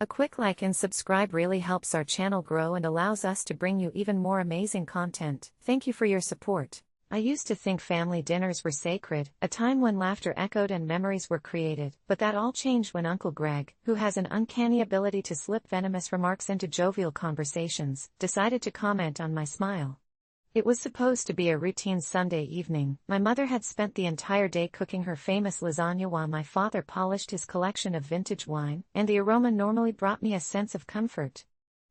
A quick like and subscribe really helps our channel grow and allows us to bring you even more amazing content. Thank you for your support. I used to think family dinners were sacred, a time when laughter echoed and memories were created, but that all changed when Uncle Greg, who has an uncanny ability to slip venomous remarks into jovial conversations, decided to comment on my smile. It was supposed to be a routine Sunday evening. My mother had spent the entire day cooking her famous lasagna while my father polished his collection of vintage wine, and the aroma normally brought me a sense of comfort.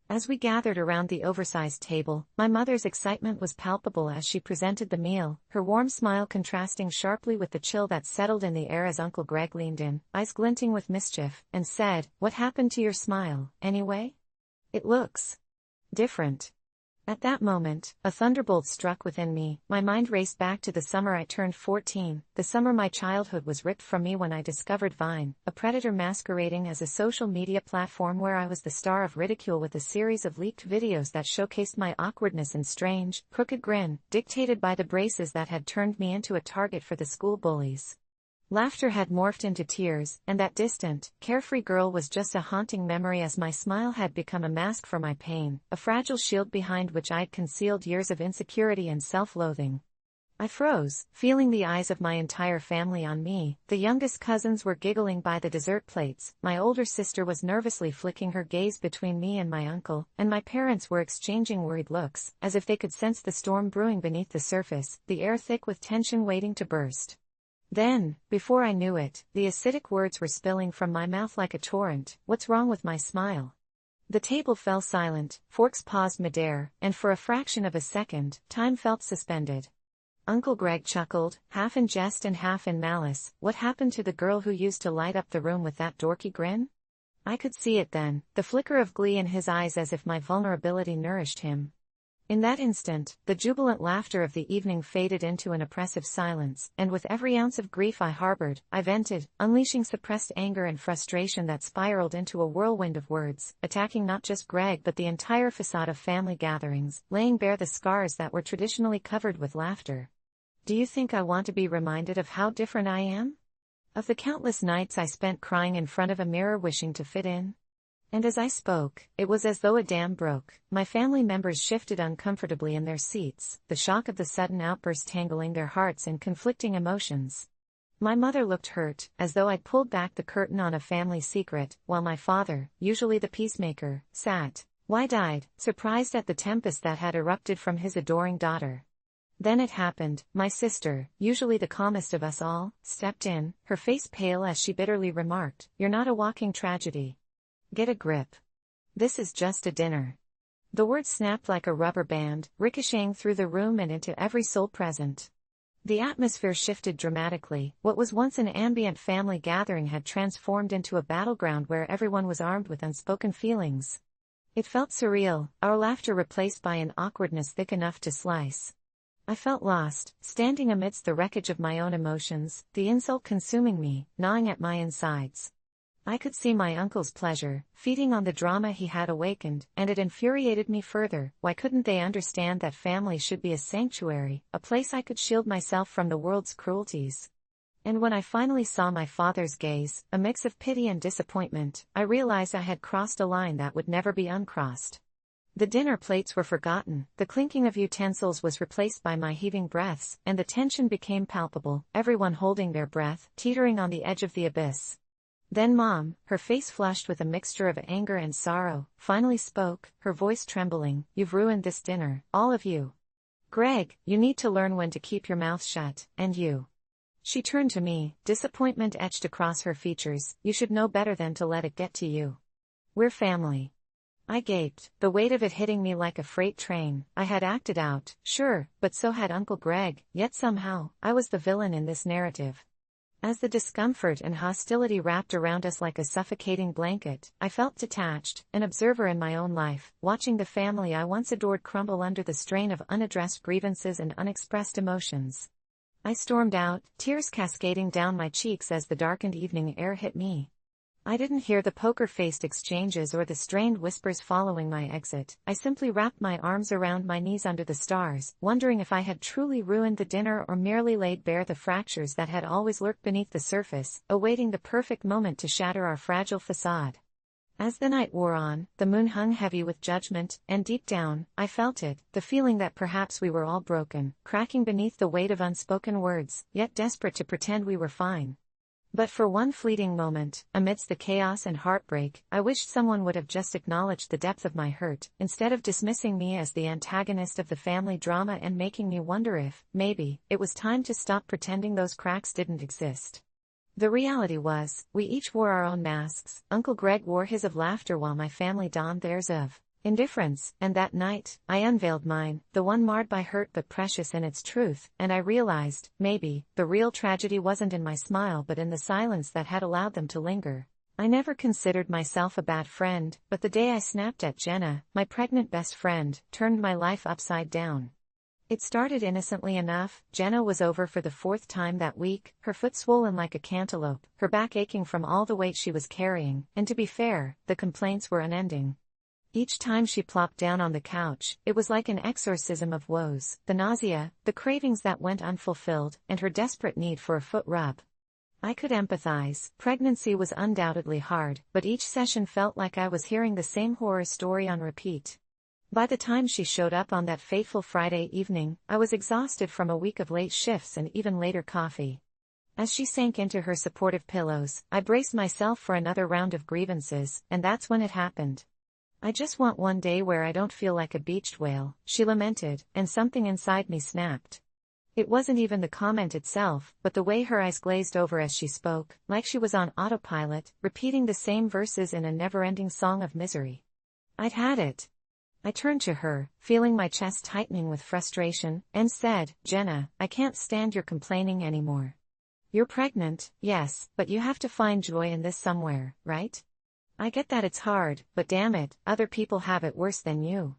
As we gathered around the oversized table, my mother's excitement was palpable as she presented the meal, her warm smile contrasting sharply with the chill that settled in the air as Uncle Greg leaned in, eyes glinting with mischief, and said, "What happened to your smile, anyway? It looks different." At that moment, a thunderbolt struck within me. My mind raced back to the summer I turned 14, the summer my childhood was ripped from me when I discovered Vine, a predator masquerading as a social media platform where I was the star of ridicule with a series of leaked videos that showcased my awkwardness and strange, crooked grin, dictated by the braces that had turned me into a target for the school bullies. Laughter had morphed into tears, and that distant, carefree girl was just a haunting memory as my smile had become a mask for my pain, a fragile shield behind which I'd concealed years of insecurity and self-loathing. I froze, feeling the eyes of my entire family on me. The youngest cousins were giggling by the dessert plates, my older sister was nervously flicking her gaze between me and my uncle, and my parents were exchanging worried looks, as if they could sense the storm brewing beneath the surface, the air thick with tension waiting to burst. Then, before I knew it, the acidic words were spilling from my mouth like a torrent. "What's wrong with my smile?" The table fell silent, forks paused midair, and for a fraction of a second, time felt suspended. Uncle Greg chuckled, half in jest and half in malice. "What happened to the girl who used to light up the room with that dorky grin?" I could see it then, the flicker of glee in his eyes as if my vulnerability nourished him. In that instant, the jubilant laughter of the evening faded into an oppressive silence, and with every ounce of grief I harbored, I vented, unleashing suppressed anger and frustration that spiraled into a whirlwind of words, attacking not just Greg but the entire facade of family gatherings, laying bare the scars that were traditionally covered with laughter. Do you think I want to be reminded of how different I am? Of the countless nights I spent crying in front of a mirror wishing to fit in? And as I spoke, it was as though a dam broke. My family members shifted uncomfortably in their seats, the shock of the sudden outburst tangling their hearts in conflicting emotions. My mother looked hurt, as though I'd pulled back the curtain on a family secret, while my father, usually the peacemaker, sat, wide-eyed, surprised at the tempest that had erupted from his adoring daughter. Then it happened. My sister, usually the calmest of us all, stepped in, her face pale as she bitterly remarked, "You're not a walking tragedy. Get a grip. This is just a dinner." The words snapped like a rubber band, ricocheting through the room and into every soul present. The atmosphere shifted dramatically. What was once an ambient family gathering had transformed into a battleground where everyone was armed with unspoken feelings. It felt surreal, our laughter replaced by an awkwardness thick enough to slice. I felt lost, standing amidst the wreckage of my own emotions, the insult consuming me, gnawing at my insides. I could see my uncle's pleasure, feeding on the drama he had awakened, and it infuriated me further. Why couldn't they understand that family should be a sanctuary, a place I could shield myself from the world's cruelties? And when I finally saw my father's gaze, a mix of pity and disappointment, I realized I had crossed a line that would never be uncrossed. The dinner plates were forgotten, the clinking of utensils was replaced by my heaving breaths, and the tension became palpable, everyone holding their breath, teetering on the edge of the abyss. Then Mom, her face flushed with a mixture of anger and sorrow, finally spoke, her voice trembling, "You've ruined this dinner, all of you. Greg, you need to learn when to keep your mouth shut, and you." She turned to me, disappointment etched across her features. "You should know better than to let it get to you. We're family." I gaped, the weight of it hitting me like a freight train. I had acted out, sure, but so had Uncle Greg, yet somehow, I was the villain in this narrative. As the discomfort and hostility wrapped around us like a suffocating blanket, I felt detached, an observer in my own life, watching the family I once adored crumble under the strain of unaddressed grievances and unexpressed emotions. I stormed out, tears cascading down my cheeks as the darkened evening air hit me. I didn't hear the poker-faced exchanges or the strained whispers following my exit. I simply wrapped my arms around my knees under the stars, wondering if I had truly ruined the dinner or merely laid bare the fractures that had always lurked beneath the surface, awaiting the perfect moment to shatter our fragile facade. As the night wore on, the moon hung heavy with judgment, and deep down, I felt it, the feeling that perhaps we were all broken, cracking beneath the weight of unspoken words, yet desperate to pretend we were fine. But for one fleeting moment, amidst the chaos and heartbreak, I wished someone would have just acknowledged the depth of my hurt, instead of dismissing me as the antagonist of the family drama and making me wonder if, maybe, it was time to stop pretending those cracks didn't exist. The reality was, we each wore our own masks. Uncle Greg wore his of laughter while my family donned theirs of indifference, and that night, I unveiled mine, the one marred by hurt but precious in its truth, and I realized, maybe, the real tragedy wasn't in my smile but in the silence that had allowed them to linger. I never considered myself a bad friend, but the day I snapped at Jenna, my pregnant best friend, turned my life upside down. It started innocently enough. Jenna was over for the 4th time that week, her foot swollen like a cantaloupe, her back aching from all the weight she was carrying, and to be fair, the complaints were unending. Each time she plopped down on the couch, it was like an exorcism of woes, the nausea, the cravings that went unfulfilled, and her desperate need for a foot rub. I could empathize. Pregnancy was undoubtedly hard, but each session felt like I was hearing the same horror story on repeat. By the time she showed up on that fateful Friday evening, I was exhausted from a week of late shifts and even later coffee. As she sank into her supportive pillows, I braced myself for another round of grievances, and that's when it happened. "I just want one day where I don't feel like a beached whale," she lamented, and something inside me snapped. It wasn't even the comment itself, but the way her eyes glazed over as she spoke, like she was on autopilot, repeating the same verses in a never-ending song of misery. I'd had it. I turned to her, feeling my chest tightening with frustration, and said, "Jenna, I can't stand your complaining anymore. You're pregnant, yes, but you have to find joy in this somewhere, right? I get that it's hard, but damn it, other people have it worse than you."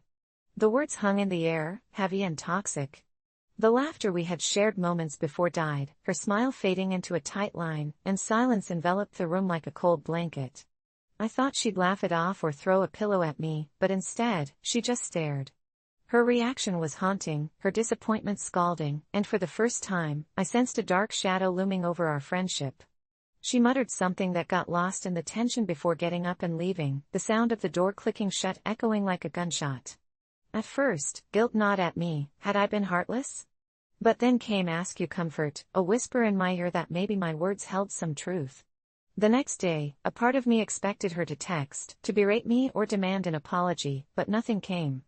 The words hung in the air, heavy and toxic. The laughter we had shared moments before died, her smile fading into a tight line, and silence enveloped the room like a cold blanket. I thought she'd laugh it off or throw a pillow at me, but instead, she just stared. Her reaction was haunting, her disappointment scalding, and for the first time, I sensed a dark shadow looming over our friendship. She muttered something that got lost in the tension before getting up and leaving, the sound of the door clicking shut echoing like a gunshot. At first, guilt gnawed at me. Had I been heartless? But then came ask you comfort, a whisper in my ear that maybe my words held some truth. The next day, a part of me expected her to text, to berate me or demand an apology, but nothing came.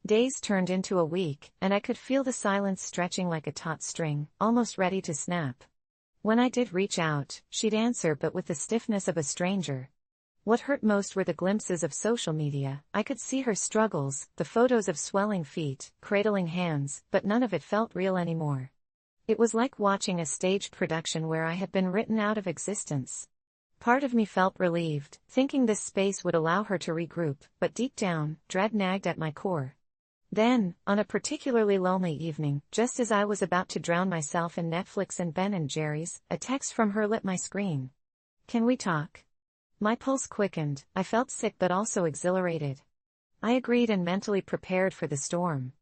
Days turned into a week, and I could feel the silence stretching like a taut string, almost ready to snap. When I did reach out, she'd answer but with the stiffness of a stranger. What hurt most were the glimpses of social media. I could see her struggles, the photos of swelling feet, cradling hands, but none of it felt real anymore. It was like watching a staged production where I had been written out of existence. Part of me felt relieved, thinking this space would allow her to regroup, but deep down, dread nagged at my core. Then, on a particularly lonely evening, just as I was about to drown myself in Netflix and Ben & Jerry's, a text from her lit my screen. "Can we talk?" My pulse quickened. I felt sick but also exhilarated. I agreed and mentally prepared for the storm.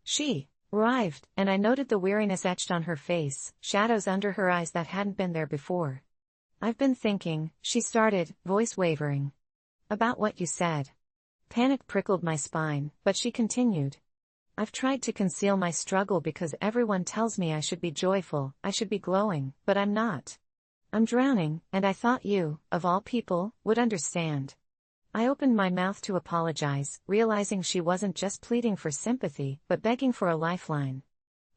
She arrived, and I noted the weariness etched on her face, shadows under her eyes that hadn't been there before. "I've been thinking," she started, voice wavering. "About what you said." Panic prickled my spine, but she continued. "I've tried to conceal my struggle because everyone tells me I should be joyful, I should be glowing, but I'm not. I'm drowning, and I thought you, of all people, would understand." I opened my mouth to apologize, realizing she wasn't just pleading for sympathy, but begging for a lifeline.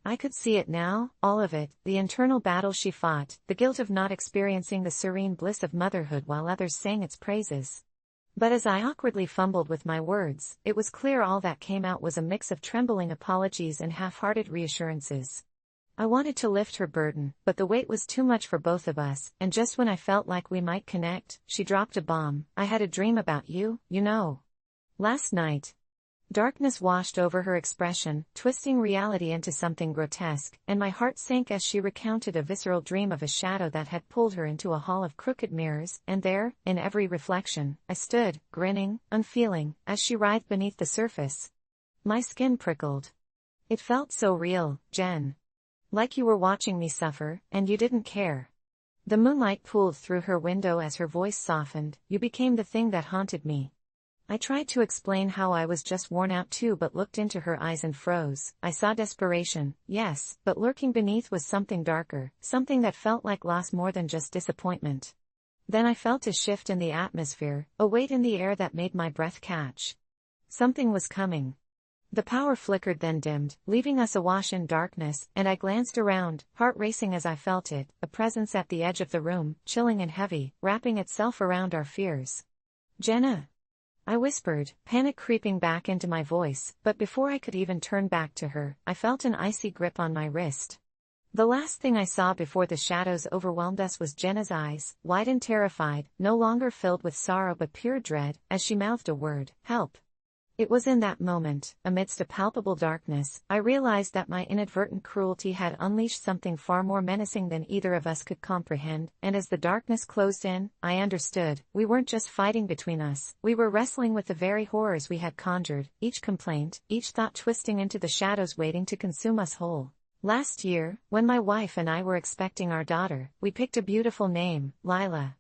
I could see it now, all of it, the internal battle she fought, the guilt of not experiencing the serene bliss of motherhood while others sang its praises. But as I awkwardly fumbled with my words, it was clear all that came out was a mix of trembling apologies and half-hearted reassurances. I wanted to lift her burden, but the weight was too much for both of us, and just when I felt like we might connect, she dropped a bomb. "I had a dream about you, you know. Last night." Darkness washed over her expression, twisting reality into something grotesque, and my heart sank as she recounted a visceral dream of a shadow that had pulled her into a hall of crooked mirrors, and there, in every reflection, I stood, grinning, unfeeling, as she writhed beneath the surface. My skin prickled. "It felt so real, Jen. Like you were watching me suffer, and you didn't care. The moonlight pooled through her window as her voice softened. You became the thing that haunted me. I tried to explain how I was just worn out too, but looked into her eyes and froze. I saw desperation, yes, but lurking beneath was something darker, something that felt like loss more than just disappointment. Then I felt a shift in the atmosphere, a weight in the air that made my breath catch. Something was coming. The power flickered then dimmed, leaving us awash in darkness, and I glanced around, heart racing as I felt it, a presence at the edge of the room, chilling and heavy, wrapping itself around our fears. Jenna, I whispered, panic creeping back into my voice, but before I could even turn back to her, I felt an icy grip on my wrist. The last thing I saw before the shadows overwhelmed us was Jenna's eyes, wide and terrified, no longer filled with sorrow but pure dread, as she mouthed a word, help. It was in that moment, amidst a palpable darkness, I realized that my inadvertent cruelty had unleashed something far more menacing than either of us could comprehend, and as the darkness closed in, I understood, we weren't just fighting between us, we were wrestling with the very horrors we had conjured, each complaint, each thought twisting into the shadows waiting to consume us whole. Last year, when my wife and I were expecting our daughter, we picked a beautiful name, Lila.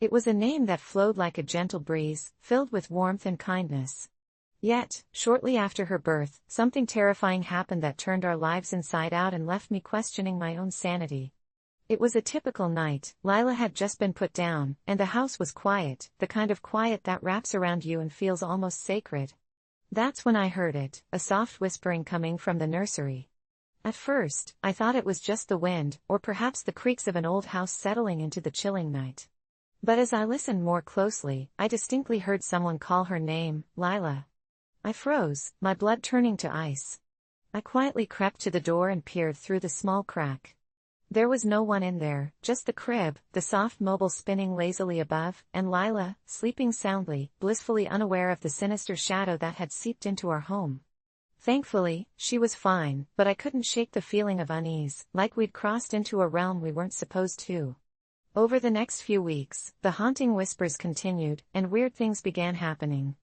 It was a name that flowed like a gentle breeze, filled with warmth and kindness. Yet, shortly after her birth, something terrifying happened that turned our lives inside out and left me questioning my own sanity. It was a typical night. Lila had just been put down, and the house was quiet, the kind of quiet that wraps around you and feels almost sacred. That's when I heard it, a soft whispering coming from the nursery. At first, I thought it was just the wind, or perhaps the creaks of an old house settling into the chilling night. But as I listened more closely, I distinctly heard someone call her name, Lila. I froze, my blood turning to ice. I quietly crept to the door and peered through the small crack. There was no one in there, just the crib, the soft mobile spinning lazily above, and Lila, sleeping soundly, blissfully unaware of the sinister shadow that had seeped into our home. Thankfully, she was fine, but I couldn't shake the feeling of unease, like we'd crossed into a realm we weren't supposed to. Over the next few weeks, the haunting whispers continued, and weird things began happening.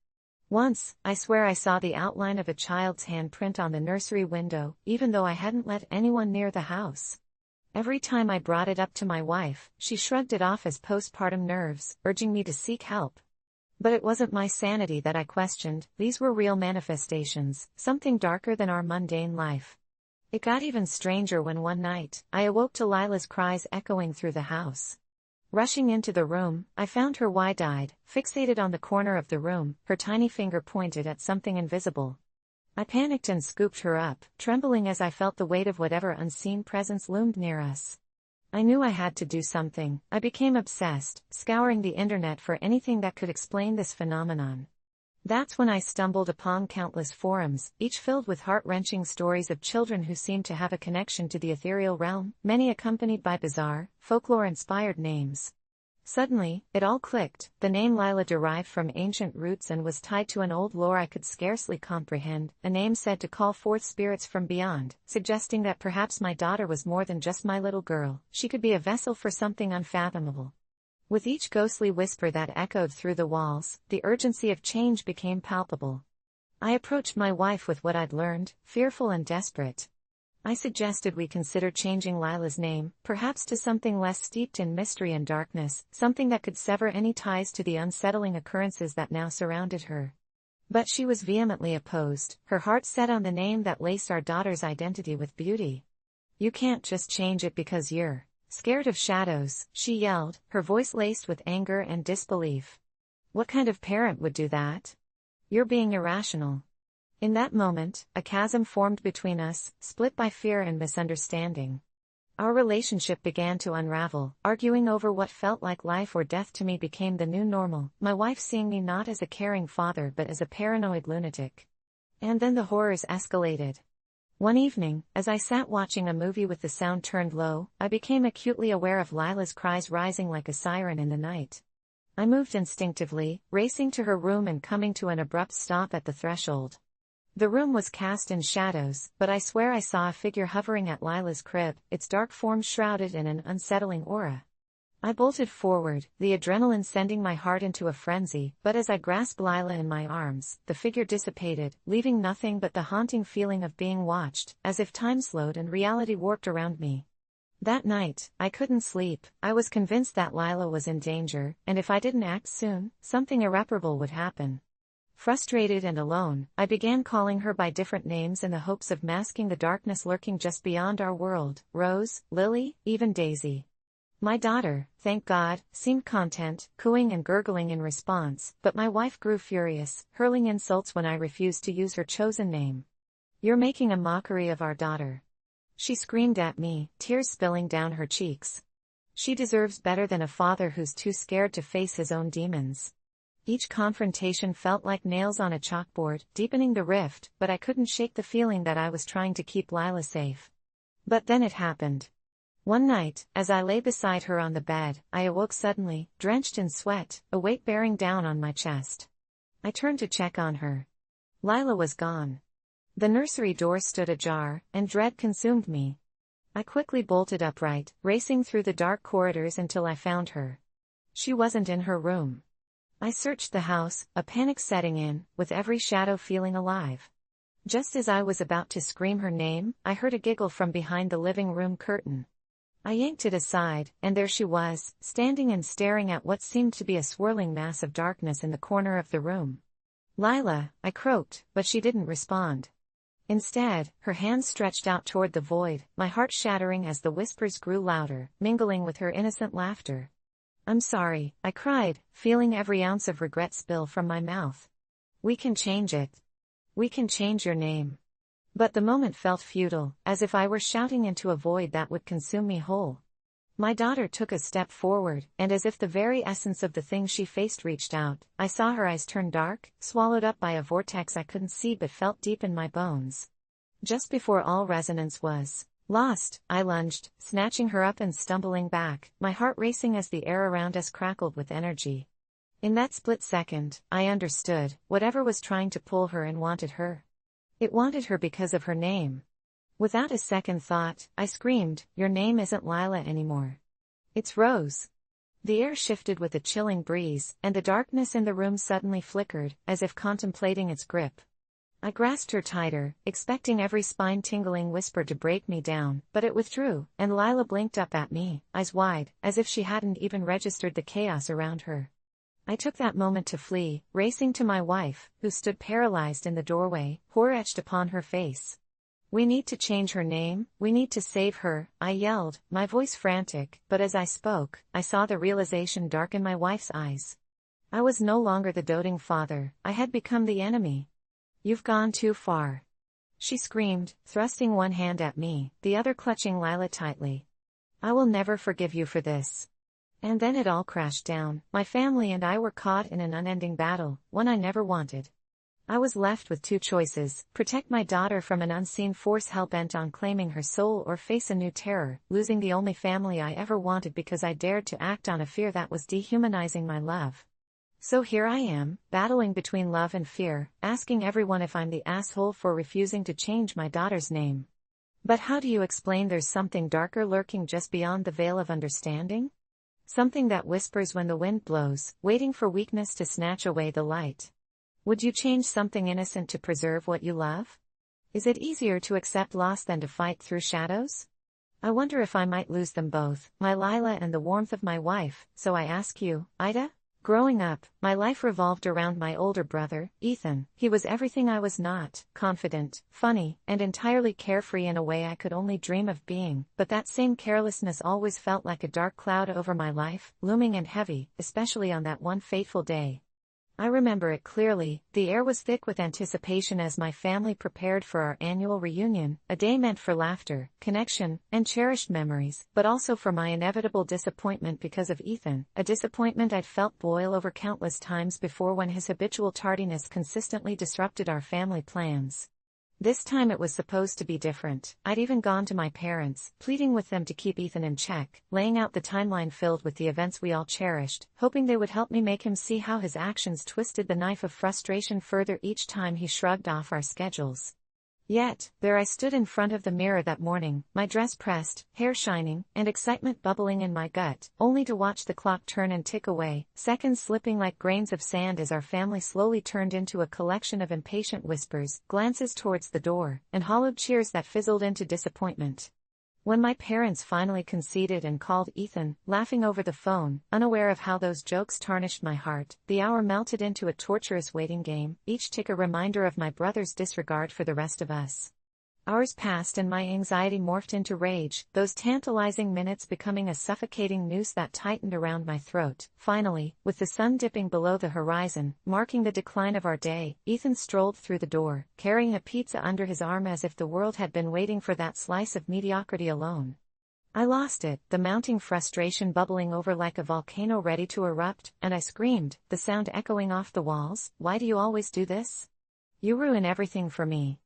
Once, I swear I saw the outline of a child's handprint on the nursery window, even though I hadn't let anyone near the house. Every time I brought it up to my wife, she shrugged it off as postpartum nerves, urging me to seek help. But it wasn't my sanity that I questioned, these were real manifestations, something darker than our mundane life. It got even stranger when one night, I awoke to Lila's cries echoing through the house. Rushing into the room, I found her wide-eyed, fixated on the corner of the room, her tiny finger pointed at something invisible. I panicked and scooped her up, trembling as I felt the weight of whatever unseen presence loomed near us. I knew I had to do something. I became obsessed, scouring the internet for anything that could explain this phenomenon. That's when I stumbled upon countless forums, each filled with heart-wrenching stories of children who seemed to have a connection to the ethereal realm, many accompanied by bizarre, folklore-inspired names. Suddenly, it all clicked. The name Lila derived from ancient roots and was tied to an old lore I could scarcely comprehend, a name said to call forth spirits from beyond, suggesting that perhaps my daughter was more than just my little girl, she could be a vessel for something unfathomable. With each ghostly whisper that echoed through the walls, the urgency of change became palpable. I approached my wife with what I'd learned, fearful and desperate. I suggested we consider changing Lila's name, perhaps to something less steeped in mystery and darkness, something that could sever any ties to the unsettling occurrences that now surrounded her. But she was vehemently opposed, her heart set on the name that laced our daughter's identity with beauty. "You can't just change it because you're scared of shadows," she yelled, her voice laced with anger and disbelief. "What kind of parent would do that? You're being irrational." In that moment, a chasm formed between us, split by fear and misunderstanding. Our relationship began to unravel, arguing over what felt like life or death to me became the new normal, my wife seeing me not as a caring father but as a paranoid lunatic. And then the horrors escalated. One evening, as I sat watching a movie with the sound turned low, I became acutely aware of Lila's cries rising like a siren in the night. I moved instinctively, racing to her room and coming to an abrupt stop at the threshold. The room was cast in shadows, but I swear I saw a figure hovering at Lila's crib, its dark form shrouded in an unsettling aura. I bolted forward, the adrenaline sending my heart into a frenzy, but as I grasped Lila in my arms, the figure dissipated, leaving nothing but the haunting feeling of being watched, as if time slowed and reality warped around me. That night, I couldn't sleep. I was convinced that Lila was in danger, and if I didn't act soon, something irreparable would happen. Frustrated and alone, I began calling her by different names in the hopes of masking the darkness lurking just beyond our world: Rose, Lily, even Daisy. My daughter, thank God, seemed content, cooing and gurgling in response, but my wife grew furious, hurling insults when I refused to use her chosen name. "You're making a mockery of our daughter," she screamed at me, tears spilling down her cheeks. "She deserves better than a father who's too scared to face his own demons." Each confrontation felt like nails on a chalkboard, deepening the rift, but I couldn't shake the feeling that I was trying to keep Lila safe. But then it happened. One night, as I lay beside her on the bed, I awoke suddenly, drenched in sweat, a weight bearing down on my chest. I turned to check on her. Lila was gone. The nursery door stood ajar, and dread consumed me. I quickly bolted upright, racing through the dark corridors until I found her. She wasn't in her room. I searched the house, a panic setting in, with every shadow feeling alive. Just as I was about to scream her name, I heard a giggle from behind the living room curtain. I yanked it aside, and there she was, standing and staring at what seemed to be a swirling mass of darkness in the corner of the room. "Lila," I croaked, but she didn't respond. Instead, her hands stretched out toward the void, my heart shattering as the whispers grew louder, mingling with her innocent laughter. "I'm sorry," I cried, feeling every ounce of regret spill from my mouth. "We can change it. We can change your name." But the moment felt futile, as if I were shouting into a void that would consume me whole. My daughter took a step forward, and as if the very essence of the thing she faced reached out, I saw her eyes turn dark, swallowed up by a vortex I couldn't see but felt deep in my bones. Just before all resonance was lost, I lunged, snatching her up and stumbling back, my heart racing as the air around us crackled with energy. In that split second, I understood, whatever was trying to pull her in wanted her. It wanted her because of her name. Without a second thought, I screamed, "Your name isn't Lila anymore. It's Rose." The air shifted with a chilling breeze, and the darkness in the room suddenly flickered, as if contemplating its grip. I grasped her tighter, expecting every spine-tingling whisper to break me down, but it withdrew, and Lila blinked up at me, eyes wide, as if she hadn't even registered the chaos around her. I took that moment to flee, racing to my wife, who stood paralyzed in the doorway, horror etched upon her face. "We need to change her name, we need to save her," I yelled, my voice frantic, but as I spoke, I saw the realization darken my wife's eyes. I was no longer the doting father, I had become the enemy. "You've gone too far," she screamed, thrusting one hand at me, the other clutching Lila tightly. "I will never forgive you for this." And then it all crashed down. My family and I were caught in an unending battle, one I never wanted. I was left with two choices: protect my daughter from an unseen force hell-bent on claiming her soul, or face a new terror, losing the only family I ever wanted because I dared to act on a fear that was dehumanizing my love. So here I am, battling between love and fear, asking everyone if I'm the asshole for refusing to change my daughter's name. But how do you explain there's something darker lurking just beyond the veil of understanding? Something that whispers when the wind blows, waiting for weakness to snatch away the light. Would you change something innocent to preserve what you love? Is it easier to accept loss than to fight through shadows? I wonder if I might lose them both, my Lila and the warmth of my wife, so I ask you, Ida? Growing up, my life revolved around my older brother, Ethan. He was everything I was not: confident, funny, and entirely carefree in a way I could only dream of being, but that same carelessness always felt like a dark cloud over my life, looming and heavy, especially on that one fateful day. I remember it clearly. The air was thick with anticipation as my family prepared for our annual reunion, a day meant for laughter, connection, and cherished memories, but also for my inevitable disappointment because of Ethan, a disappointment I'd felt boil over countless times before when his habitual tardiness consistently disrupted our family plans. This time it was supposed to be different. I'd even gone to my parents, pleading with them to keep Ethan in check, laying out the timeline filled with the events we all cherished, hoping they would help me make him see how his actions twisted the knife of frustration further each time he shrugged off our schedules. Yet, there I stood in front of the mirror that morning, my dress pressed, hair shining, and excitement bubbling in my gut, only to watch the clock turn and tick away, seconds slipping like grains of sand as our family slowly turned into a collection of impatient whispers, glances towards the door, and hollowed cheers that fizzled into disappointment. When my parents finally conceded and called Ethan, laughing over the phone, unaware of how those jokes tarnished my heart, the hour melted into a torturous waiting game, each tick a reminder of my brother's disregard for the rest of us. Hours passed and my anxiety morphed into rage, those tantalizing minutes becoming a suffocating noose that tightened around my throat. Finally, with the sun dipping below the horizon, marking the decline of our day, Ethan strolled through the door, carrying a pizza under his arm as if the world had been waiting for that slice of mediocrity alone. I lost it, the mounting frustration bubbling over like a volcano ready to erupt, and I screamed, the sound echoing off the walls, "Why do you always do this? You ruin everything for me."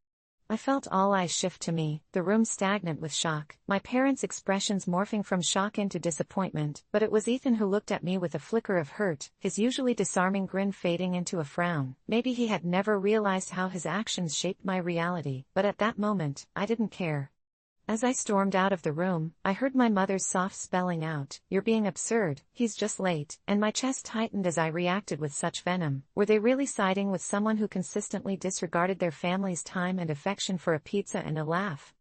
I felt all eyes shift to me, the room stagnant with shock, my parents' expressions morphing from shock into disappointment, but it was Ethan who looked at me with a flicker of hurt, his usually disarming grin fading into a frown. Maybe he had never realized how his actions shaped my reality, but at that moment, I didn't care. As I stormed out of the room, I heard my mother's soft spelling out, "You're being absurd, he's just late," and my chest tightened as I reacted with such venom. Were they really siding with someone who consistently disregarded their family's time and affection for a pizza and a laugh?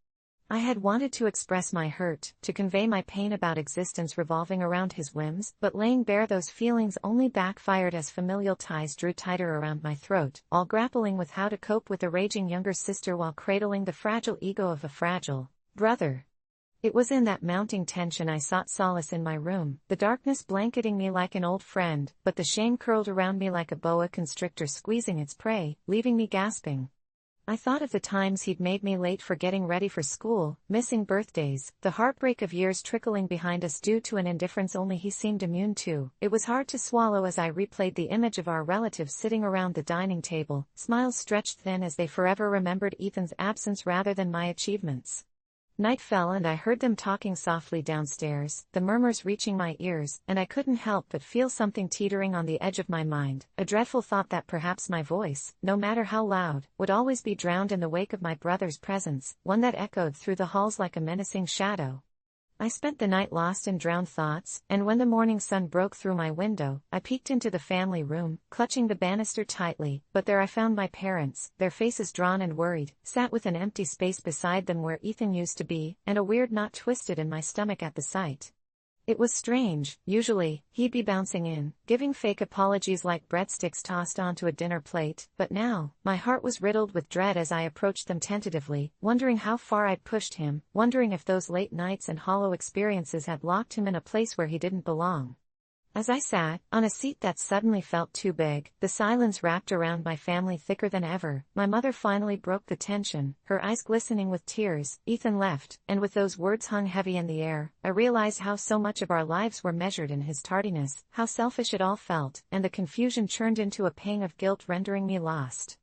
I had wanted to express my hurt, to convey my pain about existence revolving around his whims, but laying bare those feelings only backfired as familial ties drew tighter around my throat, all grappling with how to cope with a raging younger sister while cradling the fragile ego of a fragile brother. It was in that mounting tension I sought solace in my room, the darkness blanketing me like an old friend, but the shame curled around me like a boa constrictor squeezing its prey, leaving me gasping. I thought of the times he'd made me late for getting ready for school, missing birthdays, the heartbreak of years trickling behind us due to an indifference only he seemed immune to. It was hard to swallow as I replayed the image of our relatives sitting around the dining table, smiles stretched thin as they forever remembered Ethan's absence rather than my achievements. Night fell and I heard them talking softly downstairs, the murmurs reaching my ears, and I couldn't help but feel something teetering on the edge of my mind, a dreadful thought that perhaps my voice, no matter how loud, would always be drowned in the wake of my brother's presence, one that echoed through the halls like a menacing shadow. I spent the night lost in drowned thoughts, and when the morning sun broke through my window, I peeked into the family room, clutching the banister tightly, but there I found my parents, their faces drawn and worried, sat with an empty space beside them where Ethan used to be, and a weird knot twisted in my stomach at the sight. It was strange. Usually, he'd be bouncing in, giving fake apologies like breadsticks tossed onto a dinner plate, but now, my heart was riddled with dread as I approached them tentatively, wondering how far I'd pushed him, wondering if those late nights and hollow experiences had locked him in a place where he didn't belong. As I sat, on a seat that suddenly felt too big, the silence wrapped around my family thicker than ever, my mother finally broke the tension, her eyes glistening with tears. Ethan left, and with those words hung heavy in the air, I realized how so much of our lives were measured in his tardiness, how selfish it all felt, and the confusion churned into a pang of guilt rendering me lost.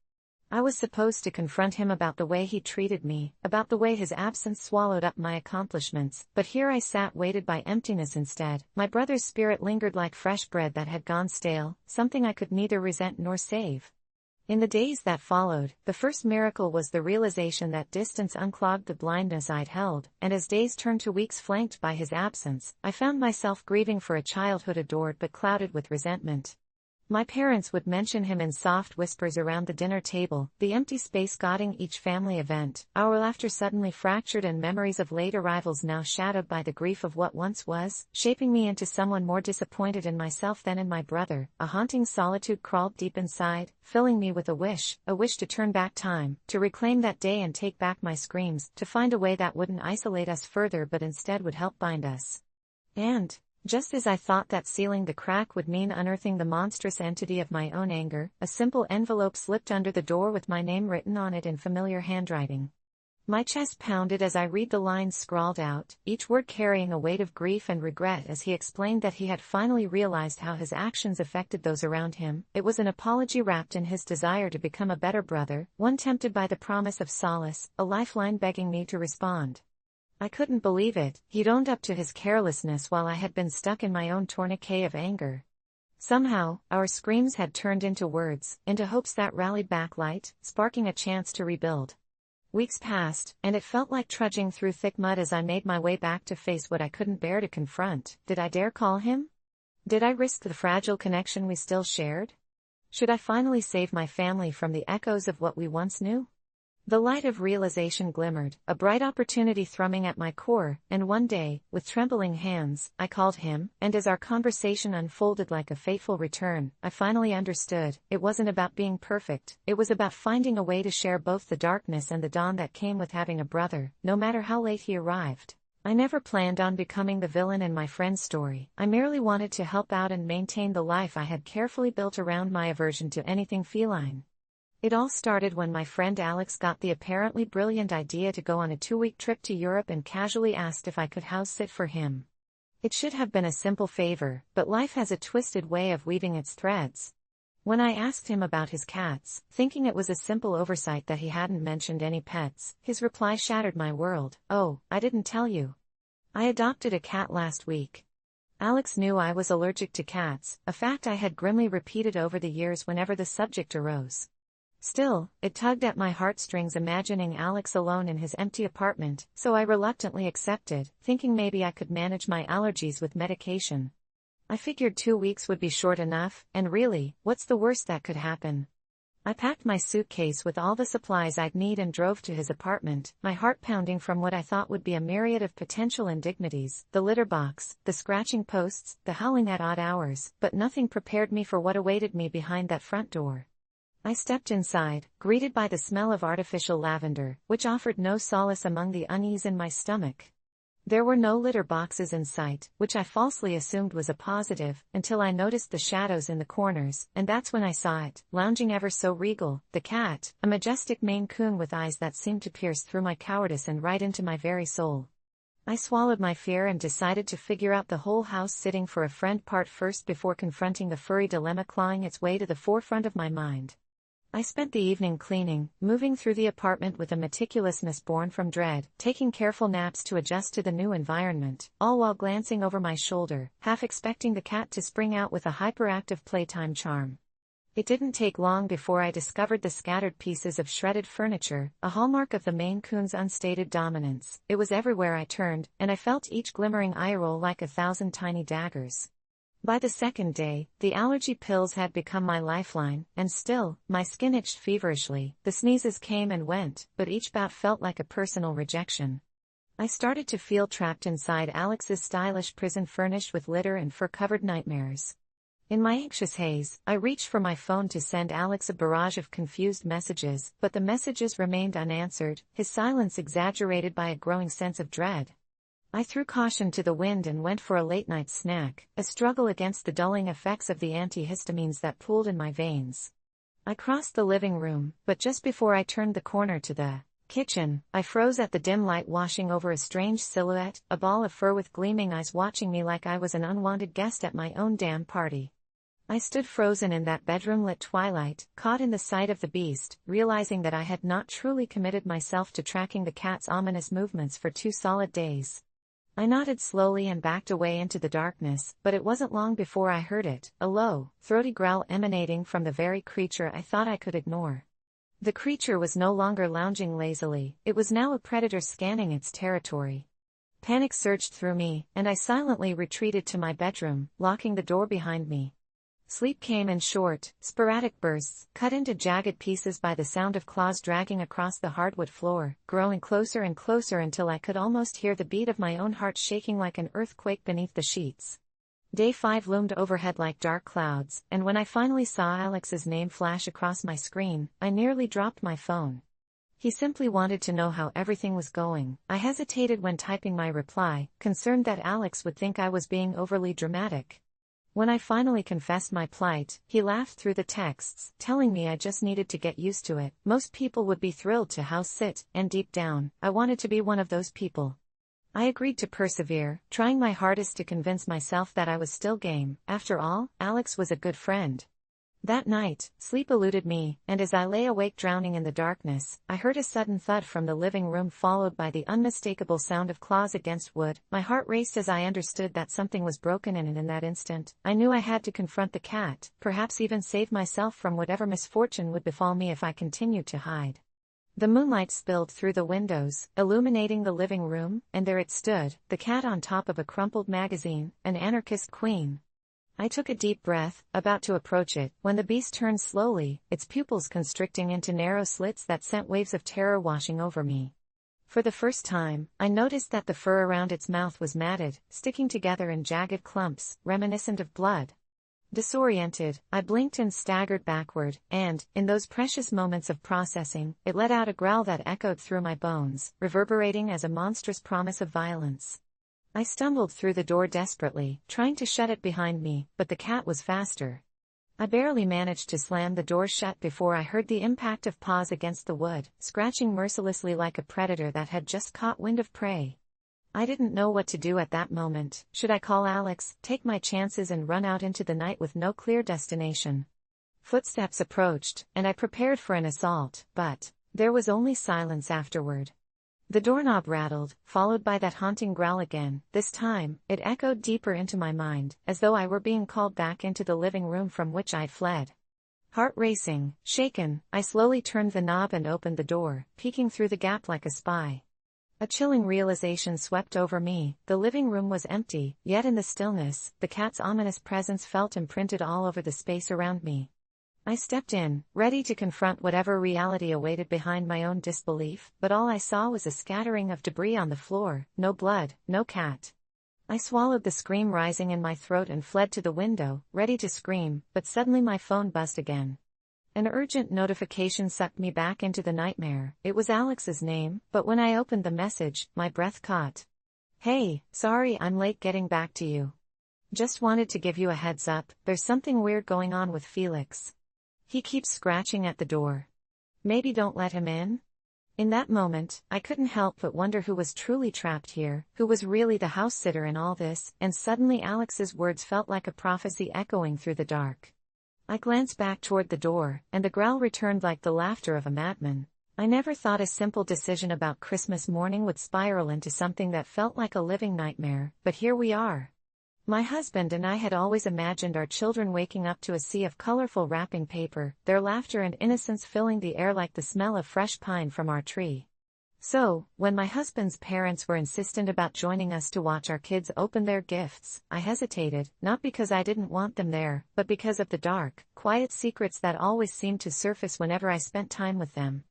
I was supposed to confront him about the way he treated me, about the way his absence swallowed up my accomplishments, but here I sat weighted by emptiness instead. My brother's spirit lingered like fresh bread that had gone stale, something I could neither resent nor save. In the days that followed, the first miracle was the realization that distance unclogged the blindness I'd held, and as days turned to weeks flanked by his absence, I found myself grieving for a childhood adored but clouded with resentment. My parents would mention him in soft whispers around the dinner table, the empty space godding each family event, our laughter suddenly fractured and memories of late arrivals now shadowed by the grief of what once was, shaping me into someone more disappointed in myself than in my brother. A haunting solitude crawled deep inside, filling me with a wish to turn back time, to reclaim that day and take back my screams, to find a way that wouldn't isolate us further but instead would help bind us. And just as I thought that sealing the crack would mean unearthing the monstrous entity of my own anger, a simple envelope slipped under the door with my name written on it in familiar handwriting. My chest pounded as I read the lines scrawled out, each word carrying a weight of grief and regret as he explained that he had finally realized how his actions affected those around him. It was an apology wrapped in his desire to become a better brother, one tempted by the promise of solace, a lifeline begging me to respond. I couldn't believe it. He'd owned up to his carelessness while I had been stuck in my own tourniquet of anger. Somehow, our screams had turned into words, into hopes that rallied back light, sparking a chance to rebuild. Weeks passed, and it felt like trudging through thick mud as I made my way back to face what I couldn't bear to confront. Did I dare call him? Did I risk the fragile connection we still shared? Should I finally save my family from the echoes of what we once knew? The light of realization glimmered, a bright opportunity thrumming at my core, and one day, with trembling hands, I called him, and as our conversation unfolded like a fateful return, I finally understood. It wasn't about being perfect, it was about finding a way to share both the darkness and the dawn that came with having a brother, no matter how late he arrived. I never planned on becoming the villain in my friend's story. I merely wanted to help out and maintain the life I had carefully built around my aversion to anything feline. It all started when my friend Alex got the apparently brilliant idea to go on a 2-week trip to Europe and casually asked if I could house sit for him. It should have been a simple favor, but life has a twisted way of weaving its threads. When I asked him about his cats, thinking it was a simple oversight that he hadn't mentioned any pets, his reply shattered my world. "Oh, I didn't tell you. I adopted a cat last week." Alex knew I was allergic to cats, a fact I had grimly repeated over the years whenever the subject arose. Still, it tugged at my heartstrings imagining Alex alone in his empty apartment, so I reluctantly accepted, thinking maybe I could manage my allergies with medication. I figured 2 weeks would be short enough, and really, what's the worst that could happen? I packed my suitcase with all the supplies I'd need and drove to his apartment, my heart pounding from what I thought would be a myriad of potential indignities, the litter box, the scratching posts, the howling at odd hours, but nothing prepared me for what awaited me behind that front door. I stepped inside, greeted by the smell of artificial lavender, which offered no solace among the unease in my stomach. There were no litter boxes in sight, which I falsely assumed was a positive, until I noticed the shadows in the corners, and that's when I saw it, lounging ever so regal, the cat, a majestic Maine Coon with eyes that seemed to pierce through my cowardice and right into my very soul. I swallowed my fear and decided to figure out the whole house sitting for a friend part first before confronting the furry dilemma clawing its way to the forefront of my mind. I spent the evening cleaning, moving through the apartment with a meticulousness born from dread, taking careful naps to adjust to the new environment, all while glancing over my shoulder, half expecting the cat to spring out with a hyperactive playtime charm. It didn't take long before I discovered the scattered pieces of shredded furniture, a hallmark of the Maine Coon's unstated dominance. It was everywhere I turned, and I felt each glimmering eye roll like 1,000 tiny daggers. By the second day, the allergy pills had become my lifeline, and still, my skin itched feverishly. The sneezes came and went, but each bout felt like a personal rejection. I started to feel trapped inside Alex's stylish prison furnished with litter and fur-covered nightmares. In my anxious haze, I reached for my phone to send Alex a barrage of confused messages, but the messages remained unanswered, his silence exaggerated by a growing sense of dread. I threw caution to the wind and went for a late-night snack, a struggle against the dulling effects of the antihistamines that pooled in my veins. I crossed the living room, but just before I turned the corner to the kitchen, I froze at the dim light washing over a strange silhouette, a ball of fur with gleaming eyes watching me like I was an unwanted guest at my own damn party. I stood frozen in that bedroom-lit twilight, caught in the sight of the beast, realizing that I had not truly committed myself to tracking the cat's ominous movements for 2 solid days. I nodded slowly and backed away into the darkness, but it wasn't long before I heard it, a low, throaty growl emanating from the very creature I thought I could ignore. The creature was no longer lounging lazily, it was now a predator scanning its territory. Panic surged through me, and I silently retreated to my bedroom, locking the door behind me. Sleep came in short, sporadic bursts, cut into jagged pieces by the sound of claws dragging across the hardwood floor, growing closer and closer until I could almost hear the beat of my own heart shaking like an earthquake beneath the sheets. Day 5 loomed overhead like dark clouds, and when I finally saw Alex's name flash across my screen, I nearly dropped my phone. He simply wanted to know how everything was going. I hesitated when typing my reply, concerned that Alex would think I was being overly dramatic. When I finally confessed my plight, he laughed through the texts, telling me I just needed to get used to it. Most people would be thrilled to house sit, and deep down, I wanted to be one of those people. I agreed to persevere, trying my hardest to convince myself that I was still game. After all, Alex was a good friend. That night, sleep eluded me, and as I lay awake drowning in the darkness, I heard a sudden thud from the living room followed by the unmistakable sound of claws against wood. My heart raced as I understood that something was broken and in that instant, I knew I had to confront the cat, perhaps even save myself from whatever misfortune would befall me if I continued to hide. The moonlight spilled through the windows, illuminating the living room, and there it stood, the cat on top of a crumpled magazine, an anarchist queen. I took a deep breath, about to approach it, when the beast turned slowly, its pupils constricting into narrow slits that sent waves of terror washing over me. For the first time, I noticed that the fur around its mouth was matted, sticking together in jagged clumps, reminiscent of blood. Disoriented, I blinked and staggered backward, and, in those precious moments of processing, it let out a growl that echoed through my bones, reverberating as a monstrous promise of violence. I stumbled through the door desperately, trying to shut it behind me, but the cat was faster. I barely managed to slam the door shut before I heard the impact of paws against the wood, scratching mercilessly like a predator that had just caught wind of prey. I didn't know what to do at that moment. Should I call Alex, take my chances and run out into the night with no clear destination? Footsteps approached, and I prepared for an assault, but there was only silence afterward. The doorknob rattled, followed by that haunting growl again. This time, it echoed deeper into my mind, as though I were being called back into the living room from which I'd fled. Heart racing, shaken, I slowly turned the knob and opened the door, peeking through the gap like a spy. A chilling realization swept over me. The living room was empty, yet in the stillness, the cat's ominous presence felt imprinted all over the space around me. I stepped in, ready to confront whatever reality awaited behind my own disbelief, but all I saw was a scattering of debris on the floor, no blood, no cat. I swallowed the scream rising in my throat and fled to the window, ready to scream, but suddenly my phone buzzed again. An urgent notification sucked me back into the nightmare. It was Alex's name, but when I opened the message, my breath caught. "Hey, sorry I'm late getting back to you. Just wanted to give you a heads up, there's something weird going on with Felix. He keeps scratching at the door. Maybe don't let him in?" In that moment, I couldn't help but wonder who was truly trapped here, who was really the house sitter in all this, and suddenly Alex's words felt like a prophecy echoing through the dark. I glanced back toward the door, and the growl returned like the laughter of a madman. I never thought a simple decision about Christmas morning would spiral into something that felt like a living nightmare, but here we are. My husband and I had always imagined our children waking up to a sea of colorful wrapping paper, their laughter and innocence filling the air like the smell of fresh pine from our tree. So, when my husband's parents were insistent about joining us to watch our kids open their gifts, I hesitated, not because I didn't want them there, but because of the dark, quiet secrets that always seemed to surface whenever I spent time with them.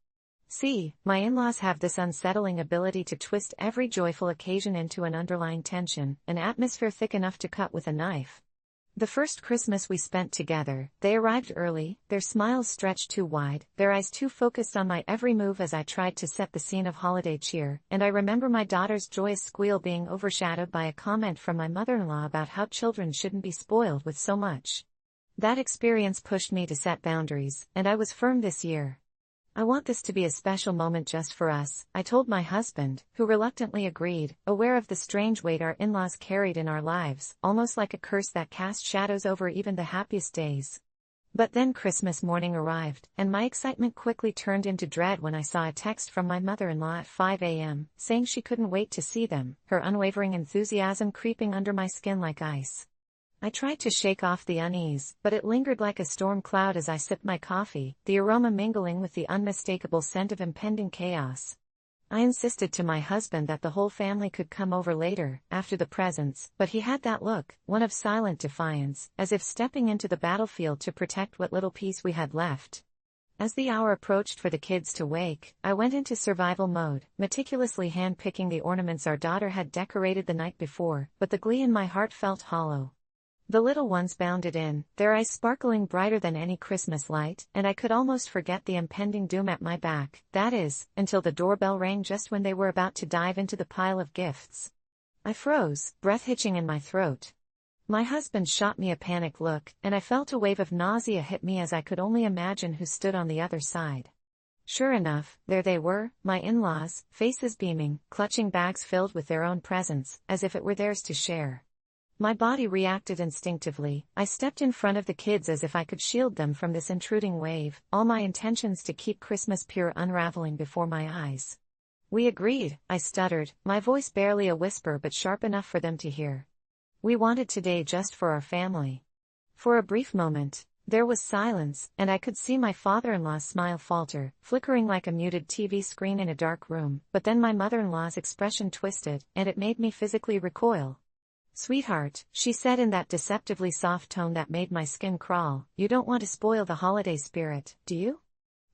See, my in-laws have this unsettling ability to twist every joyful occasion into an underlying tension, an atmosphere thick enough to cut with a knife. The first Christmas we spent together, they arrived early, their smiles stretched too wide, their eyes too focused on my every move as I tried to set the scene of holiday cheer, and I remember my daughter's joyous squeal being overshadowed by a comment from my mother-in-law about how children shouldn't be spoiled with so much. That experience pushed me to set boundaries, and I was firm this year. "I want this to be a special moment just for us," I told my husband, who reluctantly agreed, aware of the strange weight our in-laws carried in our lives, almost like a curse that cast shadows over even the happiest days. But then Christmas morning arrived, and my excitement quickly turned into dread when I saw a text from my mother-in-law at 5 a.m., saying she couldn't wait to see them, her unwavering enthusiasm creeping under my skin like ice. I tried to shake off the unease, but it lingered like a storm cloud as I sipped my coffee, the aroma mingling with the unmistakable scent of impending chaos. I insisted to my husband that the whole family could come over later, after the presents, but he had that look, one of silent defiance, as if stepping into the battlefield to protect what little peace we had left. As the hour approached for the kids to wake, I went into survival mode, meticulously hand-picking the ornaments our daughter had decorated the night before, but the glee in my heart felt hollow. The little ones bounded in, their eyes sparkling brighter than any Christmas light, and I could almost forget the impending doom at my back, that is, until the doorbell rang just when they were about to dive into the pile of gifts. I froze, breath hitching in my throat. My husband shot me a panicked look, and I felt a wave of nausea hit me as I could only imagine who stood on the other side. Sure enough, there they were, my in-laws, faces beaming, clutching bags filled with their own presents, as if it were theirs to share. My body reacted instinctively. I stepped in front of the kids as if I could shield them from this intruding wave, all my intentions to keep Christmas pure unraveling before my eyes. "We agreed," I stuttered, my voice barely a whisper but sharp enough for them to hear. "We wanted today just for our family." For a brief moment, there was silence, and I could see my father-in-law's smile falter, flickering like a muted TV screen in a dark room, but then my mother-in-law's expression twisted, and it made me physically recoil. "Sweetheart," she said in that deceptively soft tone that made my skin crawl, "you don't want to spoil the holiday spirit, do you?"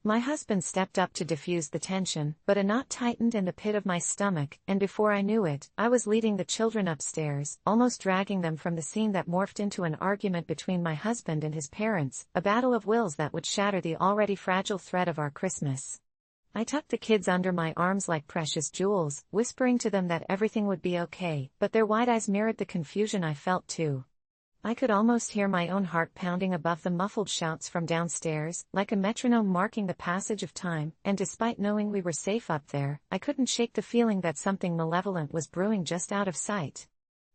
My husband stepped up to diffuse the tension, but a knot tightened in the pit of my stomach, and before I knew it, I was leading the children upstairs, almost dragging them from the scene that morphed into an argument between my husband and his parents, a battle of wills that would shatter the already fragile thread of our Christmas. I tucked the kids under my arms like precious jewels, whispering to them that everything would be okay, but their wide eyes mirrored the confusion I felt too. I could almost hear my own heart pounding above the muffled shouts from downstairs, like a metronome marking the passage of time, and despite knowing we were safe up there, I couldn't shake the feeling that something malevolent was brewing just out of sight.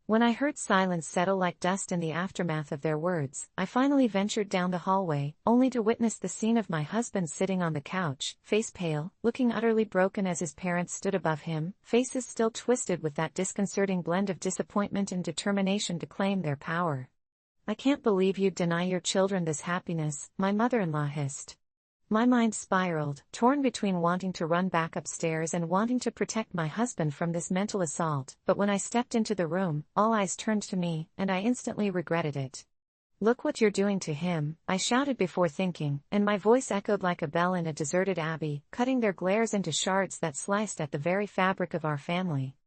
When I heard silence settle like dust in the aftermath of their words, I finally ventured down the hallway, only to witness the scene of my husband sitting on the couch, face pale, looking utterly broken as his parents stood above him, faces still twisted with that disconcerting blend of disappointment and determination to claim their power. "I can't believe you'd deny your children this happiness," my mother-in-law hissed. My mind spiraled, torn between wanting to run back upstairs and wanting to protect my husband from this mental assault, but when I stepped into the room, all eyes turned to me, and I instantly regretted it. "Look what you're doing to him," I shouted before thinking, and my voice echoed like a bell in a deserted abbey, cutting their glares into shards that sliced at the very fabric of our family.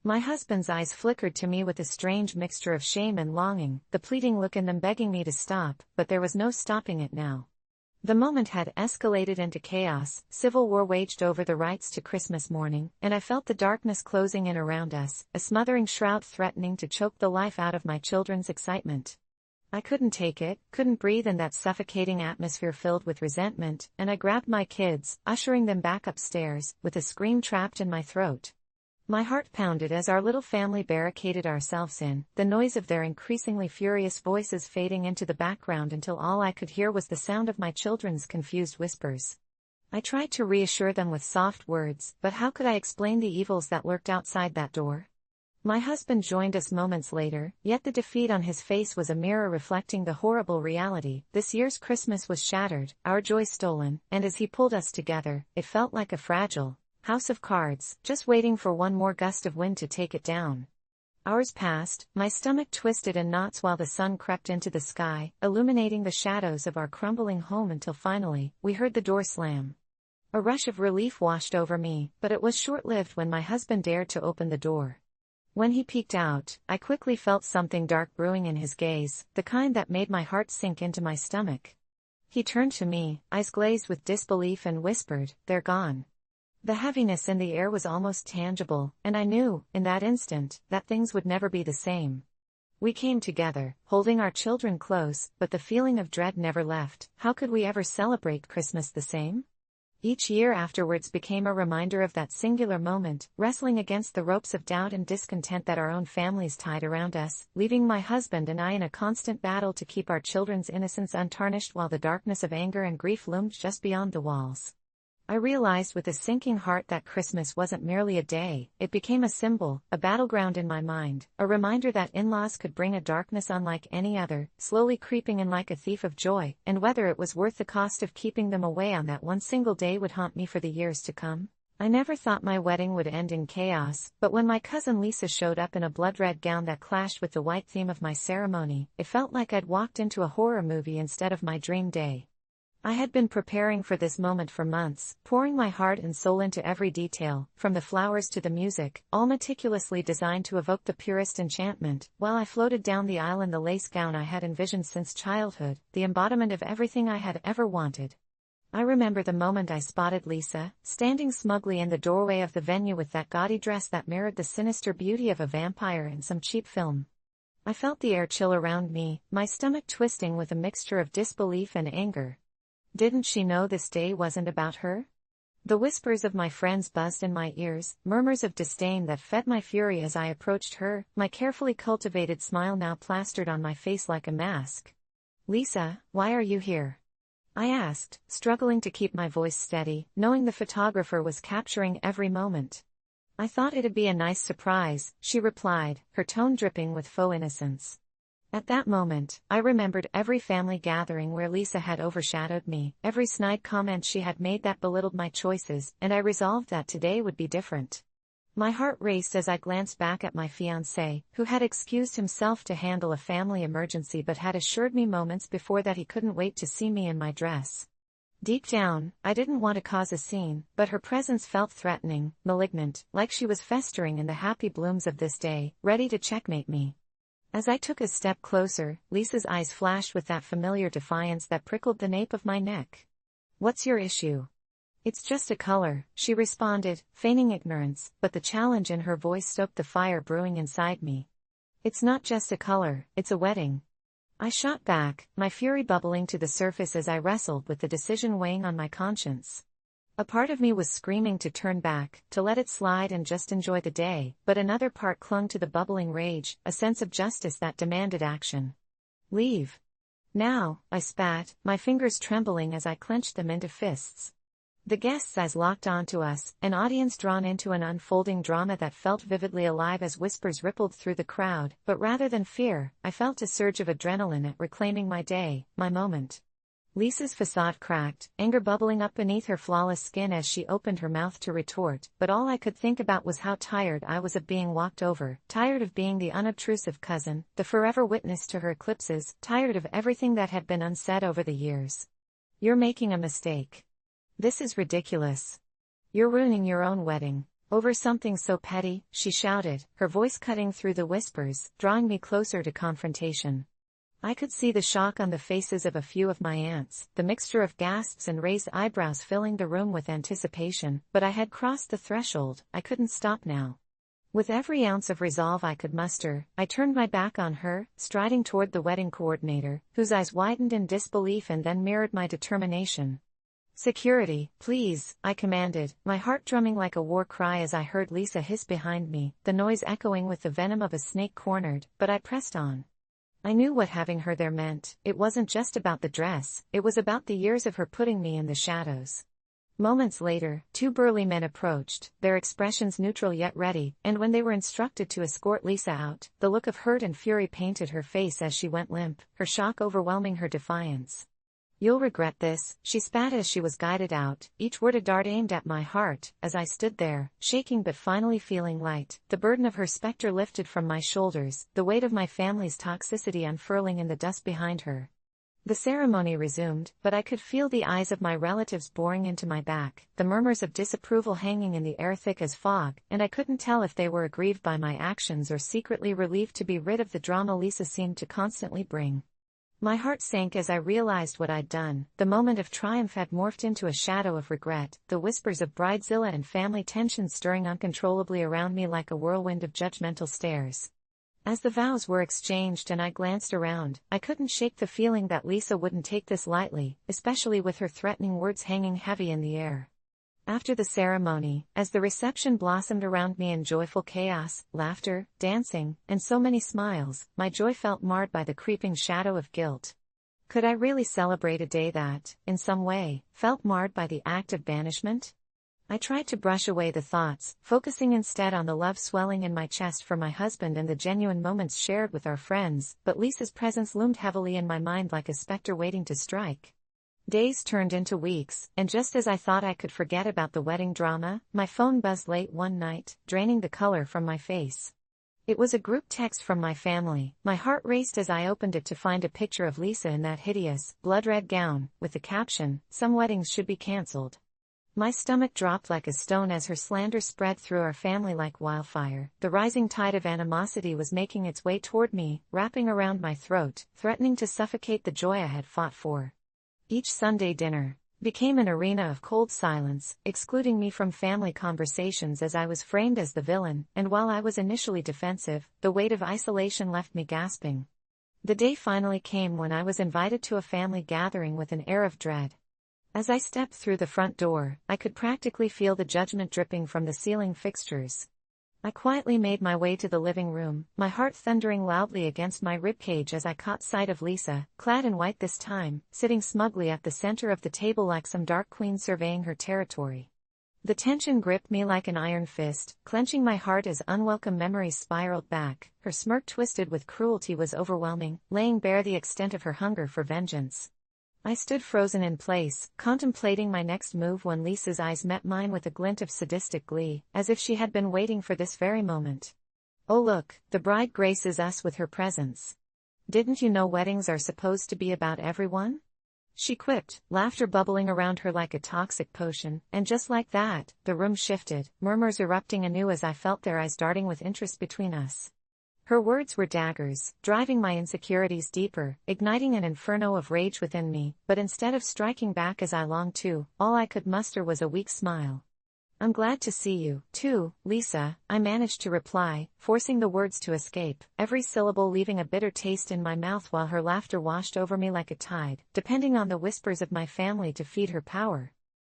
My husband's eyes flickered to me with a strange mixture of shame and longing, the pleading look in them begging me to stop, but there was no stopping it now. The moment had escalated into chaos, civil war waged over the rights to Christmas morning, and I felt the darkness closing in around us, a smothering shroud threatening to choke the life out of my children's excitement. I couldn't take it, couldn't breathe in that suffocating atmosphere filled with resentment, and I grabbed my kids, ushering them back upstairs, with a scream trapped in my throat. My heart pounded as our little family barricaded ourselves in, the noise of their increasingly furious voices fading into the background until all I could hear was the sound of my children's confused whispers. I tried to reassure them with soft words, but how could I explain the evils that lurked outside that door? My husband joined us moments later, yet the defeat on his face was a mirror reflecting the horrible reality. This year's Christmas was shattered, our joy stolen, and as he pulled us together, it felt like a fragile house of cards, just waiting for one more gust of wind to take it down. Hours passed, my stomach twisted in knots while the sun crept into the sky, illuminating the shadows of our crumbling home until finally, we heard the door slam. A rush of relief washed over me, but it was short-lived when my husband dared to open the door. When he peeked out, I quickly felt something dark brewing in his gaze, the kind that made my heart sink into my stomach. He turned to me, eyes glazed with disbelief, and whispered, "They're gone." The heaviness in the air was almost tangible, and I knew, in that instant, that things would never be the same. We came together, holding our children close, but the feeling of dread never left. How could we ever celebrate Christmas the same? Each year afterwards became a reminder of that singular moment, wrestling against the ropes of doubt and discontent that our own families tied around us, leaving my husband and I in a constant battle to keep our children's innocence untarnished while the darkness of anger and grief loomed just beyond the walls. I realized with a sinking heart that Christmas wasn't merely a day, it became a symbol, a battleground in my mind, a reminder that in-laws could bring a darkness unlike any other, slowly creeping in like a thief of joy, and whether it was worth the cost of keeping them away on that one single day would haunt me for the years to come. I never thought my wedding would end in chaos, but when my cousin Lisa showed up in a blood-red gown that clashed with the white theme of my ceremony, it felt like I'd walked into a horror movie instead of my dream day. I had been preparing for this moment for months, pouring my heart and soul into every detail, from the flowers to the music, all meticulously designed to evoke the purest enchantment, while I floated down the aisle in the lace gown I had envisioned since childhood, the embodiment of everything I had ever wanted. I remember the moment I spotted Lisa, standing smugly in the doorway of the venue with that gaudy dress that mirrored the sinister beauty of a vampire in some cheap film. I felt the air chill around me, my stomach twisting with a mixture of disbelief and anger. Didn't she know this day wasn't about her? The whispers of my friends buzzed in my ears, murmurs of disdain that fed my fury as I approached her, my carefully cultivated smile now plastered on my face like a mask. "Lisa, why are you here?" I asked, struggling to keep my voice steady, knowing the photographer was capturing every moment. "I thought it'd be a nice surprise," she replied, her tone dripping with faux innocence. At that moment, I remembered every family gathering where Lisa had overshadowed me, every snide comment she had made that belittled my choices, and I resolved that today would be different. My heart raced as I glanced back at my fiancé, who had excused himself to handle a family emergency but had assured me moments before that he couldn't wait to see me in my dress. Deep down, I didn't want to cause a scene, but her presence felt threatening, malignant, like she was festering in the happy blooms of this day, ready to checkmate me. As I took a step closer, Lisa's eyes flashed with that familiar defiance that prickled the nape of my neck. "What's your issue?" "It's just a color," she responded, feigning ignorance, but the challenge in her voice stoked the fire brewing inside me. "It's not just a color, it's a wedding." I shot back, my fury bubbling to the surface as I wrestled with the decision weighing on my conscience. A part of me was screaming to turn back, to let it slide and just enjoy the day, but another part clung to the bubbling rage, a sense of justice that demanded action. "Leave. Now," I spat, my fingers trembling as I clenched them into fists. The guests' eyes locked onto us, an audience drawn into an unfolding drama that felt vividly alive as whispers rippled through the crowd, but rather than fear, I felt a surge of adrenaline at reclaiming my day, my moment. Lisa's facade cracked, anger bubbling up beneath her flawless skin as she opened her mouth to retort, but all I could think about was how tired I was of being walked over, tired of being the unobtrusive cousin, the forever witness to her eclipses, tired of everything that had been unsaid over the years. "You're making a mistake. This is ridiculous. You're ruining your own wedding. Over something so petty," she shouted, her voice cutting through the whispers, drawing me closer to confrontation. I could see the shock on the faces of a few of my aunts, the mixture of gasps and raised eyebrows filling the room with anticipation, but I had crossed the threshold, I couldn't stop now. With every ounce of resolve I could muster, I turned my back on her, striding toward the wedding coordinator, whose eyes widened in disbelief and then mirrored my determination. "Security, please," I commanded, my heart drumming like a war cry as I heard Lisa hiss behind me, the noise echoing with the venom of a snake cornered, but I pressed on. I knew what having her there meant. It wasn't just about the dress, it was about the years of her putting me in the shadows. Moments later, two burly men approached, their expressions neutral yet ready, and when they were instructed to escort Lisa out, the look of hurt and fury painted her face as she went limp, her shock overwhelming her defiance. "You'll regret this," she spat as she was guided out, each word a dart aimed at my heart, as I stood there, shaking but finally feeling light, the burden of her specter lifted from my shoulders, the weight of my family's toxicity unfurling in the dust behind her. The ceremony resumed, but I could feel the eyes of my relatives boring into my back, the murmurs of disapproval hanging in the air thick as fog, and I couldn't tell if they were aggrieved by my actions or secretly relieved to be rid of the drama Lisa seemed to constantly bring. My heart sank as I realized what I'd done. The moment of triumph had morphed into a shadow of regret, the whispers of bridezilla and family tension stirring uncontrollably around me like a whirlwind of judgmental stares. As the vows were exchanged and I glanced around, I couldn't shake the feeling that Lisa wouldn't take this lightly, especially with her threatening words hanging heavy in the air. After the ceremony, as the reception blossomed around me in joyful chaos, laughter, dancing, and so many smiles, my joy felt marred by the creeping shadow of guilt. Could I really celebrate a day that, in some way, felt marred by the act of banishment? I tried to brush away the thoughts, focusing instead on the love swelling in my chest for my husband and the genuine moments shared with our friends, but Lisa's presence loomed heavily in my mind like a specter waiting to strike. Days turned into weeks, and just as I thought I could forget about the wedding drama, my phone buzzed late one night, draining the color from my face. It was a group text from my family. My heart raced as I opened it to find a picture of Lisa in that hideous, blood-red gown, with the caption, "Some weddings should be cancelled." My stomach dropped like a stone as her slander spread through our family like wildfire. The rising tide of animosity was making its way toward me, wrapping around my throat, threatening to suffocate the joy I had fought for. Each Sunday dinner became an arena of cold silence, excluding me from family conversations as I was framed as the villain, and while I was initially defensive, the weight of isolation left me gasping. The day finally came when I was invited to a family gathering with an air of dread. As I stepped through the front door, I could practically feel the judgment dripping from the ceiling fixtures. I quietly made my way to the living room, my heart thundering loudly against my ribcage as I caught sight of Lisa, clad in white this time, sitting smugly at the center of the table like some dark queen surveying her territory. The tension gripped me like an iron fist, clenching my heart as unwelcome memories spiraled back. Her smirk twisted with cruelty was overwhelming, laying bare the extent of her hunger for vengeance. I stood frozen in place, contemplating my next move when Lisa's eyes met mine with a glint of sadistic glee, as if she had been waiting for this very moment. "Oh look, the bride graces us with her presence. Didn't you know weddings are supposed to be about everyone?" she quipped, laughter bubbling around her like a toxic potion, and just like that, the room shifted, murmurs erupting anew as I felt their eyes darting with interest between us. Her words were daggers, driving my insecurities deeper, igniting an inferno of rage within me, but instead of striking back as I longed to, all I could muster was a weak smile. "I'm glad to see you, too, Lisa," I managed to reply, forcing the words to escape, every syllable leaving a bitter taste in my mouth while her laughter washed over me like a tide, depending on the whispers of my family to feed her power.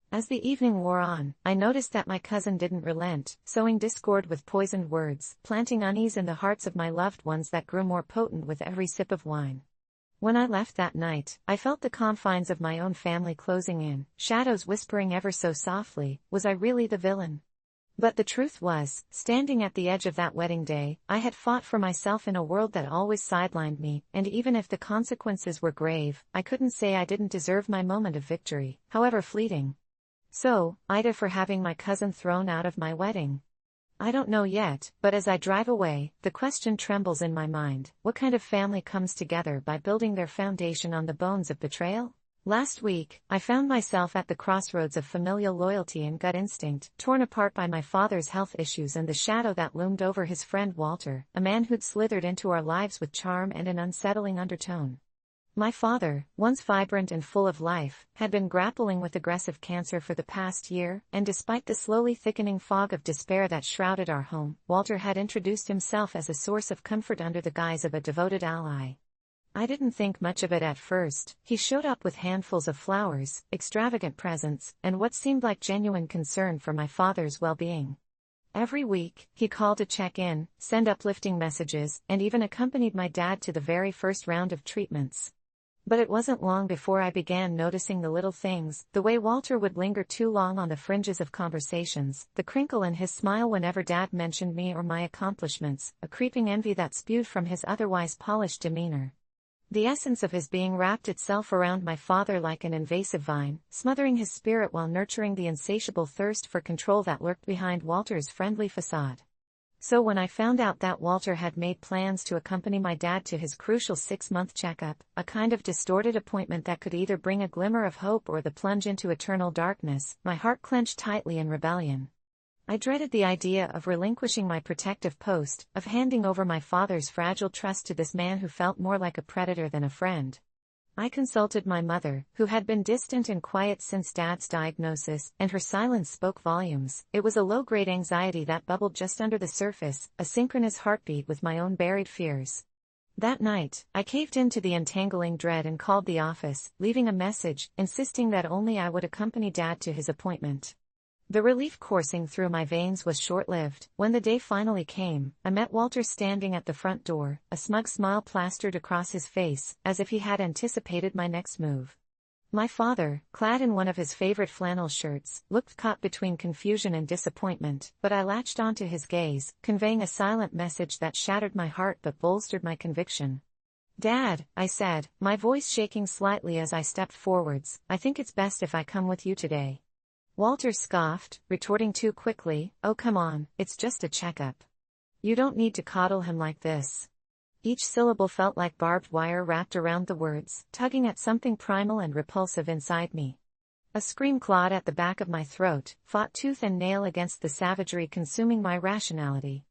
As the evening wore on, I noticed that my cousin didn't relent, sowing discord with poisoned words, planting unease in the hearts of my loved ones that grew more potent with every sip of wine. When I left that night, I felt the confines of my own family closing in, shadows whispering ever so softly, was I really the villain? But the truth was, standing at the edge of that wedding day, I had fought for myself in a world that always sidelined me, and even if the consequences were grave, I couldn't say I didn't deserve my moment of victory, however fleeting. So, AITA for having my cousin thrown out of my wedding? I don't know yet, but as I drive away, the question trembles in my mind: what kind of family comes together by building their foundation on the bones of betrayal? Last week, I found myself at the crossroads of familial loyalty and gut instinct, torn apart by my father's health issues and the shadow that loomed over his friend Walter, a man who'd slithered into our lives with charm and an unsettling undertone. My father, once vibrant and full of life, had been grappling with aggressive cancer for the past year, and despite the slowly thickening fog of despair that shrouded our home, Walter had introduced himself as a source of comfort under the guise of a devoted ally. I didn't think much of it at first. He showed up with handfuls of flowers, extravagant presents, and what seemed like genuine concern for my father's well-being. Every week, he called to check in, send uplifting messages, and even accompanied my dad to the very first round of treatments. But it wasn't long before I began noticing the little things, the way Walter would linger too long on the fringes of conversations, the crinkle in his smile whenever Dad mentioned me or my accomplishments, a creeping envy that spewed from his otherwise polished demeanor. The essence of his being wrapped itself around my father like an invasive vine, smothering his spirit while nurturing the insatiable thirst for control that lurked behind Walter's friendly facade. So when I found out that Walter had made plans to accompany my dad to his crucial 6-month checkup, a kind of distorted appointment that could either bring a glimmer of hope or the plunge into eternal darkness, my heart clenched tightly in rebellion. I dreaded the idea of relinquishing my protective post, of handing over my father's fragile trust to this man who felt more like a predator than a friend. I consulted my mother, who had been distant and quiet since Dad's diagnosis, and her silence spoke volumes. It was a low-grade anxiety that bubbled just under the surface, a synchronous heartbeat with my own buried fears. That night, I caved into the entangling dread and called the office, leaving a message, insisting that only I would accompany Dad to his appointment. The relief coursing through my veins was short-lived. When the day finally came, I met Walter standing at the front door, a smug smile plastered across his face, as if he had anticipated my next move. My father, clad in one of his favorite flannel shirts, looked caught between confusion and disappointment, but I latched onto his gaze, conveying a silent message that shattered my heart but bolstered my conviction. "Dad," I said, my voice shaking slightly as I stepped forwards, "I think it's best if I come with you today." Walter scoffed, retorting too quickly, "Oh come on, it's just a checkup. You don't need to coddle him like this." Each syllable felt like barbed wire wrapped around the words, tugging at something primal and repulsive inside me. A scream clawed at the back of my throat, fought tooth and nail against the savagery consuming my rationality.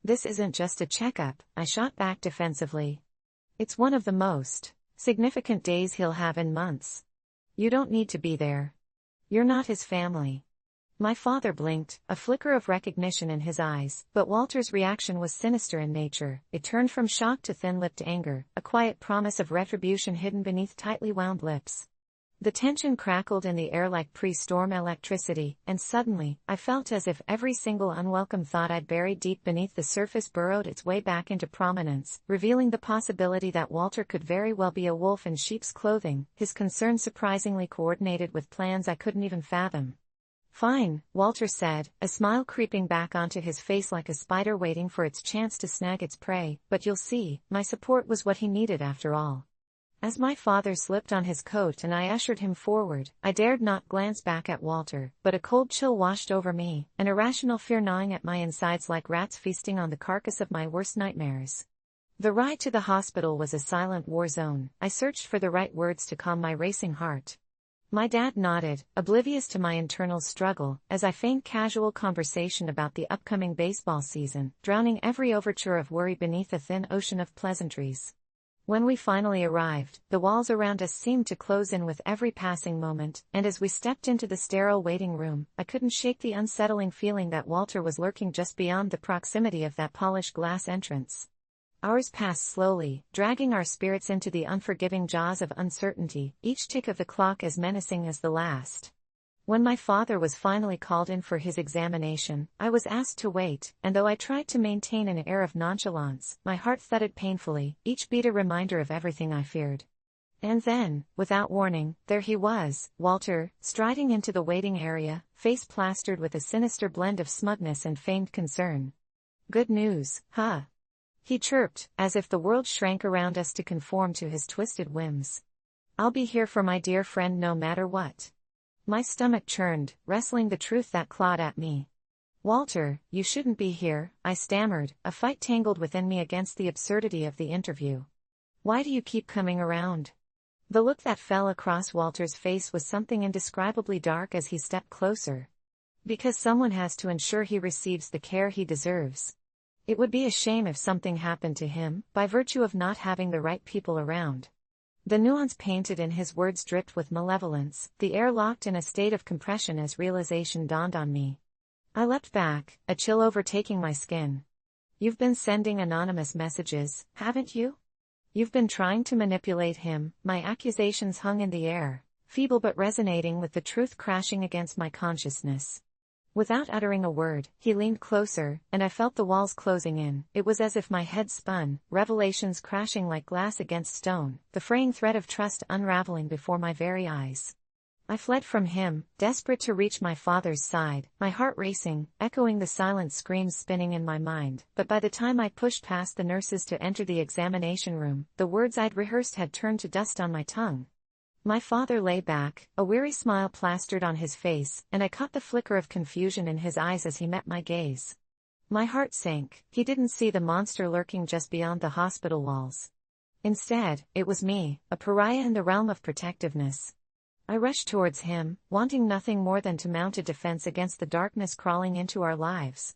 "This isn't just a checkup," I shot back defensively. "It's one of the most significant days he'll have in months. You don't need to be there. You're not his family." My father blinked, a flicker of recognition in his eyes, but Walter's reaction was sinister in nature. It turned from shock to thin-lipped anger, a quiet promise of retribution hidden beneath tightly wound lips. The tension crackled in the air like pre-storm electricity, and suddenly, I felt as if every single unwelcome thought I'd buried deep beneath the surface burrowed its way back into prominence, revealing the possibility that Walter could very well be a wolf in sheep's clothing, his concerns surprisingly coordinated with plans I couldn't even fathom. "Fine," Walter said, a smile creeping back onto his face like a spider waiting for its chance to snag its prey, "but you'll see, my support was what he needed after all. As my father slipped on his coat and I ushered him forward, I dared not glance back at Walter, but a cold chill washed over me, an irrational fear gnawing at my insides like rats feasting on the carcass of my worst nightmares. The ride to the hospital was a silent war zone. I searched for the right words to calm my racing heart. My dad nodded, oblivious to my internal struggle, as I feigned casual conversation about the upcoming baseball season, drowning every overture of worry beneath a thin ocean of pleasantries. When we finally arrived, the walls around us seemed to close in with every passing moment, and as we stepped into the sterile waiting room, I couldn't shake the unsettling feeling that Walter was lurking just beyond the proximity of that polished glass entrance. Hours passed slowly, dragging our spirits into the unforgiving jaws of uncertainty, each tick of the clock as menacing as the last. When my father was finally called in for his examination, I was asked to wait, and though I tried to maintain an air of nonchalance, my heart thudded painfully, each beat a reminder of everything I feared. And then, without warning, there he was, Walter, striding into the waiting area, face plastered with a sinister blend of smugness and feigned concern. "Good news, huh?" he chirped, as if the world shrank around us to conform to his twisted whims. "I'll be here for my dear friend no matter what." My stomach churned, wrestling the truth that clawed at me. "Walter, you shouldn't be here," I stammered, a fight tangled within me against the absurdity of the interview. "Why do you keep coming around?" The look that fell across Walter's face was something indescribably dark as he stepped closer. "Because someone has to ensure he receives the care he deserves. It would be a shame if something happened to him, by virtue of not having the right people around." The nuance painted in his words dripped with malevolence, the air locked in a state of compression as realization dawned on me. I leapt back, a chill overtaking my skin. "You've been sending anonymous messages, haven't you? You've been trying to manipulate him." My accusations hung in the air, feeble but resonating with the truth crashing against my consciousness. Without uttering a word, he leaned closer, and I felt the walls closing in. It was as if my head spun, revelations crashing like glass against stone, the fraying thread of trust unraveling before my very eyes. I fled from him, desperate to reach my father's side, my heart racing, echoing the silent screams spinning in my mind. But by the time I pushed past the nurses to enter the examination room, the words I'd rehearsed had turned to dust on my tongue. My father lay back, a weary smile plastered on his face, and I caught the flicker of confusion in his eyes as he met my gaze. My heart sank. He didn't see the monster lurking just beyond the hospital walls. Instead, it was me, a pariah in the realm of protectiveness. I rushed towards him, wanting nothing more than to mount a defense against the darkness crawling into our lives.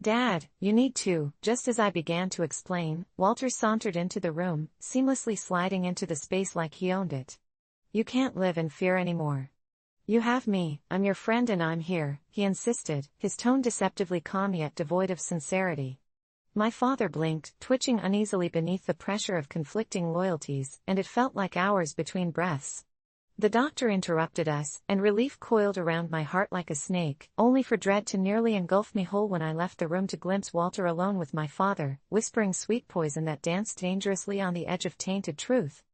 "Dad, you need to." Just as I began to explain, Walter sauntered into the room, seamlessly sliding into the space like he owned it. "You can't live in fear anymore. You have me, I'm your friend and I'm here," he insisted, his tone deceptively calm yet devoid of sincerity. My father blinked, twitching uneasily beneath the pressure of conflicting loyalties, and it felt like hours between breaths. The doctor interrupted us, and relief coiled around my heart like a snake, only for dread to nearly engulf me whole when I left the room to glimpse Walter alone with my father, whispering sweet poison that danced dangerously on the edge of tainted truth.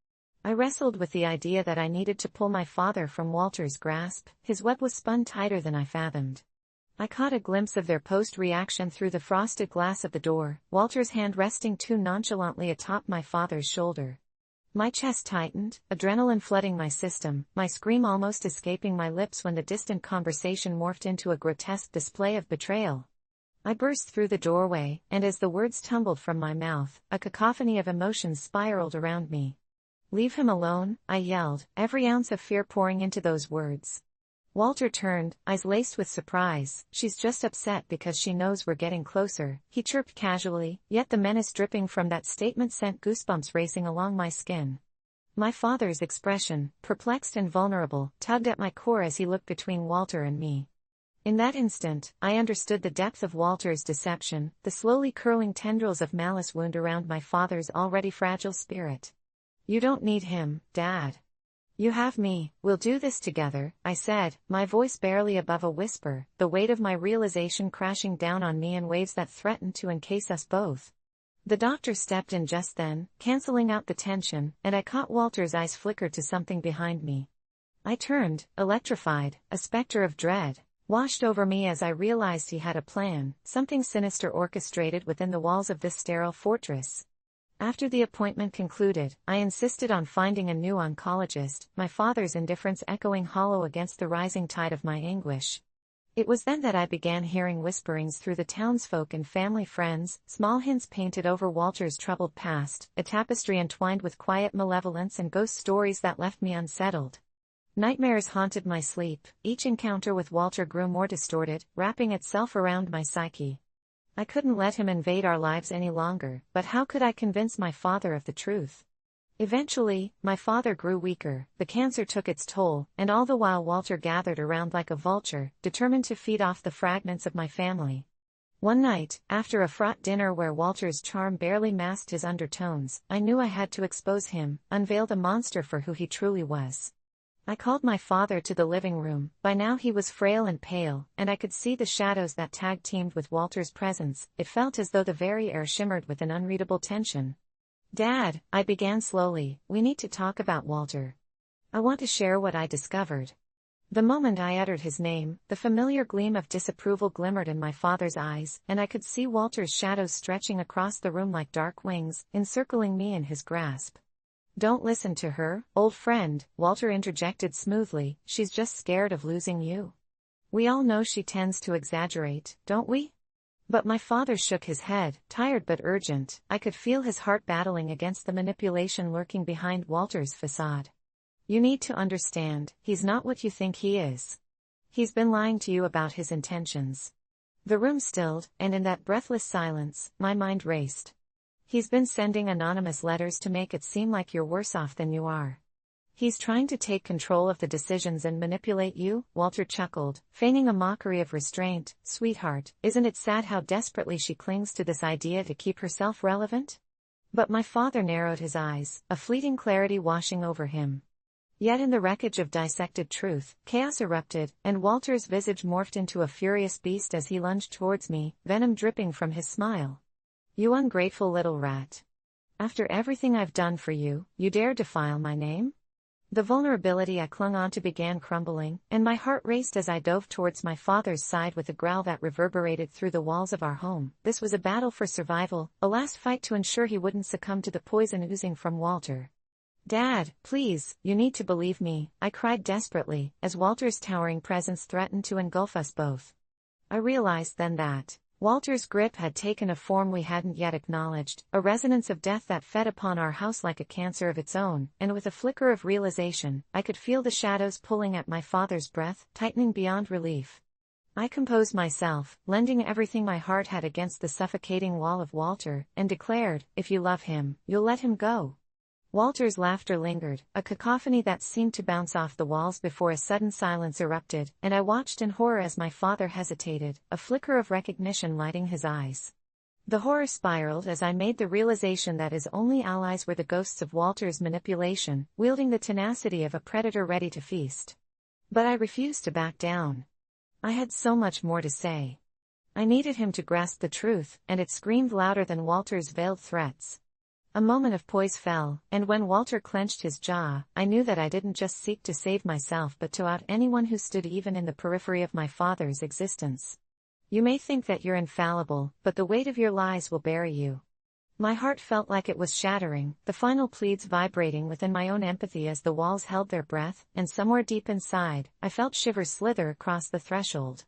I wrestled with the idea that I needed to pull my father from Walter's grasp. His web was spun tighter than I fathomed. I caught a glimpse of their post-reaction through the frosted glass of the door, Walter's hand resting too nonchalantly atop my father's shoulder. My chest tightened, adrenaline flooding my system, my scream almost escaping my lips when the distant conversation morphed into a grotesque display of betrayal. I burst through the doorway, and as the words tumbled from my mouth, a cacophony of emotions spiraled around me. "Leave him alone," I yelled, every ounce of fear pouring into those words. Walter turned, eyes laced with surprise. "She's just upset because she knows we're getting closer," he chirped casually, yet the menace dripping from that statement sent goosebumps racing along my skin. My father's expression, perplexed and vulnerable, tugged at my core as he looked between Walter and me. In that instant, I understood the depth of Walter's deception, the slowly curling tendrils of malice wound around my father's already fragile spirit. "You don't need him, Dad. You have me. We'll do this together," I said, my voice barely above a whisper, the weight of my realization crashing down on me in waves that threatened to encase us both. The doctor stepped in just then, canceling out the tension, and I caught Walter's eyes flicker to something behind me. I turned, electrified, a specter of dread washed over me as I realized he had a plan, something sinister orchestrated within the walls of this sterile fortress. After the appointment concluded, I insisted on finding a new oncologist, my father's indifference echoing hollow against the rising tide of my anguish. It was then that I began hearing whisperings through the townsfolk and family friends, small hints painted over Walter's troubled past, a tapestry entwined with quiet malevolence and ghost stories that left me unsettled. Nightmares haunted my sleep, each encounter with Walter grew more distorted, wrapping itself around my psyche. I couldn't let him invade our lives any longer, but how could I convince my father of the truth? Eventually, my father grew weaker, the cancer took its toll, and all the while Walter gathered around like a vulture, determined to feed off the fragments of my family. One night, after a fraught dinner where Walter's charm barely masked his undertones, I knew I had to expose him, unveil the monster for who he truly was. I called my father to the living room. By now he was frail and pale, and I could see the shadows that tag-teamed with Walter's presence. It felt as though the very air shimmered with an unreadable tension. "Dad," I began slowly, "we need to talk about Walter. I want to share what I discovered." The moment I uttered his name, the familiar gleam of disapproval glimmered in my father's eyes, and I could see Walter's shadows stretching across the room like dark wings, encircling me in his grasp. "Don't listen to her, old friend," Walter interjected smoothly, "she's just scared of losing you. We all know she tends to exaggerate, don't we?" But my father shook his head, tired but urgent. I could feel his heart battling against the manipulation lurking behind Walter's facade. "You need to understand, he's not what you think he is. He's been lying to you about his intentions." The room stilled, and in that breathless silence, my mind raced. "He's been sending anonymous letters to make it seem like you're worse off than you are. He's trying to take control of the decisions and manipulate you," Walter chuckled, feigning a mockery of restraint. "Sweetheart, isn't it sad how desperately she clings to this idea to keep herself relevant?" But my father narrowed his eyes, a fleeting clarity washing over him. Yet in the wreckage of dissected truth, chaos erupted, and Walter's visage morphed into a furious beast as he lunged towards me, venom dripping from his smile. "You ungrateful little rat. After everything I've done for you, you dare defile my name?" The vulnerability I clung onto began crumbling, and my heart raced as I dove towards my father's side with a growl that reverberated through the walls of our home. This was a battle for survival, a last fight to ensure he wouldn't succumb to the poison oozing from Walter. "Dad, please, you need to believe me," I cried desperately, as Walter's towering presence threatened to engulf us both. I realized then that Walter's grip had taken a form we hadn't yet acknowledged, a resonance of death that fed upon our house like a cancer of its own, and with a flicker of realization, I could feel the shadows pulling at my father's breath, tightening beyond relief. I composed myself, lending everything my heart had against the suffocating wall of Walter, and declared, "If you love him, you'll let him go." Walter's laughter lingered, a cacophony that seemed to bounce off the walls before a sudden silence erupted, and I watched in horror as my father hesitated, a flicker of recognition lighting his eyes. The horror spiraled as I made the realization that his only allies were the ghosts of Walter's manipulation, wielding the tenacity of a predator ready to feast. But I refused to back down. I had so much more to say. I needed him to grasp the truth, and it screamed louder than Walter's veiled threats. A moment of poise fell, and when Walter clenched his jaw, I knew that I didn't just seek to save myself but to out anyone who stood even in the periphery of my father's existence. "You may think that you're infallible, but the weight of your lies will bury you." My heart felt like it was shattering, the final pleads vibrating within my own empathy as the walls held their breath, and somewhere deep inside, I felt shivers slither across the threshold.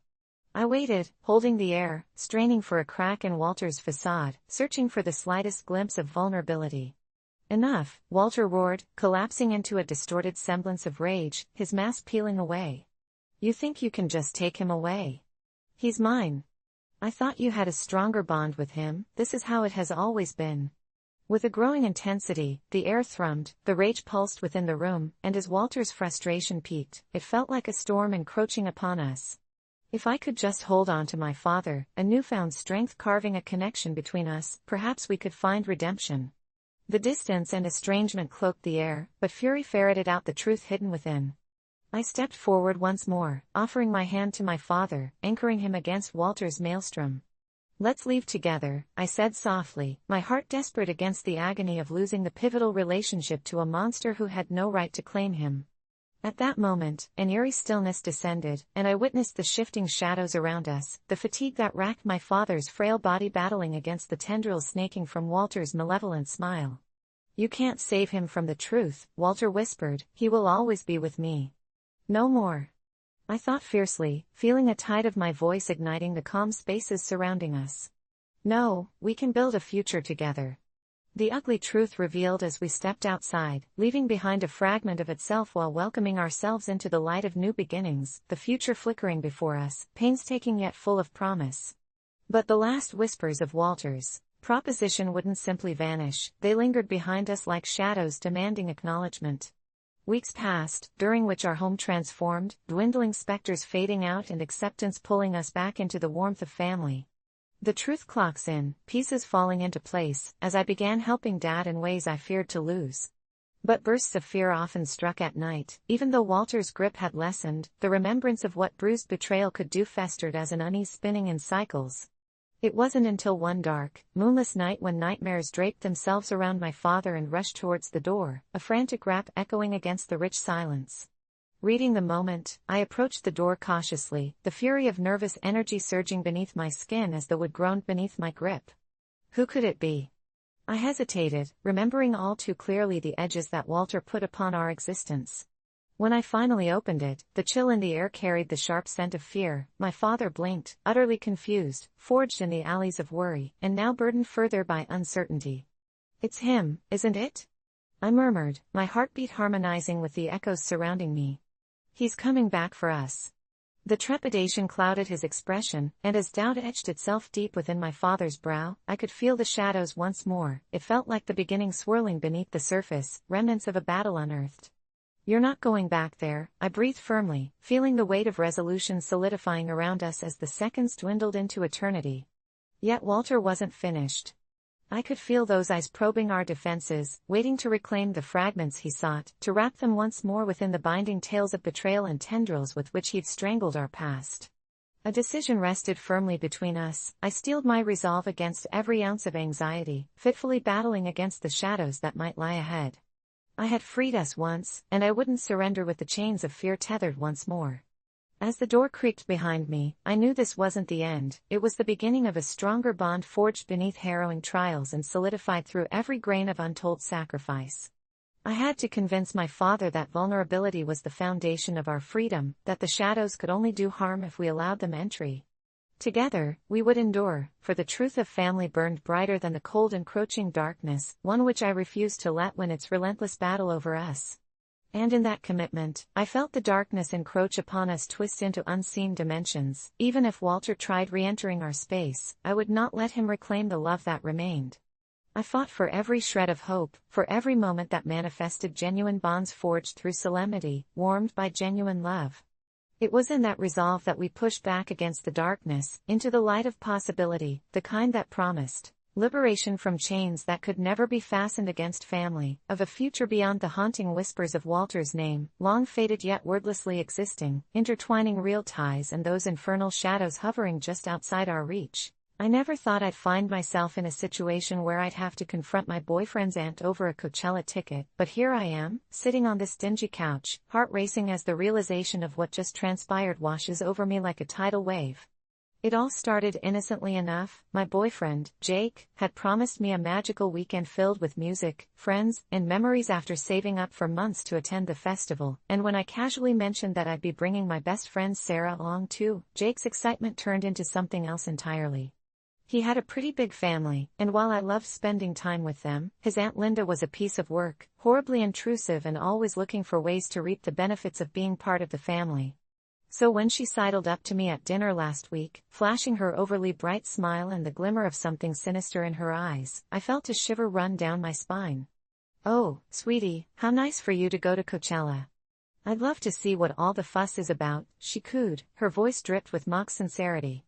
I waited, holding the air, straining for a crack in Walter's facade, searching for the slightest glimpse of vulnerability. "Enough," Walter roared, collapsing into a distorted semblance of rage, his mask peeling away. "You think you can just take him away? He's mine. I thought you had a stronger bond with him. This is how it has always been." With a growing intensity, the air thrummed, the rage pulsed within the room, and as Walter's frustration peaked, it felt like a storm encroaching upon us. If I could just hold on to my father, a newfound strength carving a connection between us, perhaps we could find redemption. The distance and estrangement cloaked the air, but fury ferreted out the truth hidden within. I stepped forward once more, offering my hand to my father, anchoring him against Walter's maelstrom. "Let's leave together," I said softly, my heart desperate against the agony of losing the pivotal relationship to a monster who had no right to claim him. At that moment, an eerie stillness descended, and I witnessed the shifting shadows around us, the fatigue that racked my father's frail body battling against the tendrils snaking from Walter's malevolent smile. "You can't save him from the truth," Walter whispered. "He will always be with me." "No more," I thought fiercely, feeling a tide of my voice igniting the calm spaces surrounding us. "No, we can build a future together." The ugly truth revealed as we stepped outside, leaving behind a fragment of itself while welcoming ourselves into the light of new beginnings, the future flickering before us, painstaking yet full of promise. But the last whispers of Walter's proposition wouldn't simply vanish, they lingered behind us like shadows demanding acknowledgement. Weeks passed, during which our home transformed, dwindling specters fading out and acceptance pulling us back into the warmth of family. The truth clocks in, pieces falling into place, as I began helping Dad in ways I feared to lose. But bursts of fear often struck at night. Even though Walter's grip had lessened, the remembrance of what bruised betrayal could do festered as an unease spinning in cycles. It wasn't until one dark, moonless night when nightmares draped themselves around my father and rushed towards the door, a frantic rap echoing against the rich silence. Reading the moment, I approached the door cautiously, the fury of nervous energy surging beneath my skin as the wood groaned beneath my grip. Who could it be? I hesitated, remembering all too clearly the edges that Walter put upon our existence. When I finally opened it, the chill in the air carried the sharp scent of fear. My father blinked, utterly confused, forged in the alleys of worry, and now burdened further by uncertainty. "It's him, isn't it?" I murmured, my heartbeat harmonizing with the echoes surrounding me. "He's coming back for us." The trepidation clouded his expression, and as doubt etched itself deep within my father's brow, I could feel the shadows once more. It felt like the beginning swirling beneath the surface, remnants of a battle unearthed. "You're not going back there," I breathed firmly, feeling the weight of resolution solidifying around us as the seconds dwindled into eternity. Yet Walter wasn't finished. I could feel those eyes probing our defenses, waiting to reclaim the fragments he sought, to wrap them once more within the binding tales of betrayal and tendrils with which he'd strangled our past. A decision rested firmly between us. I steeled my resolve against every ounce of anxiety, fitfully battling against the shadows that might lie ahead. I had freed us once, and I wouldn't surrender with the chains of fear tethered once more. As the door creaked behind me, I knew this wasn't the end. It was the beginning of a stronger bond forged beneath harrowing trials and solidified through every grain of untold sacrifice. I had to convince my father that vulnerability was the foundation of our freedom, that the shadows could only do harm if we allowed them entry. Together, we would endure, for the truth of family burned brighter than the cold encroaching darkness, one which I refused to let win its relentless battle over us. And in that commitment, I felt the darkness encroach upon us, twist into unseen dimensions. Even if Walter tried re-entering our space, I would not let him reclaim the love that remained. I fought for every shred of hope, for every moment that manifested genuine bonds forged through solemnity, warmed by genuine love. It was in that resolve that we pushed back against the darkness, into the light of possibility, the kind that promised liberation from chains that could never be fastened against family, of a future beyond the haunting whispers of Walter's name, long faded yet wordlessly existing, intertwining real ties and those infernal shadows hovering just outside our reach. I never thought I'd find myself in a situation where I'd have to confront my boyfriend's aunt over a Coachella ticket, but here I am, sitting on this dingy couch, heart racing as the realization of what just transpired washes over me like a tidal wave. It all started innocently enough. My boyfriend, Jake, had promised me a magical weekend filled with music, friends, and memories after saving up for months to attend the festival, and when I casually mentioned that I'd be bringing my best friend Sarah along too, Jake's excitement turned into something else entirely. He had a pretty big family, and while I loved spending time with them, his Aunt Linda was a piece of work, horribly intrusive and always looking for ways to reap the benefits of being part of the family. So when she sidled up to me at dinner last week, flashing her overly bright smile and the glimmer of something sinister in her eyes, I felt a shiver run down my spine. "Oh, sweetie, how nice for you to go to Coachella. I'd love to see what all the fuss is about," she cooed, her voice dripped with mock sincerity.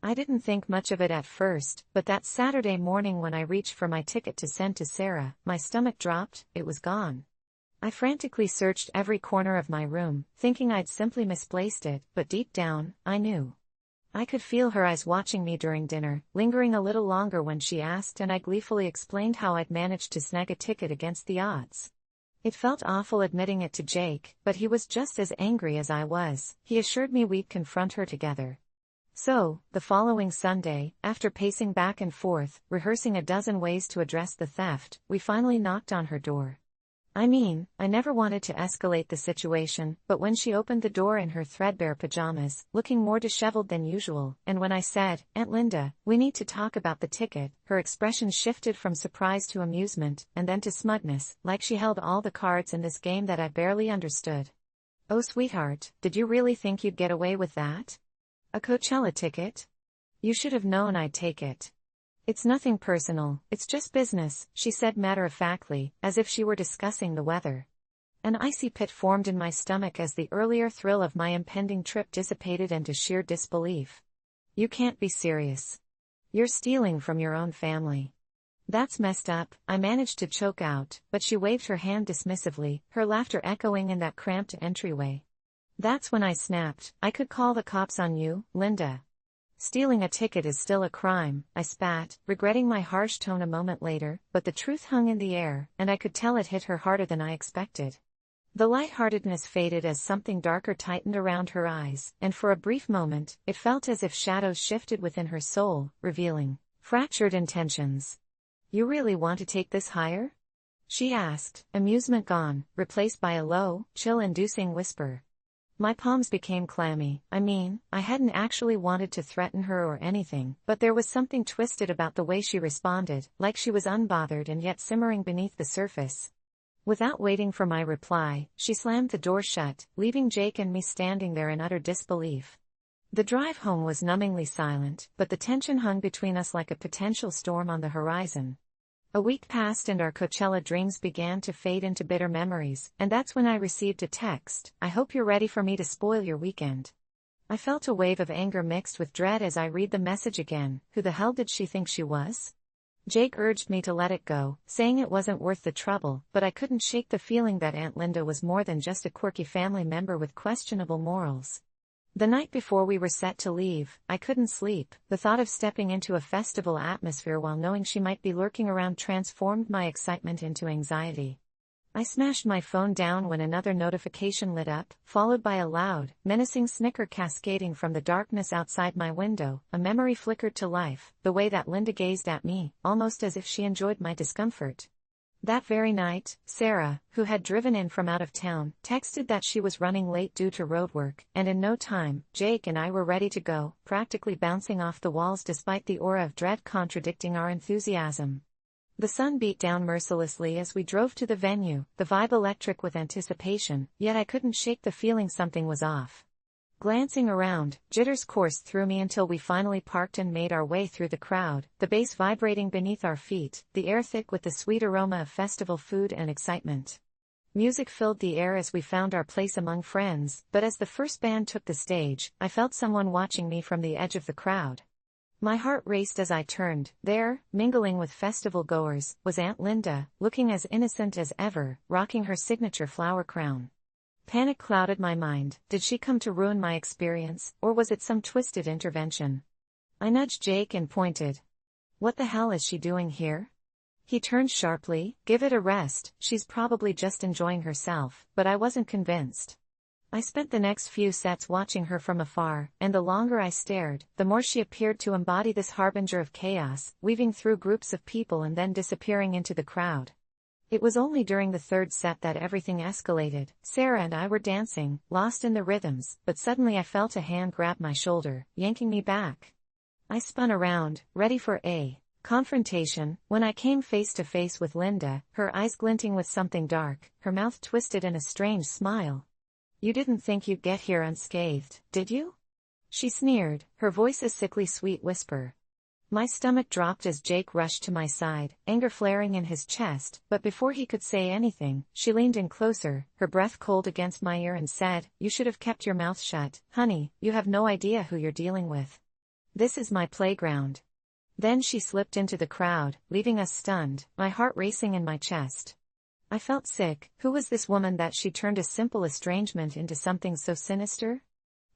I didn't think much of it at first, but that Saturday morning when I reached for my ticket to send to Sarah, my stomach dropped. It was gone. I frantically searched every corner of my room, thinking I'd simply misplaced it, but deep down, I knew. I could feel her eyes watching me during dinner, lingering a little longer when she asked, and I gleefully explained how I'd managed to snag a ticket against the odds. It felt awful admitting it to Jake, but he was just as angry as I was. He assured me we'd confront her together. So, the following Sunday, after pacing back and forth, rehearsing a dozen ways to address the theft, we finally knocked on her door. I mean, I never wanted to escalate the situation, but when she opened the door in her threadbare pajamas, looking more disheveled than usual, and when I said, "Aunt Linda, we need to talk about the ticket," her expression shifted from surprise to amusement, and then to smugness, like she held all the cards in this game that I barely understood. "Oh sweetheart, did you really think you'd get away with that? A Coachella ticket? You should have known I'd take it." "It's nothing personal, it's just business," she said matter-of-factly, as if she were discussing the weather. An icy pit formed in my stomach as the earlier thrill of my impending trip dissipated into sheer disbelief. "You can't be serious. You're stealing from your own family." "That's messed up," I managed to choke out, but she waved her hand dismissively, her laughter echoing in that cramped entryway. That's when I snapped, "I could call the cops on you, Linda." "Stealing a ticket is still a crime," I spat, regretting my harsh tone a moment later, but the truth hung in the air, and I could tell it hit her harder than I expected. The lightheartedness faded as something darker tightened around her eyes, and for a brief moment, it felt as if shadows shifted within her soul, revealing fractured intentions. "You really want to take this higher?" she asked, amusement gone, replaced by a low, chill-inducing whisper. My palms became clammy. I mean, I hadn't actually wanted to threaten her or anything, but there was something twisted about the way she responded, like she was unbothered and yet simmering beneath the surface. Without waiting for my reply, she slammed the door shut, leaving Jake and me standing there in utter disbelief. The drive home was numbingly silent, but the tension hung between us like a potential storm on the horizon. A week passed and our Coachella dreams began to fade into bitter memories, and that's when I received a text, "I hope you're ready for me to spoil your weekend." I felt a wave of anger mixed with dread as I read the message again. Who the hell did she think she was? Jake urged me to let it go, saying it wasn't worth the trouble, but I couldn't shake the feeling that Aunt Linda was more than just a quirky family member with questionable morals. The night before we were set to leave, I couldn't sleep. The thought of stepping into a festival atmosphere while knowing she might be lurking around transformed my excitement into anxiety. I smashed my phone down when another notification lit up, followed by a loud, menacing snicker cascading from the darkness outside my window. A memory flickered to life, the way that Linda gazed at me, almost as if she enjoyed my discomfort. That very night, Sarah, who had driven in from out of town, texted that she was running late due to roadwork, and in no time, Jake and I were ready to go, practically bouncing off the walls despite the aura of dread contradicting our enthusiasm. The sun beat down mercilessly as we drove to the venue, the vibe electric with anticipation, yet I couldn't shake the feeling something was off. Glancing around, jitters coursed through me until we finally parked and made our way through the crowd, the bass vibrating beneath our feet, the air thick with the sweet aroma of festival food and excitement. Music filled the air as we found our place among friends, but as the first band took the stage, I felt someone watching me from the edge of the crowd. My heart raced as I turned. There, mingling with festival-goers, was Aunt Linda, looking as innocent as ever, rocking her signature flower crown. Panic clouded my mind. Did she come to ruin my experience, or was it some twisted intervention? I nudged Jake and pointed. "What the hell is she doing here?" He turned sharply. "Give it a rest, she's probably just enjoying herself," but I wasn't convinced. I spent the next few sets watching her from afar, and the longer I stared, the more she appeared to embody this harbinger of chaos, weaving through groups of people and then disappearing into the crowd. It was only during the third set that everything escalated. Sarah and I were dancing, lost in the rhythms, but suddenly I felt a hand grab my shoulder, yanking me back. I spun around, ready for a confrontation, when I came face to face with Linda, her eyes glinting with something dark, her mouth twisted in a strange smile. "You didn't think you'd get here unscathed, did you?" she sneered, her voice a sickly sweet whisper. My stomach dropped as Jake rushed to my side, anger flaring in his chest, but before he could say anything, she leaned in closer, her breath cold against my ear and said, "You should have kept your mouth shut, honey, you have no idea who you're dealing with. This is my playground." Then she slipped into the crowd, leaving us stunned, my heart racing in my chest. I felt sick. Who was this woman that she turned a simple estrangement into something so sinister?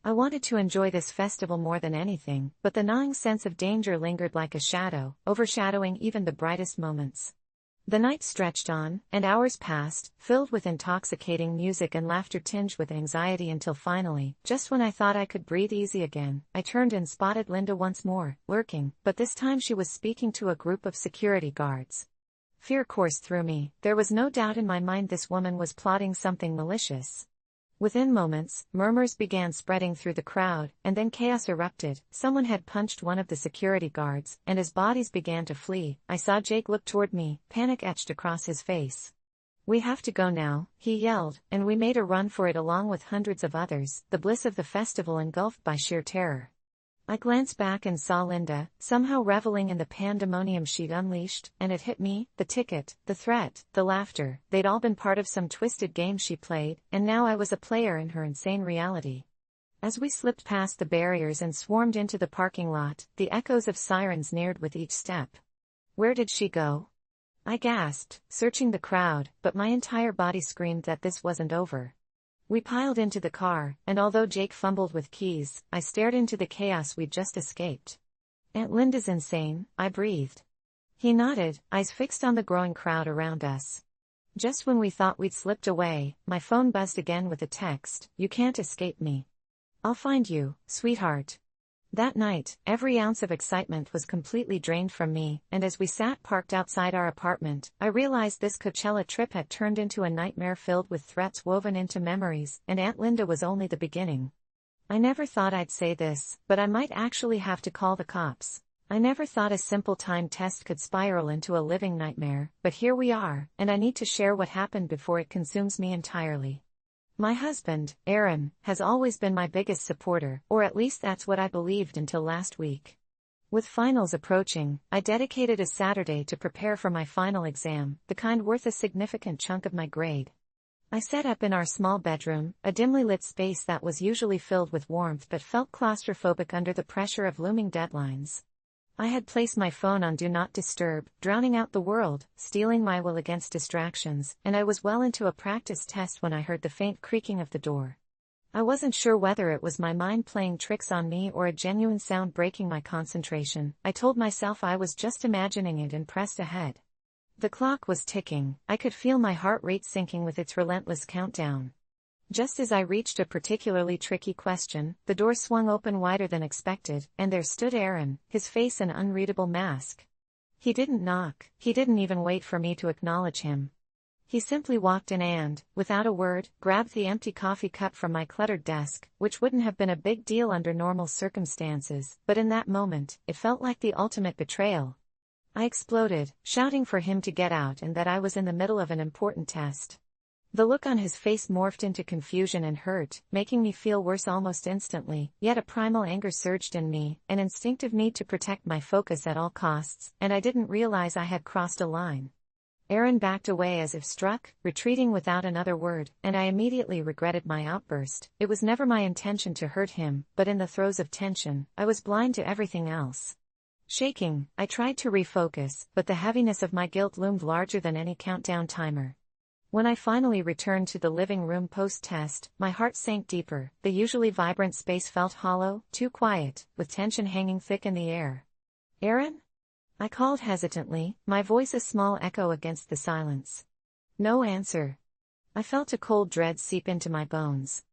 I wanted to enjoy this festival more than anything, but the gnawing sense of danger lingered like a shadow, overshadowing even the brightest moments. The night stretched on, and hours passed, filled with intoxicating music and laughter tinged with anxiety until finally, just when I thought I could breathe easy again, I turned and spotted Linda once more, lurking, but this time she was speaking to a group of security guards. Fear coursed through me. There was no doubt in my mind this woman was plotting something malicious. Within moments, murmurs began spreading through the crowd, and then chaos erupted. Someone had punched one of the security guards, and as bodies began to flee, I saw Jake look toward me, panic etched across his face. "We have to go now," he yelled, and we made a run for it along with hundreds of others, the bliss of the festival engulfed by sheer terror. I glanced back and saw Linda, somehow reveling in the pandemonium she'd unleashed, and it hit me, the ticket, the threat, the laughter, they'd all been part of some twisted game she played, and now I was a player in her insane reality. As we slipped past the barriers and swarmed into the parking lot, the echoes of sirens neared with each step. "Where did she go?" I gasped, searching the crowd, but my entire body screamed that this wasn't over. We piled into the car, and although Jake fumbled with keys, I stared into the chaos we'd just escaped. "Aunt Linda's insane," I breathed. He nodded, eyes fixed on the growing crowd around us. Just when we thought we'd slipped away, my phone buzzed again with a text, "You can't escape me. I'll find you, sweetheart." That night, every ounce of excitement was completely drained from me, and as we sat parked outside our apartment, I realized this Coachella trip had turned into a nightmare filled with threats woven into memories, and Aunt Linda was only the beginning. I never thought I'd say this, but I might actually have to call the cops. I never thought a simple time test could spiral into a living nightmare, but here we are, and I need to share what happened before it consumes me entirely. My husband, Aaron, has always been my biggest supporter, or at least that's what I believed until last week. With finals approaching, I dedicated a Saturday to prepare for my final exam, the kind worth a significant chunk of my grade. I set up in our small bedroom, a dimly lit space that was usually filled with warmth but felt claustrophobic under the pressure of looming deadlines. I had placed my phone on Do Not Disturb, drowning out the world, steeling my will against distractions, and I was well into a practice test when I heard the faint creaking of the door. I wasn't sure whether it was my mind playing tricks on me or a genuine sound breaking my concentration. I told myself I was just imagining it and pressed ahead. The clock was ticking. I could feel my heart rate sinking with its relentless countdown. Just as I reached a particularly tricky question, the door swung open wider than expected, and there stood Aaron, his face an unreadable mask. He didn't knock, he didn't even wait for me to acknowledge him. He simply walked in and, without a word, grabbed the empty coffee cup from my cluttered desk, which wouldn't have been a big deal under normal circumstances, but in that moment, it felt like the ultimate betrayal. I exploded, shouting for him to get out and that I was in the middle of an important test. The look on his face morphed into confusion and hurt, making me feel worse almost instantly, yet a primal anger surged in me, an instinctive need to protect my focus at all costs, and I didn't realize I had crossed a line. Aaron backed away as if struck, retreating without another word, and I immediately regretted my outburst. It was never my intention to hurt him, but in the throes of tension, I was blind to everything else. Shaking, I tried to refocus, but the heaviness of my guilt loomed larger than any countdown timer. When I finally returned to the living room post-test, my heart sank deeper. The usually vibrant space felt hollow, too quiet, with tension hanging thick in the air. "Aaron?" I called hesitantly, my voice a small echo against the silence. No answer. I felt a cold dread seep into my bones.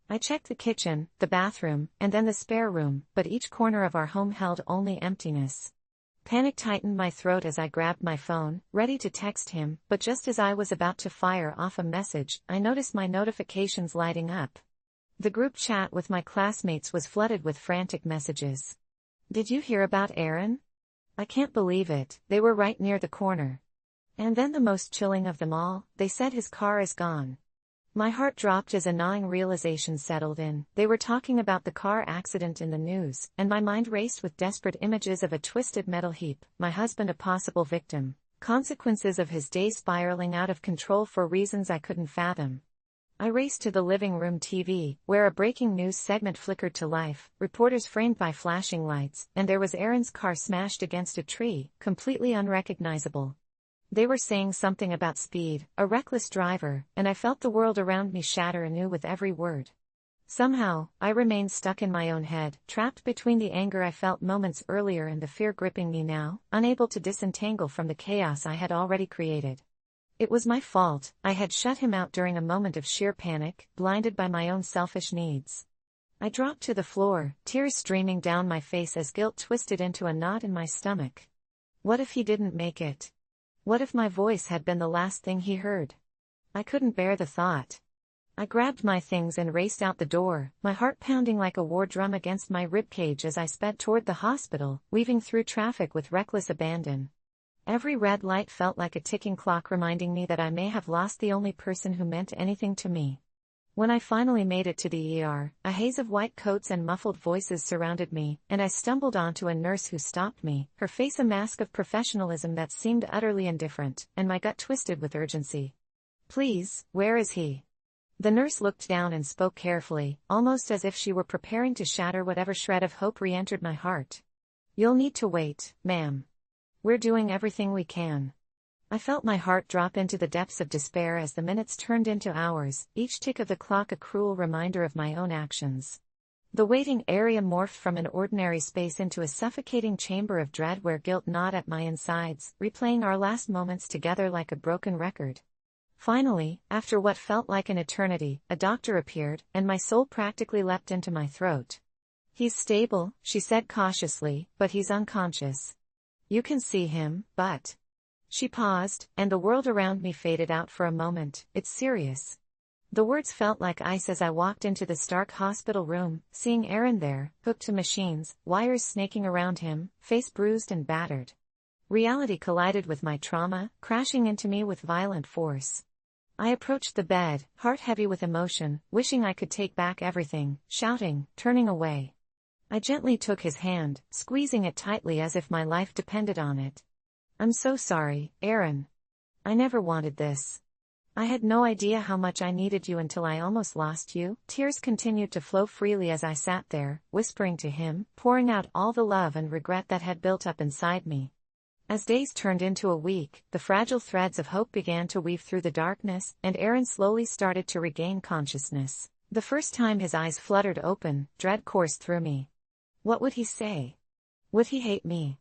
I checked the kitchen, the bathroom, and then the spare room, but each corner of our home held only emptiness. Panic tightened my throat as I grabbed my phone, ready to text him, but just as I was about to fire off a message, I noticed my notifications lighting up. The group chat with my classmates was flooded with frantic messages. "Did you hear about Aaron? I can't believe it, they were right near the corner." And then the most chilling of them all, "They said his car is gone." My heart dropped as a gnawing realization settled in. They were talking about the car accident in the news, and my mind raced with desperate images of a twisted metal heap, my husband a possible victim, consequences of his day spiraling out of control for reasons I couldn't fathom. I raced to the living room TV, where a breaking news segment flickered to life, reporters framed by flashing lights, and there was Aaron's car smashed against a tree, completely unrecognizable. They were saying something about speed, a reckless driver, and I felt the world around me shatter anew with every word. Somehow, I remained stuck in my own head, trapped between the anger I felt moments earlier and the fear gripping me now, unable to disentangle from the chaos I had already created. It was my fault. I had shut him out during a moment of sheer panic, blinded by my own selfish needs. I dropped to the floor, tears streaming down my face as guilt twisted into a knot in my stomach. What if he didn't make it? What if my voice had been the last thing he heard? I couldn't bear the thought. I grabbed my things and raced out the door, my heart pounding like a war drum against my ribcage as I sped toward the hospital, weaving through traffic with reckless abandon. Every red light felt like a ticking clock reminding me that I may have lost the only person who meant anything to me. When I finally made it to the ER, a haze of white coats and muffled voices surrounded me, and I stumbled onto a nurse who stopped me, her face a mask of professionalism that seemed utterly indifferent, and my gut twisted with urgency. "Please, where is he?" The nurse looked down and spoke carefully, almost as if she were preparing to shatter whatever shred of hope re-entered my heart. "You'll need to wait, ma'am. We're doing everything we can." I felt my heart drop into the depths of despair as the minutes turned into hours, each tick of the clock a cruel reminder of my own actions. The waiting area morphed from an ordinary space into a suffocating chamber of dread where guilt gnawed at my insides, replaying our last moments together like a broken record. Finally, after what felt like an eternity, a doctor appeared, and my soul practically leapt into my throat. "He's stable," she said cautiously, "but he's unconscious. You can see him, but..." She paused, and the world around me faded out for a moment. "It's serious." The words felt like ice as I walked into the stark hospital room, seeing Aaron there, hooked to machines, wires snaking around him, face bruised and battered. Reality collided with my trauma, crashing into me with violent force. I approached the bed, heart heavy with emotion, wishing I could take back everything, shouting, turning away. I gently took his hand, squeezing it tightly as if my life depended on it. "I'm so sorry, Aaron. I never wanted this. I had no idea how much I needed you until I almost lost you." Tears continued to flow freely as I sat there, whispering to him, pouring out all the love and regret that had built up inside me. As days turned into a week, the fragile threads of hope began to weave through the darkness, and Aaron slowly started to regain consciousness. The first time his eyes fluttered open, dread coursed through me. What would he say? Would he hate me?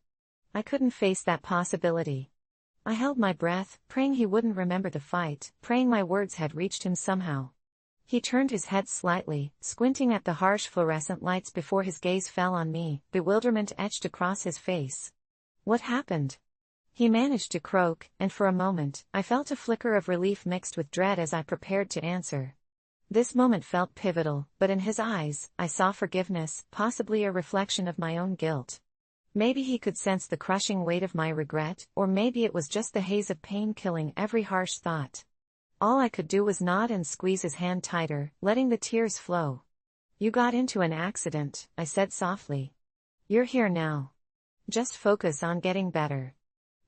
I couldn't face that possibility. I held my breath, praying he wouldn't remember the fight, praying my words had reached him somehow. He turned his head slightly, squinting at the harsh fluorescent lights before his gaze fell on me, bewilderment etched across his face. "What happened?" He managed to croak, and for a moment, I felt a flicker of relief mixed with dread as I prepared to answer. This moment felt pivotal, but in his eyes, I saw forgiveness, possibly a reflection of my own guilt. Maybe he could sense the crushing weight of my regret, or maybe it was just the haze of pain killing every harsh thought. All I could do was nod and squeeze his hand tighter, letting the tears flow. "You got into an accident," I said softly. "You're here now. Just focus on getting better."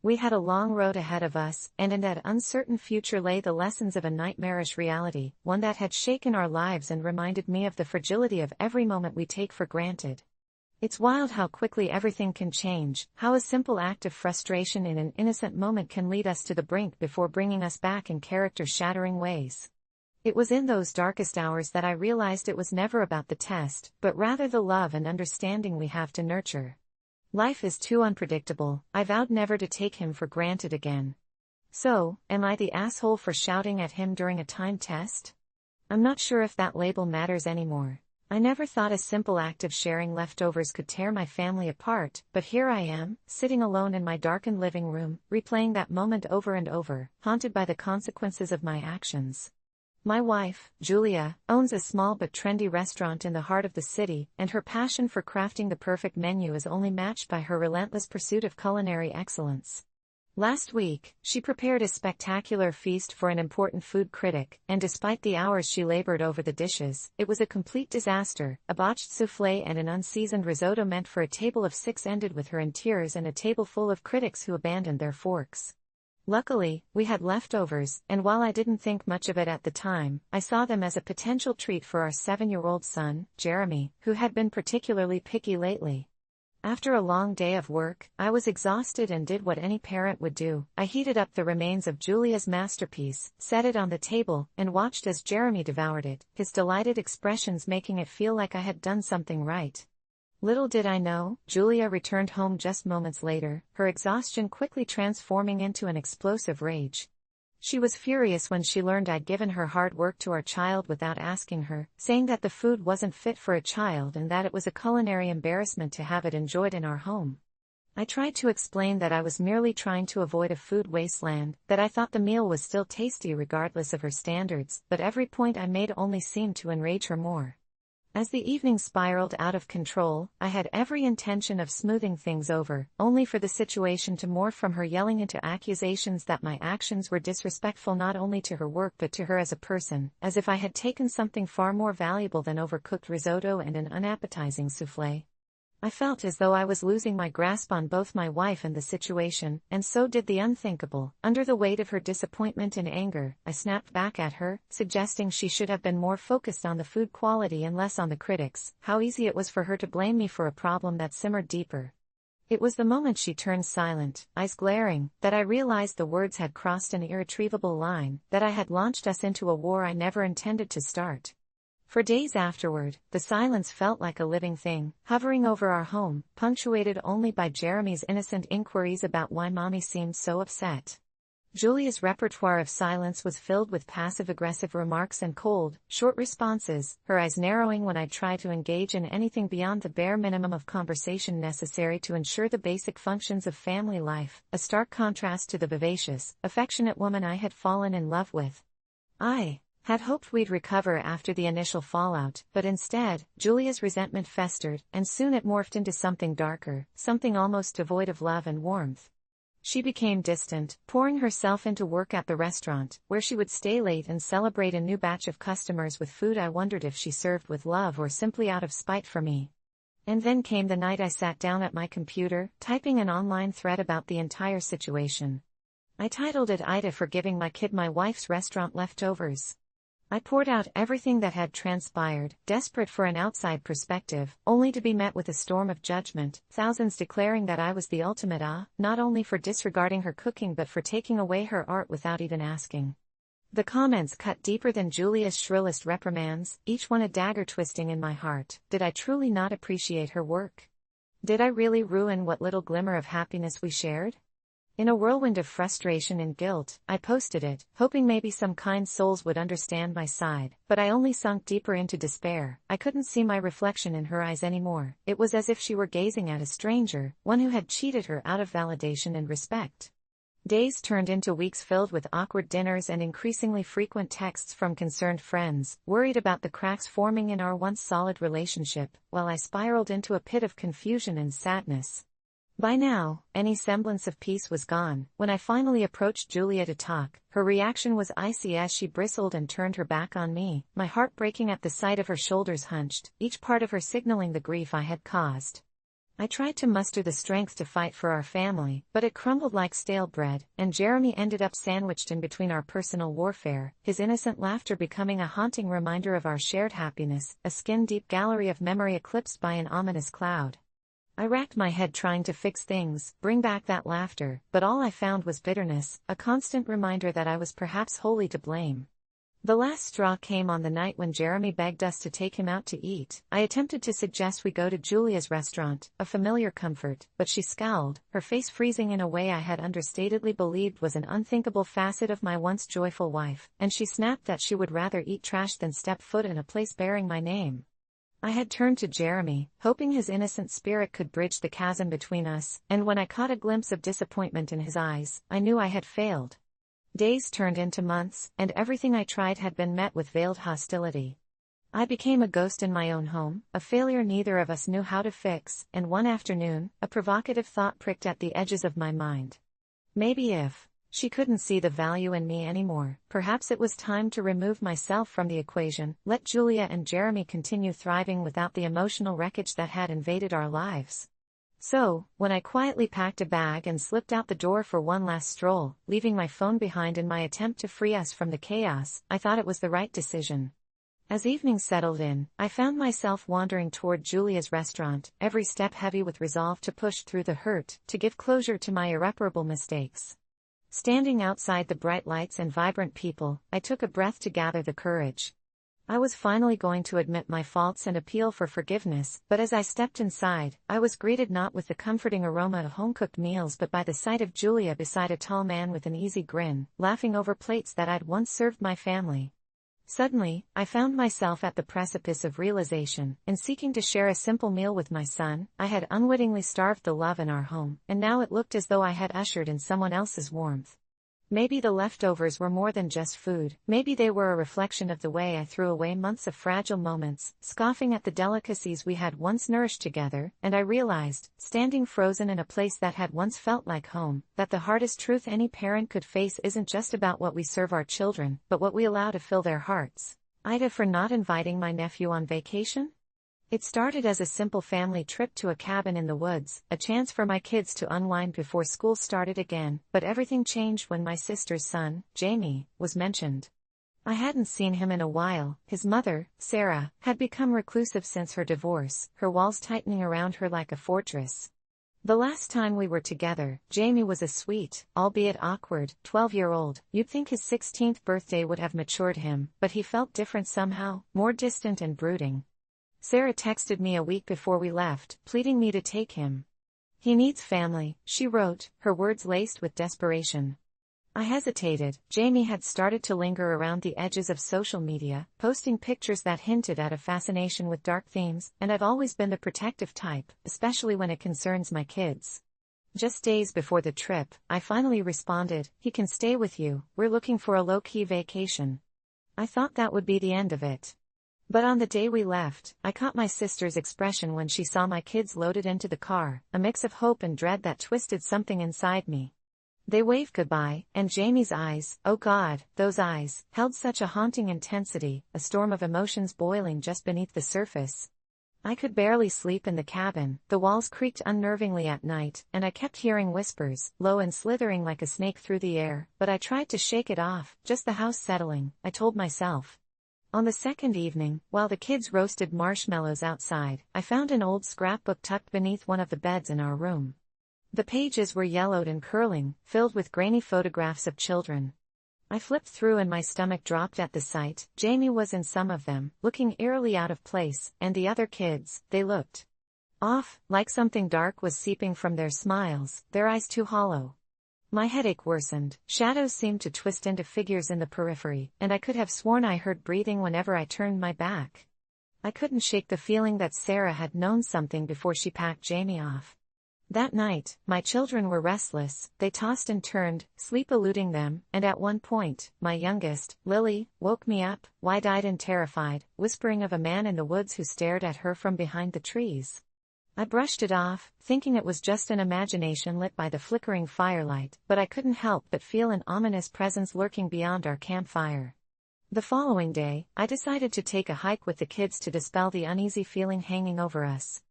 We had a long road ahead of us, and in that uncertain future lay the lessons of a nightmarish reality, one that had shaken our lives and reminded me of the fragility of every moment we take for granted. It's wild how quickly everything can change, how a simple act of frustration in an innocent moment can lead us to the brink before bringing us back in character-shattering ways. It was in those darkest hours that I realized it was never about the test, but rather the love and understanding we have to nurture. Life is too unpredictable. I vowed never to take him for granted again. So, am I the asshole for shouting at him during a timed test? I'm not sure if that label matters anymore. I never thought a simple act of sharing leftovers could tear my family apart, but here I am, sitting alone in my darkened living room, replaying that moment over and over, haunted by the consequences of my actions. My wife, Julia, owns a small but trendy restaurant in the heart of the city, and her passion for crafting the perfect menu is only matched by her relentless pursuit of culinary excellence. Last week, she prepared a spectacular feast for an important food critic, and despite the hours she labored over the dishes, it was a complete disaster. A botched soufflé and an unseasoned risotto meant for a table of 6 ended with her in tears and a table full of critics who abandoned their forks. Luckily, we had leftovers, and while I didn't think much of it at the time, I saw them as a potential treat for our 7-year-old son, Jeremy, who had been particularly picky lately. After a long day of work, I was exhausted and did what any parent would do. I heated up the remains of Julia's masterpiece, set it on the table, and watched as Jeremy devoured it, his delighted expressions making it feel like I had done something right. Little did I know, Julia returned home just moments later, her exhaustion quickly transforming into an explosive rage. She was furious when she learned I'd given her hard work to our child without asking her, saying that the food wasn't fit for a child and that it was a culinary embarrassment to have it enjoyed in our home. I tried to explain that I was merely trying to avoid a food wasteland, that I thought the meal was still tasty regardless of her standards, but every point I made only seemed to enrage her more. As the evening spiraled out of control, I had every intention of smoothing things over, only for the situation to morph from her yelling into accusations that my actions were disrespectful not only to her work but to her as a person, as if I had taken something far more valuable than overcooked risotto and an unappetizing soufflé. I felt as though I was losing my grasp on both my wife and the situation, and so did the unthinkable. Under the weight of her disappointment and anger, I snapped back at her, suggesting she should have been more focused on the food quality and less on the critics. How easy it was for her to blame me for a problem that simmered deeper. It was the moment she turned silent, eyes glaring, that I realized the words had crossed an irretrievable line, that I had launched us into a war I never intended to start. For days afterward, the silence felt like a living thing, hovering over our home, punctuated only by Jeremy's innocent inquiries about why Mommy seemed so upset. Julia's repertoire of silence was filled with passive-aggressive remarks and cold, short responses, her eyes narrowing when I tried to engage in anything beyond the bare minimum of conversation necessary to ensure the basic functions of family life, a stark contrast to the vivacious, affectionate woman I had fallen in love with. I had hoped we'd recover after the initial fallout, but instead, Julia's resentment festered, and soon it morphed into something darker, something almost devoid of love and warmth. She became distant, pouring herself into work at the restaurant, where she would stay late and celebrate a new batch of customers with food I wondered if she served with love or simply out of spite for me. And then came the night I sat down at my computer, typing an online thread about the entire situation. I titled it AITA for giving my kid my wife's restaurant leftovers. I poured out everything that had transpired, desperate for an outside perspective, only to be met with a storm of judgment, thousands declaring that I was the ultimate not only for disregarding her cooking but for taking away her art without even asking. The comments cut deeper than Julia's shrillest reprimands, each one a dagger twisting in my heart. Did I truly not appreciate her work? Did I really ruin what little glimmer of happiness we shared? In a whirlwind of frustration and guilt, I posted it, hoping maybe some kind souls would understand my side, but I only sunk deeper into despair. I couldn't see my reflection in her eyes anymore. It was as if she were gazing at a stranger, one who had cheated her out of validation and respect. Days turned into weeks filled with awkward dinners and increasingly frequent texts from concerned friends, worried about the cracks forming in our once solid relationship, while I spiraled into a pit of confusion and sadness. By now, any semblance of peace was gone. When I finally approached Julia to talk, her reaction was icy as she bristled and turned her back on me, my heart breaking at the sight of her shoulders hunched, each part of her signaling the grief I had caused. I tried to muster the strength to fight for our family, but it crumbled like stale bread, and Jeremy ended up sandwiched in between our personal warfare, his innocent laughter becoming a haunting reminder of our shared happiness, a skin-deep gallery of memory eclipsed by an ominous cloud. I racked my head trying to fix things, bring back that laughter, but all I found was bitterness, a constant reminder that I was perhaps wholly to blame. The last straw came on the night when Jeremy begged us to take him out to eat. I attempted to suggest we go to Julia's restaurant, a familiar comfort, but she scowled, her face freezing in a way I had understatedly believed was an unthinkable facet of my once joyful wife, and she snapped that she would rather eat trash than step foot in a place bearing my name. I had turned to Jeremy, hoping his innocent spirit could bridge the chasm between us, and when I caught a glimpse of disappointment in his eyes, I knew I had failed. Days turned into months, and everything I tried had been met with veiled hostility. I became a ghost in my own home, a failure neither of us knew how to fix, and one afternoon, a provocative thought pricked at the edges of my mind. Maybe if she couldn't see the value in me anymore, perhaps it was time to remove myself from the equation, let Julia and Jeremy continue thriving without the emotional wreckage that had invaded our lives. So, when I quietly packed a bag and slipped out the door for one last stroll, leaving my phone behind in my attempt to free us from the chaos, I thought it was the right decision. As evening settled in, I found myself wandering toward Julia's restaurant, every step heavy with resolve to push through the hurt, to give closure to my irreparable mistakes. Standing outside the bright lights and vibrant people, I took a breath to gather the courage. I was finally going to admit my faults and appeal for forgiveness, but as I stepped inside, I was greeted not with the comforting aroma of home-cooked meals but by the sight of Julia beside a tall man with an easy grin, laughing over plates that I'd once served my family. Suddenly, I found myself at the precipice of realization. In seeking to share a simple meal with my son, I had unwittingly starved the love in our home, and now it looked as though I had ushered in someone else's warmth. Maybe the leftovers were more than just food, maybe they were a reflection of the way I threw away months of fragile moments, scoffing at the delicacies we had once nourished together, and I realized, standing frozen in a place that had once felt like home, that the hardest truth any parent could face isn't just about what we serve our children, but what we allow to fill their hearts. AITA for not inviting my nephew on vacation? It started as a simple family trip to a cabin in the woods, a chance for my kids to unwind before school started again, but everything changed when my sister's son, Jamie, was mentioned. I hadn't seen him in a while. His mother, Sarah, had become reclusive since her divorce, her walls tightening around her like a fortress. The last time we were together, Jamie was a sweet, albeit awkward, 12-year-old. You'd think his 16th birthday would have matured him, but he felt different somehow, more distant and brooding. Sarah texted me a week before we left, pleading me to take him. "He needs family," she wrote, her words laced with desperation. I hesitated. Jamie had started to linger around the edges of social media, posting pictures that hinted at a fascination with dark themes, and I've always been the protective type, especially when it concerns my kids. Just days before the trip, I finally responded, "He can stay with you, we're looking for a low-key vacation." I thought that would be the end of it. But on the day we left, I caught my sister's expression when she saw my kids loaded into the car, a mix of hope and dread that twisted something inside me. They waved goodbye, and Jamie's eyes, oh God, those eyes, held such a haunting intensity, a storm of emotions boiling just beneath the surface. I could barely sleep in the cabin, the walls creaked unnervingly at night, and I kept hearing whispers, low and slithering like a snake through the air, but I tried to shake it off. Just the house settling, I told myself. On the second evening, while the kids roasted marshmallows outside, I found an old scrapbook tucked beneath one of the beds in our room. The pages were yellowed and curling, filled with grainy photographs of children. I flipped through and my stomach dropped at the sight. Jamie was in some of them, looking eerily out of place, and the other kids, they looked off, like something dark was seeping from their smiles, their eyes too hollow. My headache worsened, shadows seemed to twist into figures in the periphery, and I could have sworn I heard breathing whenever I turned my back. I couldn't shake the feeling that Sarah had known something before she packed Jamie off. That night, my children were restless, they tossed and turned, sleep eluding them, and at one point, my youngest, Lily, woke me up, wide-eyed and terrified, whispering of a man in the woods who stared at her from behind the trees. I brushed it off, thinking it was just an imagination lit by the flickering firelight, but I couldn't help but feel an ominous presence lurking beyond our campfire. The following day, I decided to take a hike with the kids to dispel the uneasy feeling hanging over us.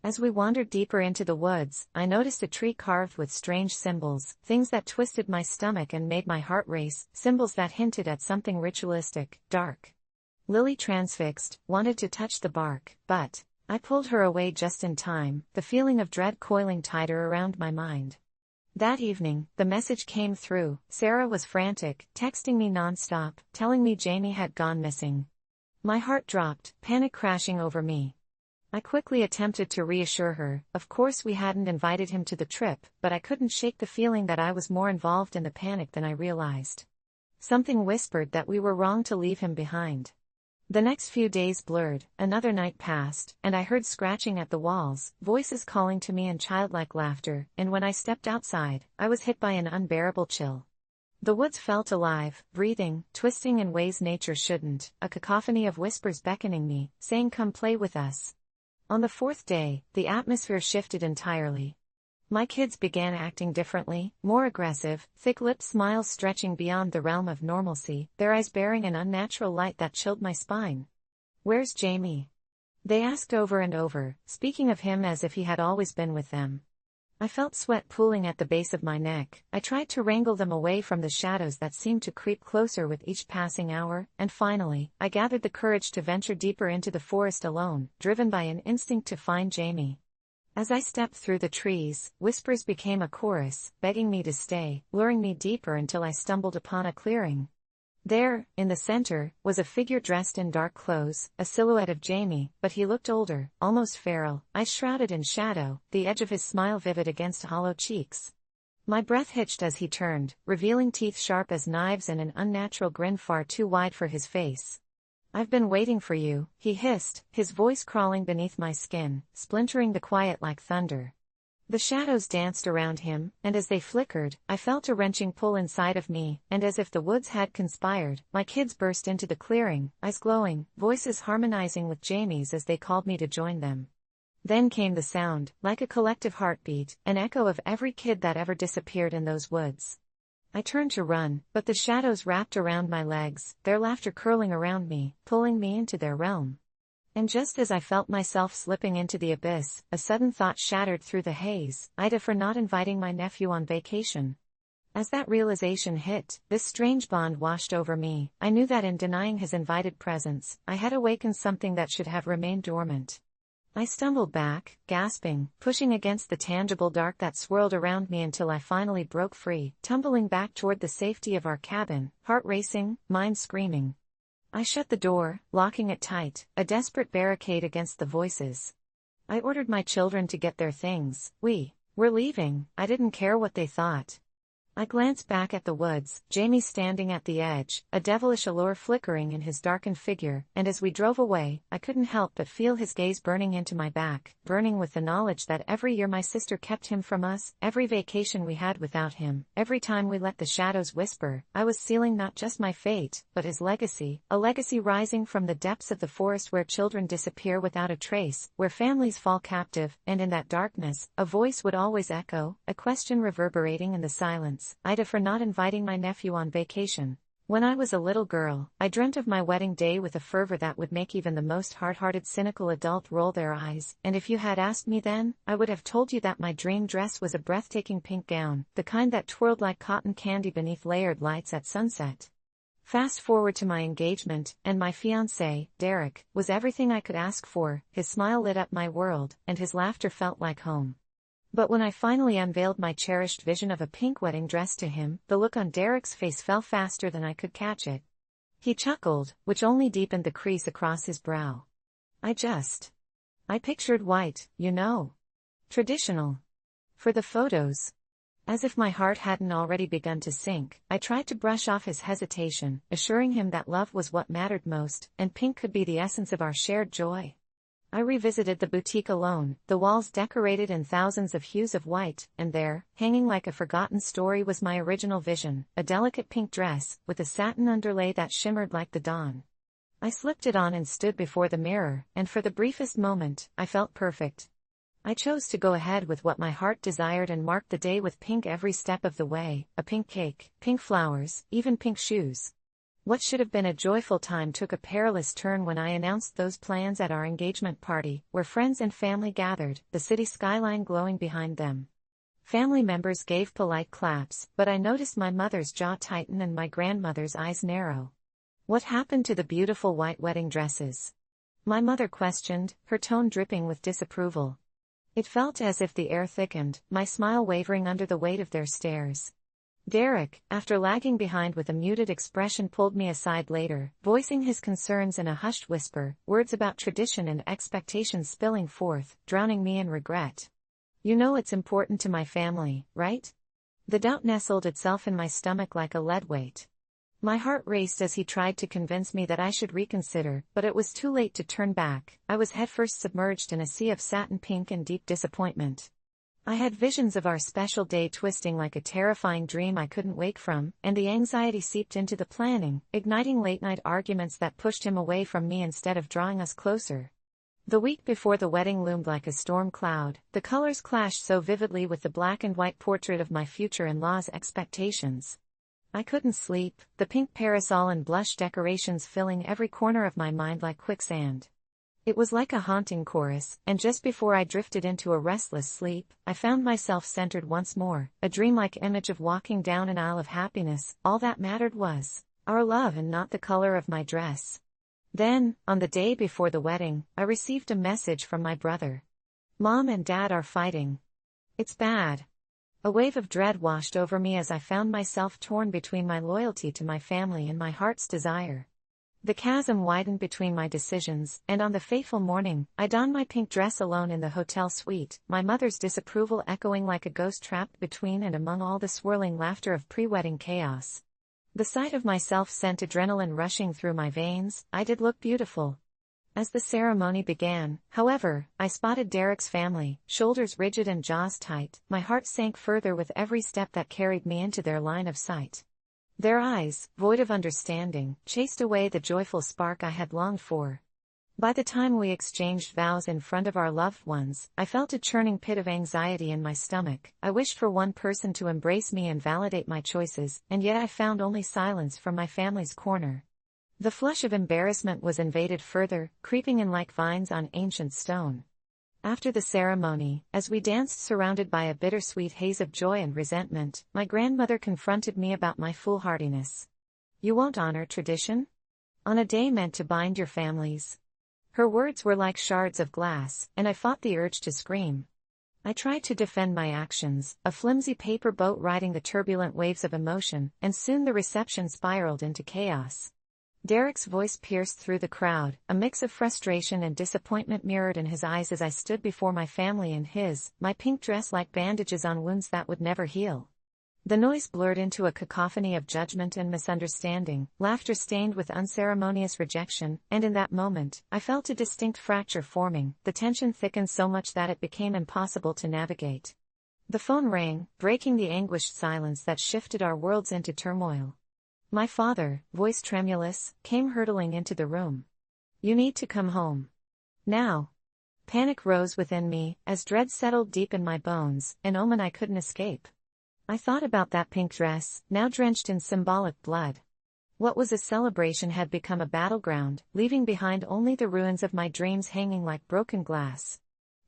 As we wandered deeper into the woods, I noticed a tree carved with strange symbols, things that twisted my stomach and made my heart race, symbols that hinted at something ritualistic, dark. Lily, transfixed, wanted to touch the bark, but I pulled her away just in time, the feeling of dread coiling tighter around my mind. That evening, the message came through. Sarah was frantic, texting me nonstop, telling me Jamie had gone missing. My heart dropped, panic crashing over me. I quickly attempted to reassure her. Of course we hadn't invited him to the trip, but I couldn't shake the feeling that I was more involved in the panic than I realized. Something whispered that we were wrong to leave him behind. The next few days blurred, another night passed, and I heard scratching at the walls, voices calling to me and childlike laughter, and when I stepped outside, I was hit by an unbearable chill. The woods felt alive, breathing, twisting in ways nature shouldn't, a cacophony of whispers beckoning me, saying come play with us. On the fourth day, the atmosphere shifted entirely. My kids began acting differently, more aggressive, thick-lipped smiles stretching beyond the realm of normalcy, their eyes bearing an unnatural light that chilled my spine. "Where's Jamie?" they asked over and over, speaking of him as if he had always been with them. I felt sweat pooling at the base of my neck. I tried to wrangle them away from the shadows that seemed to creep closer with each passing hour, and finally, I gathered the courage to venture deeper into the forest alone, driven by an instinct to find Jamie. As I stepped through the trees, whispers became a chorus, begging me to stay, luring me deeper until I stumbled upon a clearing. There, in the center, was a figure dressed in dark clothes, a silhouette of Jamie, but he looked older, almost feral, eyes shrouded in shadow, the edge of his smile vivid against hollow cheeks. My breath hitched as he turned, revealing teeth sharp as knives and an unnatural grin far too wide for his face. "I've been waiting for you," he hissed, his voice crawling beneath my skin, splintering the quiet like thunder. The shadows danced around him, and as they flickered, I felt a wrenching pull inside of me, and as if the woods had conspired, my kids burst into the clearing, eyes glowing, voices harmonizing with Jamie's as they called me to join them. Then came the sound, like a collective heartbeat, an echo of every kid that ever disappeared in those woods. I turned to run, but the shadows wrapped around my legs, their laughter curling around me, pulling me into their realm. And just as I felt myself slipping into the abyss, a sudden thought shattered through the haze: AITA for not inviting my nephew on vacation. As that realization hit, this strange bond washed over me. I knew that in denying his invited presence, I had awakened something that should have remained dormant. I stumbled back, gasping, pushing against the tangible dark that swirled around me until I finally broke free, tumbling back toward the safety of our cabin, heart racing, mind screaming. I shut the door, locking it tight, a desperate barricade against the voices. I ordered my children to get their things. We're leaving. I didn't care what they thought. I glanced back at the woods, Jamie standing at the edge, a devilish allure flickering in his darkened figure, and as we drove away, I couldn't help but feel his gaze burning into my back, burning with the knowledge that every year my sister kept him from us, every vacation we had without him, every time we let the shadows whisper, I was sealing not just my fate, but his legacy, a legacy rising from the depths of the forest where children disappear without a trace, where families fall captive, and in that darkness, a voice would always echo, a question reverberating in the silence. AITA for not inviting my nephew on vacation. When I was a little girl, I dreamt of my wedding day with a fervor that would make even the most hard-hearted cynical adult roll their eyes, and if you had asked me then, I would have told you that my dream dress was a breathtaking pink gown, the kind that twirled like cotton candy beneath layered lights at sunset. Fast forward to my engagement, and my fiancé, Derek, was everything I could ask for. His smile lit up my world, and his laughter felt like home. But when I finally unveiled my cherished vision of a pink wedding dress to him, the look on Derek's face fell faster than I could catch it. He chuckled, which only deepened the crease across his brow. I pictured white, traditional. For the photos. As if my heart hadn't already begun to sink, I tried to brush off his hesitation, assuring him that love was what mattered most, and pink could be the essence of our shared joy. I revisited the boutique alone, the walls decorated in thousands of hues of white, and there, hanging like a forgotten story was my original vision, a delicate pink dress, with a satin underlay that shimmered like the dawn. I slipped it on and stood before the mirror, and for the briefest moment, I felt perfect. I chose to go ahead with what my heart desired and marked the day with pink every step of the way, a pink cake, pink flowers, even pink shoes. What should have been a joyful time took a perilous turn when I announced those plans at our engagement party, where friends and family gathered, the city skyline glowing behind them. Family members gave polite claps, but I noticed my mother's jaw tighten and my grandmother's eyes narrow. What happened to the beautiful white wedding dresses? My mother questioned, her tone dripping with disapproval. It felt as if the air thickened, my smile wavering under the weight of their stares. Derek, after lagging behind with a muted expression, pulled me aside later, voicing his concerns in a hushed whisper, words about tradition and expectations spilling forth, drowning me in regret. "You know it's important to my family, right?" The doubt nestled itself in my stomach like a lead weight. My heart raced as he tried to convince me that I should reconsider, but it was too late to turn back. I was headfirst submerged in a sea of satin pink and deep disappointment. I had visions of our special day twisting like a terrifying dream I couldn't wake from, and the anxiety seeped into the planning, igniting late-night arguments that pushed him away from me instead of drawing us closer. The week before the wedding loomed like a storm cloud, the colors clashed so vividly with the black and white portrait of my future in-law's expectations. I couldn't sleep, the pink parasol and blush decorations filling every corner of my mind like quicksand. It was like a haunting chorus, and just before I drifted into a restless sleep, I found myself centered once more, a dreamlike image of walking down an aisle of happiness. All that mattered was our love and not the color of my dress. Then, on the day before the wedding, I received a message from my brother. Mom and Dad are fighting. It's bad. A wave of dread washed over me as I found myself torn between my loyalty to my family and my heart's desire. The chasm widened between my decisions, and on the fateful morning, I donned my pink dress alone in the hotel suite, my mother's disapproval echoing like a ghost trapped between and among all the swirling laughter of pre-wedding chaos. The sight of myself sent adrenaline rushing through my veins. I did look beautiful. As the ceremony began, however, I spotted Derek's family, shoulders rigid and jaws tight. My heart sank further with every step that carried me into their line of sight. Their eyes, void of understanding, chased away the joyful spark I had longed for. By the time we exchanged vows in front of our loved ones, I felt a churning pit of anxiety in my stomach. I wished for one person to embrace me and validate my choices, and yet I found only silence from my family's corner. The flush of embarrassment was invaded further, creeping in like vines on ancient stone. After the ceremony, as we danced surrounded by a bittersweet haze of joy and resentment, my grandmother confronted me about my foolhardiness. You won't honor tradition? On a day meant to bind your families. Her words were like shards of glass, and I fought the urge to scream. I tried to defend my actions, a flimsy paper boat riding the turbulent waves of emotion, and soon the reception spiraled into chaos. Derek's voice pierced through the crowd, a mix of frustration and disappointment mirrored in his eyes as I stood before my family and his, my pink dress like bandages on wounds that would never heal. The noise blurred into a cacophony of judgment and misunderstanding, laughter stained with unceremonious rejection, and in that moment, I felt a distinct fracture forming. The tension thickened so much that it became impossible to navigate. The phone rang, breaking the anguished silence that shifted our worlds into turmoil. My father, voice tremulous, came hurtling into the room. You need to come home. Now. Panic rose within me, as dread settled deep in my bones, an omen I couldn't escape. I thought about that pink dress, now drenched in symbolic blood. What was a celebration had become a battleground, leaving behind only the ruins of my dreams hanging like broken glass.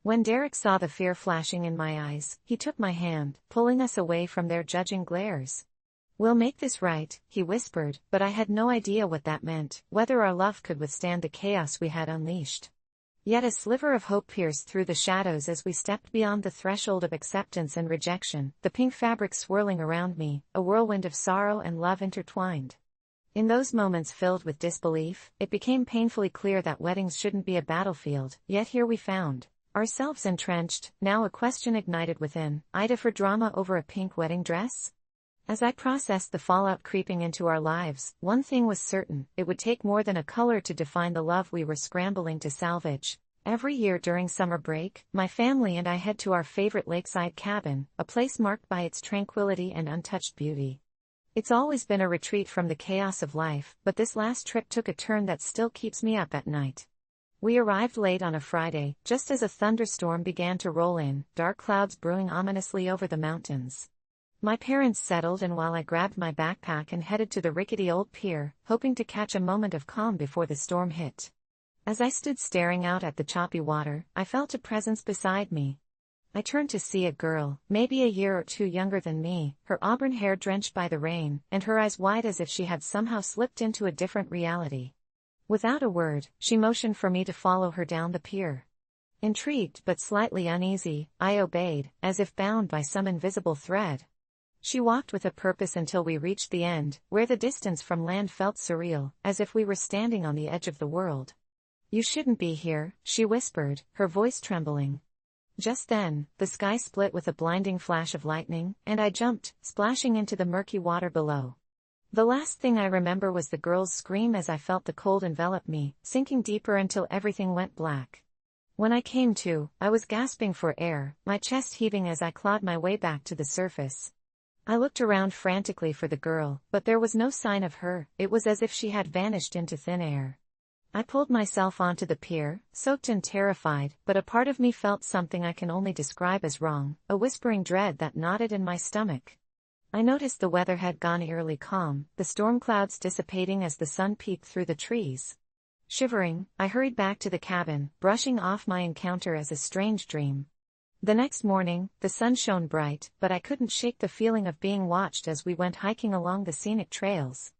When Derek saw the fear flashing in my eyes, he took my hand, pulling us away from their judging glares. We'll make this right, he whispered, but I had no idea what that meant, whether our love could withstand the chaos we had unleashed. Yet a sliver of hope pierced through the shadows as we stepped beyond the threshold of acceptance and rejection, the pink fabric swirling around me, a whirlwind of sorrow and love intertwined. In those moments filled with disbelief, it became painfully clear that weddings shouldn't be a battlefield, yet here we found ourselves entrenched. Now a question ignited within: AITA for drama over a pink wedding dress? As I processed the fallout creeping into our lives, one thing was certain: it would take more than a color to define the love we were scrambling to salvage. Every year during summer break, my family and I head to our favorite lakeside cabin, a place marked by its tranquility and untouched beauty. It's always been a retreat from the chaos of life, but this last trip took a turn that still keeps me up at night. We arrived late on a Friday, just as a thunderstorm began to roll in, dark clouds brewing ominously over the mountains. My parents settled, and while I grabbed my backpack and headed to the rickety old pier, hoping to catch a moment of calm before the storm hit. As I stood staring out at the choppy water, I felt a presence beside me. I turned to see a girl, maybe a year or two younger than me, her auburn hair drenched by the rain, and her eyes wide as if she had somehow slipped into a different reality. Without a word, she motioned for me to follow her down the pier. Intrigued but slightly uneasy, I obeyed, as if bound by some invisible thread. She walked with a purpose until we reached the end, where the distance from land felt surreal, as if we were standing on the edge of the world. You shouldn't be here, she whispered, her voice trembling. Just then, the sky split with a blinding flash of lightning, and I jumped, splashing into the murky water below. The last thing I remember was the girl's scream as I felt the cold envelop me, sinking deeper until everything went black. When I came to, I was gasping for air, my chest heaving as I clawed my way back to the surface. I looked around frantically for the girl, but there was no sign of her. It was as if she had vanished into thin air. I pulled myself onto the pier, soaked and terrified, but a part of me felt something I can only describe as wrong, a whispering dread that knotted in my stomach. I noticed the weather had gone eerily calm, the storm clouds dissipating as the sun peeked through the trees. Shivering, I hurried back to the cabin, brushing off my encounter as a strange dream. The next morning, the sun shone bright, but I couldn't shake the feeling of being watched as we went hiking along the scenic trails.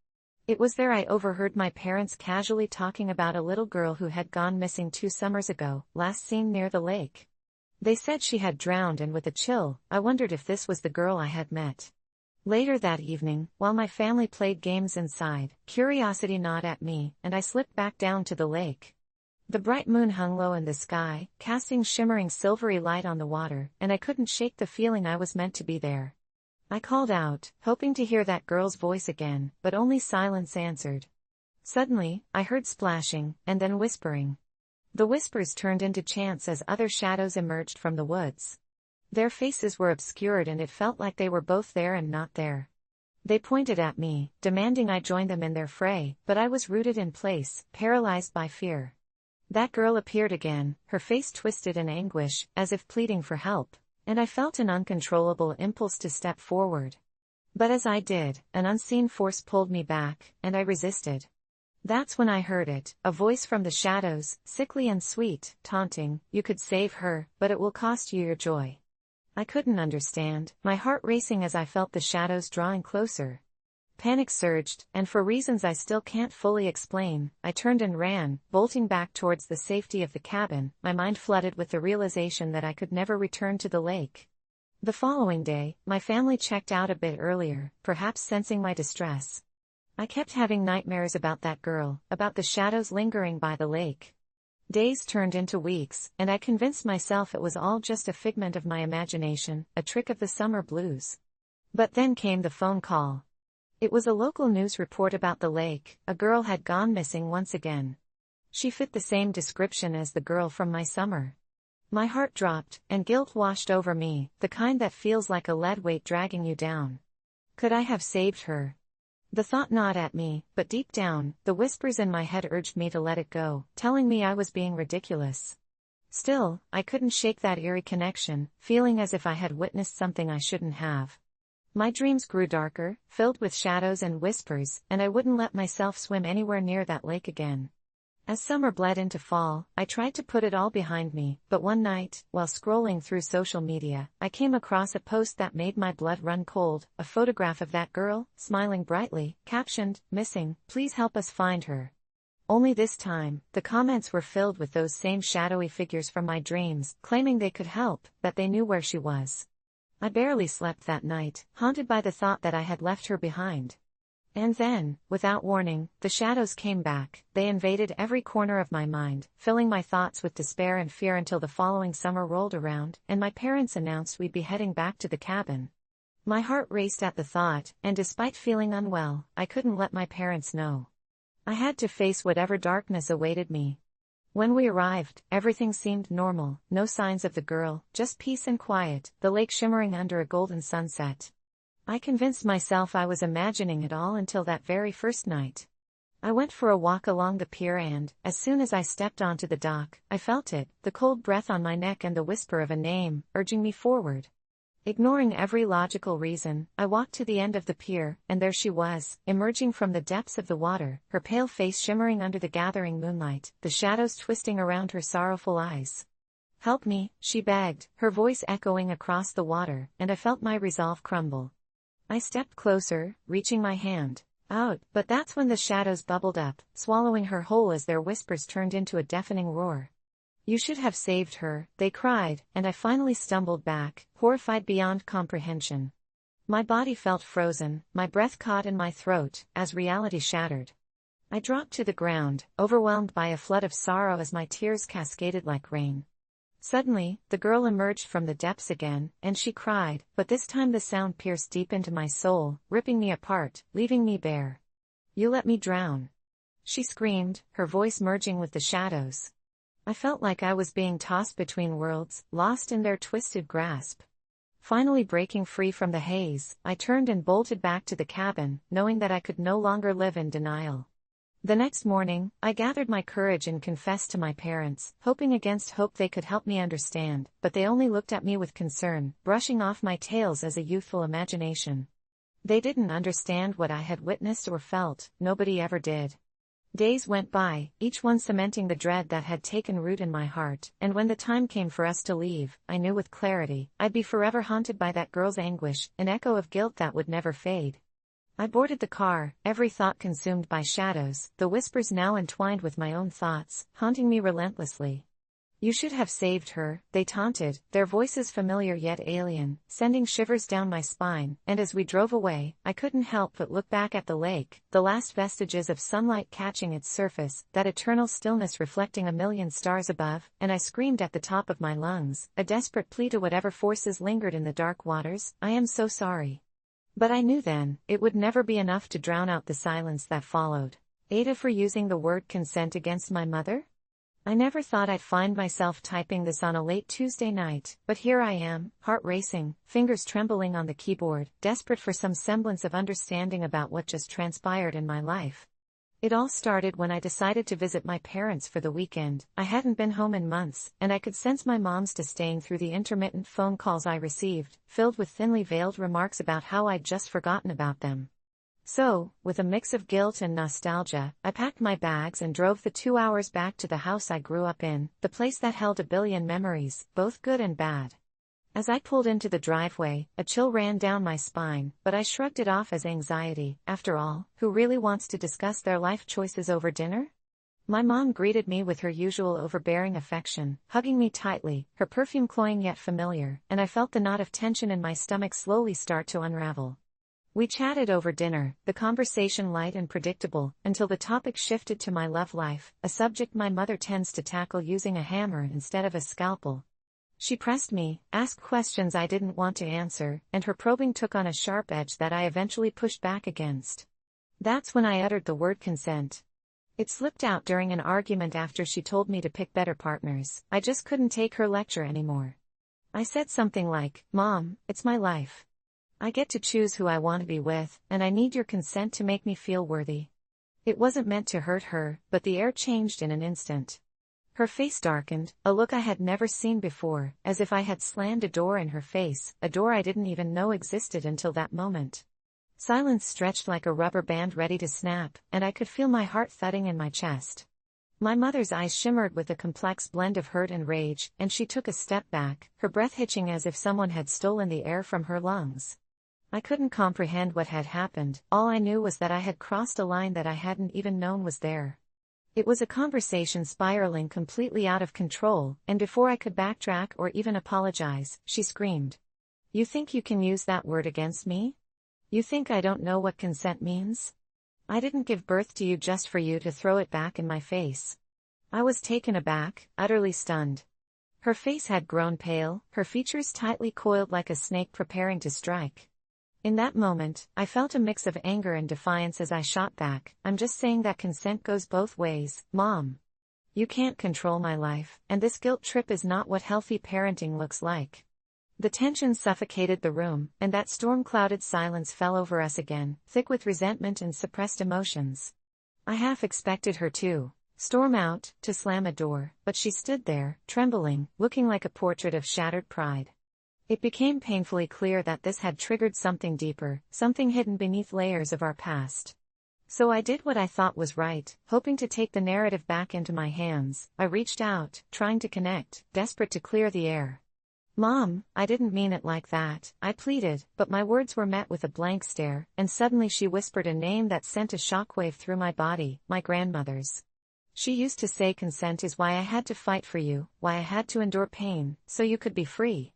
It was there I overheard my parents casually talking about a little girl who had gone missing 2 summers ago, last seen near the lake. They said she had drowned, and with a chill, I wondered if this was the girl I had met. Later that evening, while my family played games inside, curiosity gnawed at me, and I slipped back down to the lake. The bright moon hung low in the sky, casting shimmering silvery light on the water, and I couldn't shake the feeling I was meant to be there. I called out, hoping to hear that girl's voice again, but only silence answered. Suddenly, I heard splashing, and then whispering. The whispers turned into chants as other shadows emerged from the woods. Their faces were obscured, and it felt like they were both there and not there. They pointed at me, demanding I join them in their fray, but I was rooted in place, paralyzed by fear. That girl appeared again, her face twisted in anguish, as if pleading for help, and I felt an uncontrollable impulse to step forward. But as I did, an unseen force pulled me back, and I resisted. That's when I heard it, a voice from the shadows, sickly and sweet, taunting, "You could save her, but it will cost you your joy." I couldn't understand, my heart racing as I felt the shadows drawing closer. Panic surged, and for reasons I still can't fully explain, I turned and ran, bolting back towards the safety of the cabin, my mind flooded with the realization that I could never return to the lake. The following day, my family checked out a bit earlier, perhaps sensing my distress. I kept having nightmares about that girl, about the shadows lingering by the lake. Days turned into weeks, and I convinced myself it was all just a figment of my imagination, a trick of the summer blues. But then came the phone call. It was a local news report about the lake. A girl had gone missing once again. She fit the same description as the girl from my summer. My heart dropped, and guilt washed over me, the kind that feels like a lead weight dragging you down. Could I have saved her? The thought gnawed at me, but deep down, the whispers in my head urged me to let it go, telling me I was being ridiculous. Still, I couldn't shake that eerie connection, feeling as if I had witnessed something I shouldn't have. My dreams grew darker, filled with shadows and whispers, and I wouldn't let myself swim anywhere near that lake again. As summer bled into fall, I tried to put it all behind me, but one night, while scrolling through social media, I came across a post that made my blood run cold, a photograph of that girl, smiling brightly, captioned, "Missing, please help us find her." Only this time, the comments were filled with those same shadowy figures from my dreams, claiming they could help, that they knew where she was. I barely slept that night, haunted by the thought that I had left her behind. And then, without warning, the shadows came back. They invaded every corner of my mind, filling my thoughts with despair and fear until the following summer rolled around, and my parents announced we'd be heading back to the cabin. My heart raced at the thought, and despite feeling unwell, I couldn't let my parents know. I had to face whatever darkness awaited me. When we arrived, everything seemed normal, no signs of the girl, just peace and quiet, the lake shimmering under a golden sunset. I convinced myself I was imagining it all until that very first night. I went for a walk along the pier and, as soon as I stepped onto the dock, I felt it, the cold breath on my neck and the whisper of a name, urging me forward. Ignoring every logical reason, I walked to the end of the pier, and there she was, emerging from the depths of the water, her pale face shimmering under the gathering moonlight, the shadows twisting around her sorrowful eyes. "Help me," she begged, her voice echoing across the water, and I felt my resolve crumble. I stepped closer, reaching my hand out, but that's when the shadows bubbled up, swallowing her whole as their whispers turned into a deafening roar. "You should have saved her," they cried, and I finally stumbled back, horrified beyond comprehension. My body felt frozen, my breath caught in my throat, as reality shattered. I dropped to the ground, overwhelmed by a flood of sorrow as my tears cascaded like rain. Suddenly, the girl emerged from the depths again, and she cried, but this time the sound pierced deep into my soul, ripping me apart, leaving me bare. "You let me drown," she screamed, her voice merging with the shadows. I felt like I was being tossed between worlds, lost in their twisted grasp. Finally breaking free from the haze, I turned and bolted back to the cabin, knowing that I could no longer live in denial. The next morning, I gathered my courage and confessed to my parents, hoping against hope they could help me understand, but they only looked at me with concern, brushing off my tales as a youthful imagination. They didn't understand what I had witnessed or felt, nobody ever did. Days went by, each one cementing the dread that had taken root in my heart, and when the time came for us to leave, I knew with clarity, I'd be forever haunted by that girl's anguish, an echo of guilt that would never fade. I boarded the car, every thought consumed by shadows, the whispers now entwined with my own thoughts, haunting me relentlessly. "You should have saved her," they taunted, their voices familiar yet alien, sending shivers down my spine, and as we drove away, I couldn't help but look back at the lake, the last vestiges of sunlight catching its surface, that eternal stillness reflecting a million stars above, and I screamed at the top of my lungs, a desperate plea to whatever forces lingered in the dark waters, "I am so sorry." But I knew then, it would never be enough to drown out the silence that followed. AITA for using the word consent against my mother? I never thought I'd find myself typing this on a late Tuesday night, but here I am, heart racing, fingers trembling on the keyboard, desperate for some semblance of understanding about what just transpired in my life. It all started when I decided to visit my parents for the weekend. I hadn't been home in months, and I could sense my mom's disdain through the intermittent phone calls I received, filled with thinly veiled remarks about how I'd just forgotten about them. So, with a mix of guilt and nostalgia, I packed my bags and drove the 2 hours back to the house I grew up in, the place that held a billion memories, both good and bad. As I pulled into the driveway, a chill ran down my spine, but I shrugged it off as anxiety. After all, who really wants to discuss their life choices over dinner? My mom greeted me with her usual overbearing affection, hugging me tightly, her perfume cloying yet familiar, and I felt the knot of tension in my stomach slowly start to unravel. We chatted over dinner, the conversation light and predictable, until the topic shifted to my love life, a subject my mother tends to tackle using a hammer instead of a scalpel. She pressed me, asked questions I didn't want to answer, and her probing took on a sharp edge that I eventually pushed back against. That's when I uttered the word consent. It slipped out during an argument after she told me to pick better partners. I just couldn't take her lecture anymore. I said something like, "Mom, it's my life. I get to choose who I want to be with, and I need your consent to make me feel worthy." It wasn't meant to hurt her, but the air changed in an instant. Her face darkened, a look I had never seen before, as if I had slammed a door in her face, a door I didn't even know existed until that moment. Silence stretched like a rubber band ready to snap, and I could feel my heart thudding in my chest. My mother's eyes shimmered with a complex blend of hurt and rage, and she took a step back, her breath hitching as if someone had stolen the air from her lungs. I couldn't comprehend what had happened. All I knew was that I had crossed a line that I hadn't even known was there. It was a conversation spiraling completely out of control, and before I could backtrack or even apologize, she screamed. "You think you can use that word against me? You think I don't know what consent means? I didn't give birth to you just for you to throw it back in my face." I was taken aback, utterly stunned. Her face had grown pale, her features tightly coiled like a snake preparing to strike. In that moment, I felt a mix of anger and defiance as I shot back, "I'm just saying that consent goes both ways, Mom. You can't control my life, and this guilt trip is not what healthy parenting looks like." The tension suffocated the room, and that storm-clouded silence fell over us again, thick with resentment and suppressed emotions. I half expected her to storm out, to slam a door, but she stood there, trembling, looking like a portrait of shattered pride. It became painfully clear that this had triggered something deeper, something hidden beneath layers of our past. So I did what I thought was right, hoping to take the narrative back into my hands. I reached out, trying to connect, desperate to clear the air. "Mom, I didn't mean it like that," I pleaded, but my words were met with a blank stare, and suddenly she whispered a name that sent a shockwave through my body, my grandmother's. She used to say consent is why I had to fight for you, why I had to endure pain, so you could be free.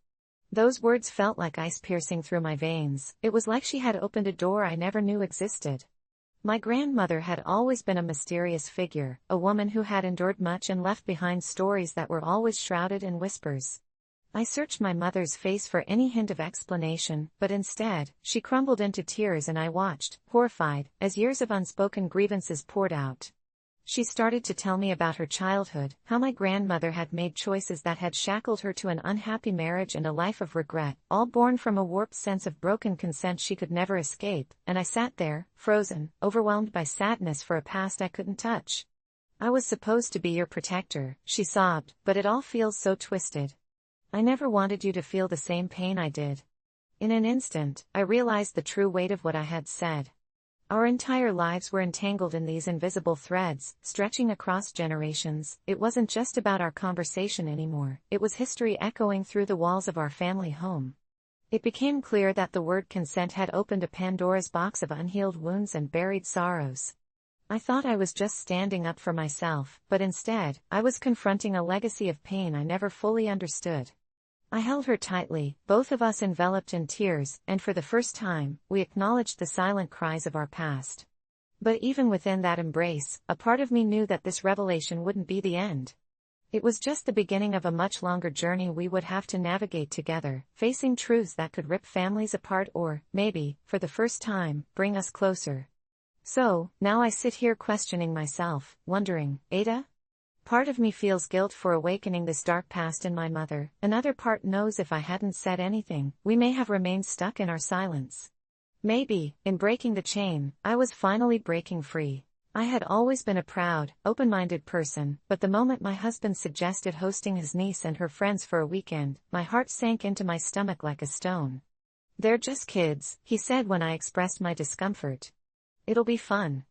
Those words felt like ice piercing through my veins. It was like she had opened a door I never knew existed. My grandmother had always been a mysterious figure, a woman who had endured much and left behind stories that were always shrouded in whispers. I searched my mother's face for any hint of explanation, but instead, she crumbled into tears and I watched, horrified, as years of unspoken grievances poured out. She started to tell me about her childhood, how my grandmother had made choices that had shackled her to an unhappy marriage and a life of regret, all born from a warped sense of broken consent she could never escape, and I sat there, frozen, overwhelmed by sadness for a past I couldn't touch. "I was supposed to be your protector," she sobbed, "but it all feels so twisted. I never wanted you to feel the same pain I did." In an instant, I realized the true weight of what I had said. Our entire lives were entangled in these invisible threads, stretching across generations. It wasn't just about our conversation anymore, it was history echoing through the walls of our family home. It became clear that the word consent had opened a Pandora's box of unhealed wounds and buried sorrows. I thought I was just standing up for myself, but instead, I was confronting a legacy of pain I never fully understood. I held her tightly, both of us enveloped in tears, and for the first time, we acknowledged the silent cries of our past. But even within that embrace, a part of me knew that this revelation wouldn't be the end. It was just the beginning of a much longer journey we would have to navigate together, facing truths that could rip families apart or, maybe, for the first time, bring us closer. So, now I sit here questioning myself, wondering, Ada? Part of me feels guilt for awakening this dark past in my mother, another part knows if I hadn't said anything, we may have remained stuck in our silence. Maybe, in breaking the chain, I was finally breaking free. I had always been a proud, open-minded person, but the moment my husband suggested hosting his niece and her friends for a weekend, my heart sank into my stomach like a stone. "They're just kids," he said when I expressed my discomfort. "It'll be fun."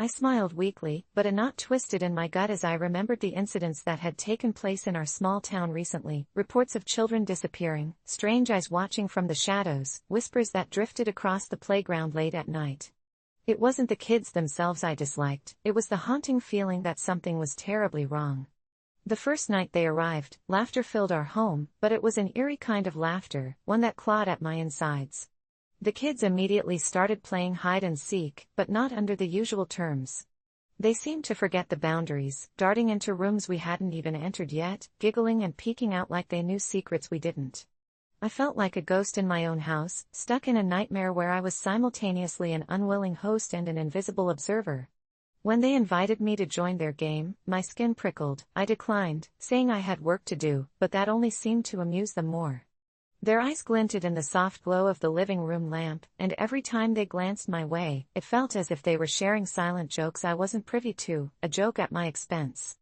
I smiled weakly, but a knot twisted in my gut as I remembered the incidents that had taken place in our small town recently, reports of children disappearing, strange eyes watching from the shadows, whispers that drifted across the playground late at night. It wasn't the kids themselves I disliked, it was the haunting feeling that something was terribly wrong. The first night they arrived, laughter filled our home, but it was an eerie kind of laughter, one that clawed at my insides. The kids immediately started playing hide and seek, but not under the usual terms. They seemed to forget the boundaries, darting into rooms we hadn't even entered yet, giggling and peeking out like they knew secrets we didn't. I felt like a ghost in my own house, stuck in a nightmare where I was simultaneously an unwilling host and an invisible observer. When they invited me to join their game, my skin prickled. I declined, saying I had work to do, but that only seemed to amuse them more. Their eyes glinted in the soft glow of the living room lamp, and every time they glanced my way, it felt as if they were sharing silent jokes I wasn't privy to, a joke at my expense.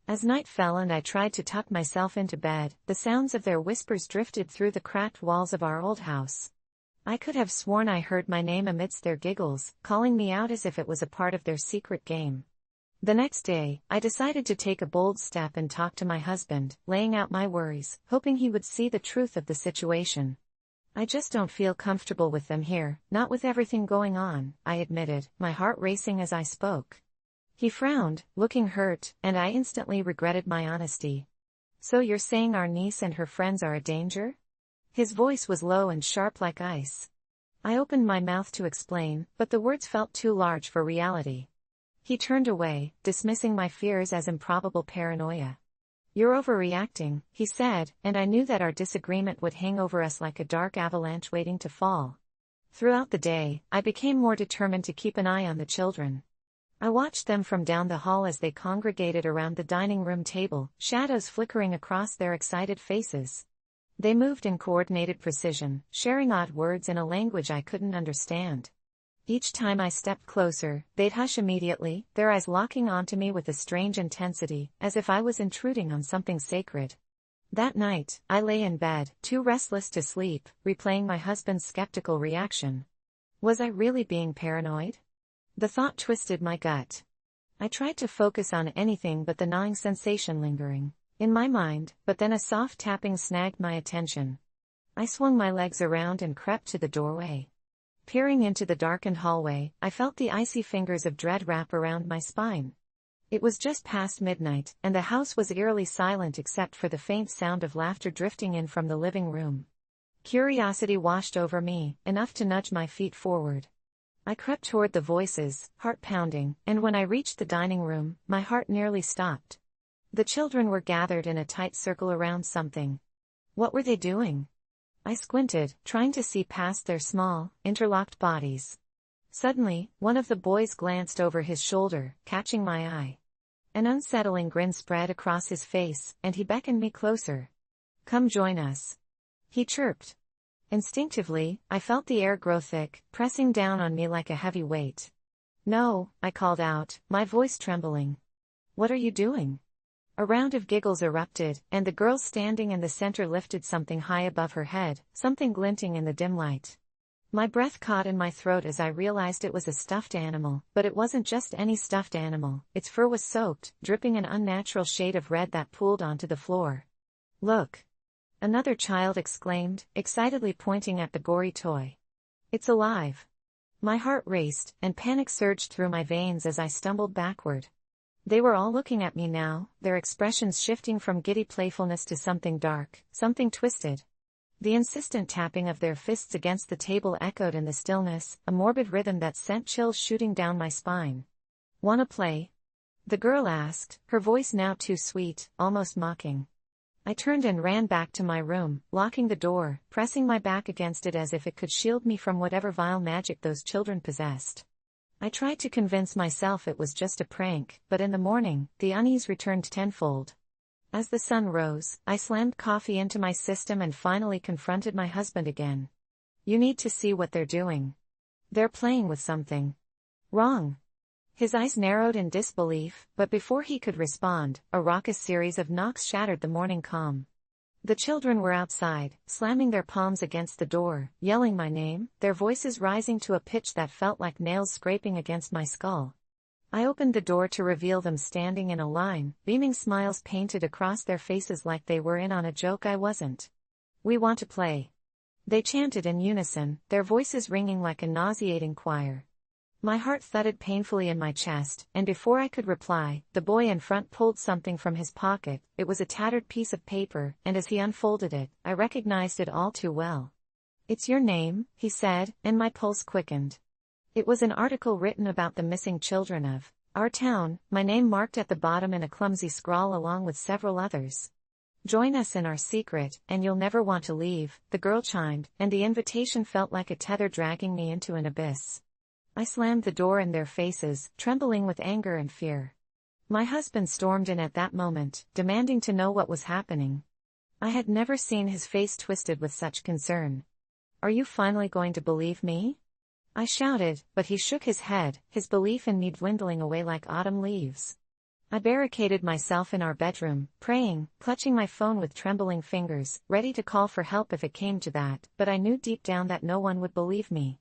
As night fell and I tried to tuck myself into bed, the sounds of their whispers drifted through the cracked walls of our old house. I could have sworn I heard my name amidst their giggles, calling me out as if it was a part of their secret game. The next day, I decided to take a bold step and talk to my husband, laying out my worries, hoping he would see the truth of the situation. "I just don't feel comfortable with them here, not with everything going on," I admitted, my heart racing as I spoke. He frowned, looking hurt, and I instantly regretted my honesty. "So you're saying our niece and her friends are a danger?" His voice was low and sharp like ice. I opened my mouth to explain, but the words felt too large for reality. He turned away, dismissing my fears as improbable paranoia. "You're overreacting," he said, and I knew that our disagreement would hang over us like a dark avalanche waiting to fall. Throughout the day, I became more determined to keep an eye on the children. I watched them from down the hall as they congregated around the dining room table, shadows flickering across their excited faces. They moved in coordinated precision, sharing odd words in a language I couldn't understand. Each time I stepped closer, they'd hush immediately, their eyes locking onto me with a strange intensity, as if I was intruding on something sacred. That night, I lay in bed, too restless to sleep, replaying my husband's skeptical reaction. Was I really being paranoid? The thought twisted my gut. I tried to focus on anything but the gnawing sensation lingering in my mind, but then a soft tapping snagged my attention. I swung my legs around and crept to the doorway. Peering into the darkened hallway, I felt the icy fingers of dread wrap around my spine. It was just past midnight, and the house was eerily silent except for the faint sound of laughter drifting in from the living room. Curiosity washed over me, enough to nudge my feet forward. I crept toward the voices, heart pounding, and when I reached the dining room, my heart nearly stopped. The children were gathered in a tight circle around something. What were they doing? I squinted, trying to see past their small, interlocked bodies. Suddenly, one of the boys glanced over his shoulder, catching my eye. An unsettling grin spread across his face, and he beckoned me closer. "Come join us," he chirped. Instinctively, I felt the air grow thick, pressing down on me like a heavy weight. "No," I called out, my voice trembling. "What are you doing?" A round of giggles erupted, and the girl standing in the center lifted something high above her head, something glinting in the dim light. My breath caught in my throat as I realized it was a stuffed animal, but it wasn't just any stuffed animal. Its fur was soaked, dripping an unnatural shade of red that pooled onto the floor. "Look!" another child exclaimed, excitedly pointing at the gory toy. "It's alive!" My heart raced, and panic surged through my veins as I stumbled backward. They were all looking at me now, their expressions shifting from giddy playfulness to something dark, something twisted. The insistent tapping of their fists against the table echoed in the stillness, a morbid rhythm that sent chills shooting down my spine. "Wanna play?" the girl asked, her voice now too sweet, almost mocking. I turned and ran back to my room, locking the door, pressing my back against it as if it could shield me from whatever vile magic those children possessed. I tried to convince myself it was just a prank, but in the morning, the unease returned tenfold. As the sun rose, I slammed coffee into my system and finally confronted my husband again. "You need to see what they're doing. They're playing with something." "Wrong." His eyes narrowed in disbelief, but before he could respond, a raucous series of knocks shattered the morning calm. The children were outside, slamming their palms against the door, yelling my name, their voices rising to a pitch that felt like nails scraping against my skull. I opened the door to reveal them standing in a line, beaming smiles painted across their faces like they were in on a joke I wasn't. "We want to play," they chanted in unison, their voices ringing like a nauseating choir. My heart thudded painfully in my chest, and before I could reply, the boy in front pulled something from his pocket. It was a tattered piece of paper, and as he unfolded it, I recognized it all too well. "It's your name," he said, and my pulse quickened. It was an article written about the missing children of our town, my name marked at the bottom in a clumsy scrawl along with several others. "Join us in our secret, and you'll never want to leave," the girl chimed, and the invitation felt like a tether dragging me into an abyss. I slammed the door in their faces, trembling with anger and fear. My husband stormed in at that moment, demanding to know what was happening. I had never seen his face twisted with such concern. "Are you finally going to believe me?" I shouted, but he shook his head, his belief in me dwindling away like autumn leaves. I barricaded myself in our bedroom, praying, clutching my phone with trembling fingers, ready to call for help if it came to that, but I knew deep down that no one would believe me.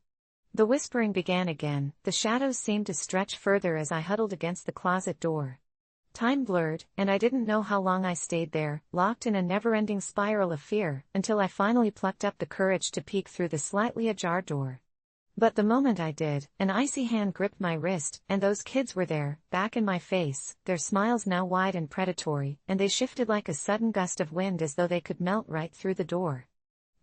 The whispering began again, the shadows seemed to stretch further as I huddled against the closet door. Time blurred, and I didn't know how long I stayed there, locked in a never-ending spiral of fear, until I finally plucked up the courage to peek through the slightly ajar door. But the moment I did, an icy hand gripped my wrist, and those kids were there, back in my face, their smiles now wide and predatory, and they shifted like a sudden gust of wind as though they could melt right through the door.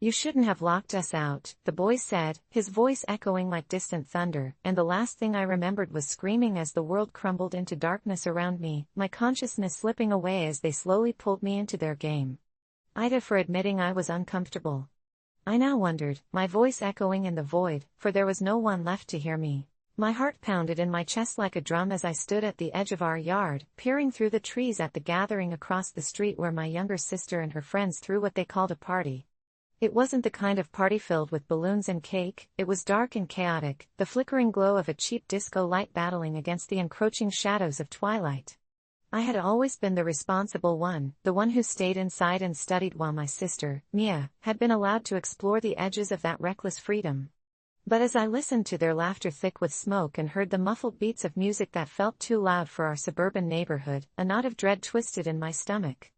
"You shouldn't have locked us out," the boy said, his voice echoing like distant thunder, and the last thing I remembered was screaming as the world crumbled into darkness around me, my consciousness slipping away as they slowly pulled me into their game. AITA for admitting I was uncomfortable. I now wondered, my voice echoing in the void, for there was no one left to hear me. My heart pounded in my chest like a drum as I stood at the edge of our yard, peering through the trees at the gathering across the street where my younger sister and her friends threw what they called a party. It wasn't the kind of party filled with balloons and cake, it was dark and chaotic, the flickering glow of a cheap disco light battling against the encroaching shadows of twilight. I had always been the responsible one, the one who stayed inside and studied while my sister, Mia, had been allowed to explore the edges of that reckless freedom. But as I listened to their laughter thick with smoke and heard the muffled beats of music that felt too loud for our suburban neighborhood, a knot of dread twisted in my stomach.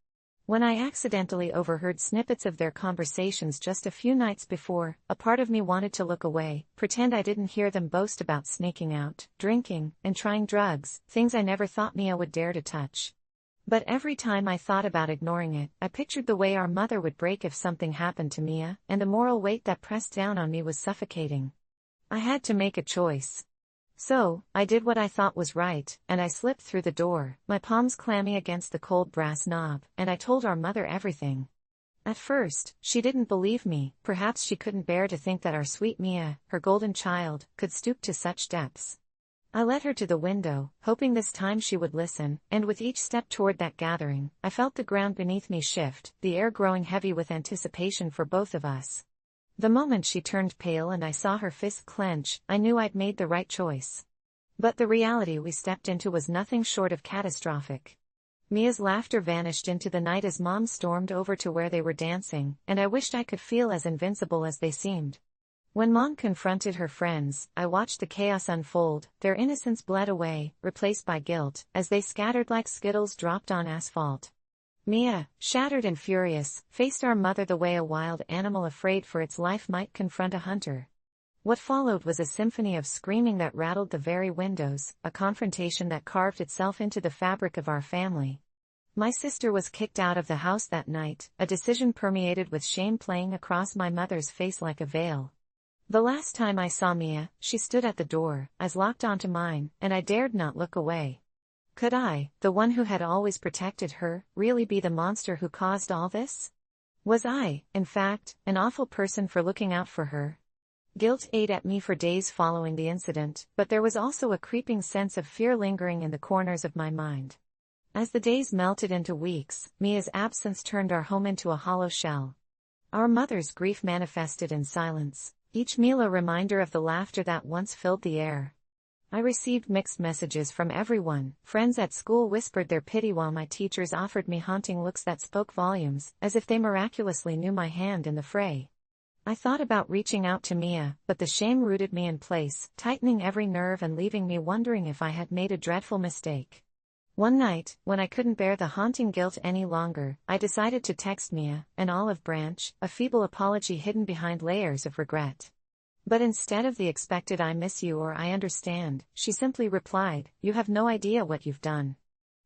When I accidentally overheard snippets of their conversations just a few nights before, a part of me wanted to look away, pretend I didn't hear them boast about sneaking out, drinking, and trying drugs, things I never thought Mia would dare to touch. But every time I thought about ignoring it, I pictured the way our mother would break if something happened to Mia, and the moral weight that pressed down on me was suffocating. I had to make a choice. So, I did what I thought was right, and I slipped through the door, my palms clammy against the cold brass knob, and I told our mother everything. At first, she didn't believe me, perhaps she couldn't bear to think that our sweet Mia, her golden child, could stoop to such depths. I led her to the window, hoping this time she would listen, and with each step toward that gathering, I felt the ground beneath me shift, the air growing heavy with anticipation for both of us. The moment she turned pale and I saw her fist clench, I knew I'd made the right choice. But the reality we stepped into was nothing short of catastrophic. Mia's laughter vanished into the night as Mom stormed over to where they were dancing, and I wished I could feel as invincible as they seemed. When Mom confronted her friends, I watched the chaos unfold, their innocence bled away, replaced by guilt, as they scattered like skittles dropped on asphalt. Mia, shattered and furious, faced our mother the way a wild animal afraid for its life might confront a hunter. What followed was a symphony of screaming that rattled the very windows, a confrontation that carved itself into the fabric of our family. My sister was kicked out of the house that night, a decision permeated with shame playing across my mother's face like a veil. The last time I saw Mia, she stood at the door, eyes locked onto mine, and I dared not look away. Could I, the one who had always protected her, really be the monster who caused all this? Was I, in fact, an awful person for looking out for her? Guilt ate at me for days following the incident, but there was also a creeping sense of fear lingering in the corners of my mind. As the days melted into weeks, Mia's absence turned our home into a hollow shell. Our mother's grief manifested in silence, each meal a reminder of the laughter that once filled the air. I received mixed messages from everyone. Friends at school whispered their pity while my teachers offered me haunting looks that spoke volumes, as if they miraculously knew my hand in the fray. I thought about reaching out to Mia, but the shame rooted me in place, tightening every nerve and leaving me wondering if I had made a dreadful mistake. One night, when I couldn't bear the haunting guilt any longer, I decided to text Mia, an olive branch, a feeble apology hidden behind layers of regret. But instead of the expected "I miss you" or "I understand," she simply replied, "You have no idea what you've done."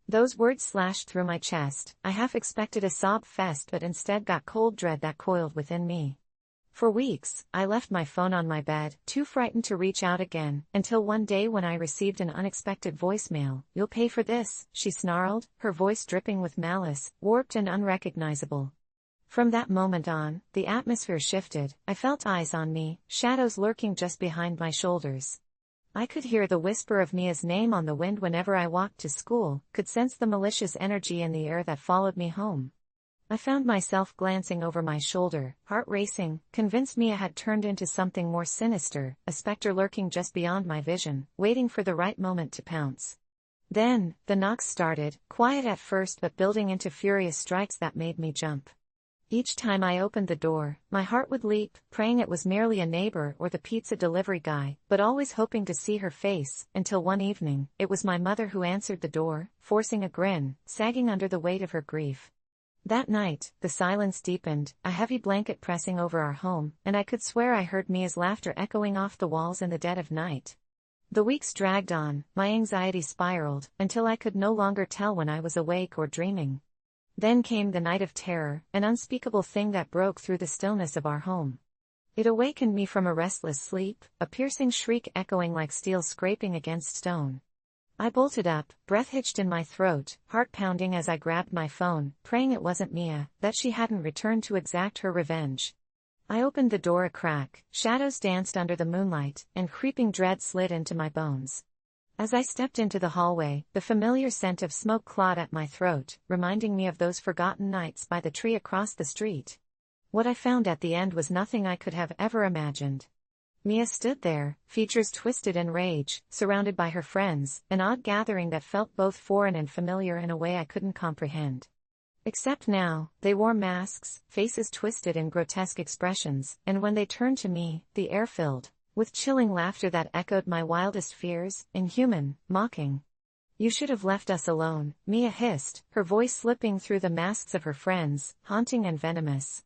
Those words slashed through my chest. I half expected a sob fest but instead got cold dread that coiled within me. For weeks, I left my phone on my bed, too frightened to reach out again, until one day when I received an unexpected voicemail. "You'll pay for this," she snarled, her voice dripping with malice, warped and unrecognizable. From that moment on, the atmosphere shifted. I felt eyes on me, shadows lurking just behind my shoulders. I could hear the whisper of Mia's name on the wind whenever I walked to school, could sense the malicious energy in the air that followed me home. I found myself glancing over my shoulder, heart racing, convinced Mia had turned into something more sinister, a specter lurking just beyond my vision, waiting for the right moment to pounce. Then, the knocks started, quiet at first but building into furious strikes that made me jump. Each time I opened the door, my heart would leap, praying it was merely a neighbor or the pizza delivery guy, but always hoping to see her face, until one evening, it was my mother who answered the door, forcing a grin, sagging under the weight of her grief. That night, the silence deepened, a heavy blanket pressing over our home, and I could swear I heard Mia's laughter echoing off the walls in the dead of night. The weeks dragged on, my anxiety spiraled, until I could no longer tell when I was awake or dreaming. Then came the night of terror, an unspeakable thing that broke through the stillness of our home. It awakened me from a restless sleep, a piercing shriek echoing like steel scraping against stone. I bolted up, breath hitched in my throat, heart pounding as I grabbed my phone, praying it wasn't Mia, that she hadn't returned to exact her revenge. I opened the door a crack, shadows danced under the moonlight, and creeping dread slid into my bones. As I stepped into the hallway, the familiar scent of smoke clawed at my throat, reminding me of those forgotten nights by the tree across the street. What I found at the end was nothing I could have ever imagined. Mia stood there, features twisted in rage, surrounded by her friends, an odd gathering that felt both foreign and familiar in a way I couldn't comprehend. Except now, they wore masks, faces twisted in grotesque expressions, and when they turned to me, the air filled with chilling laughter that echoed my wildest fears, inhuman, mocking. "You should have left us alone," Mia hissed, her voice slipping through the masks of her friends, haunting and venomous.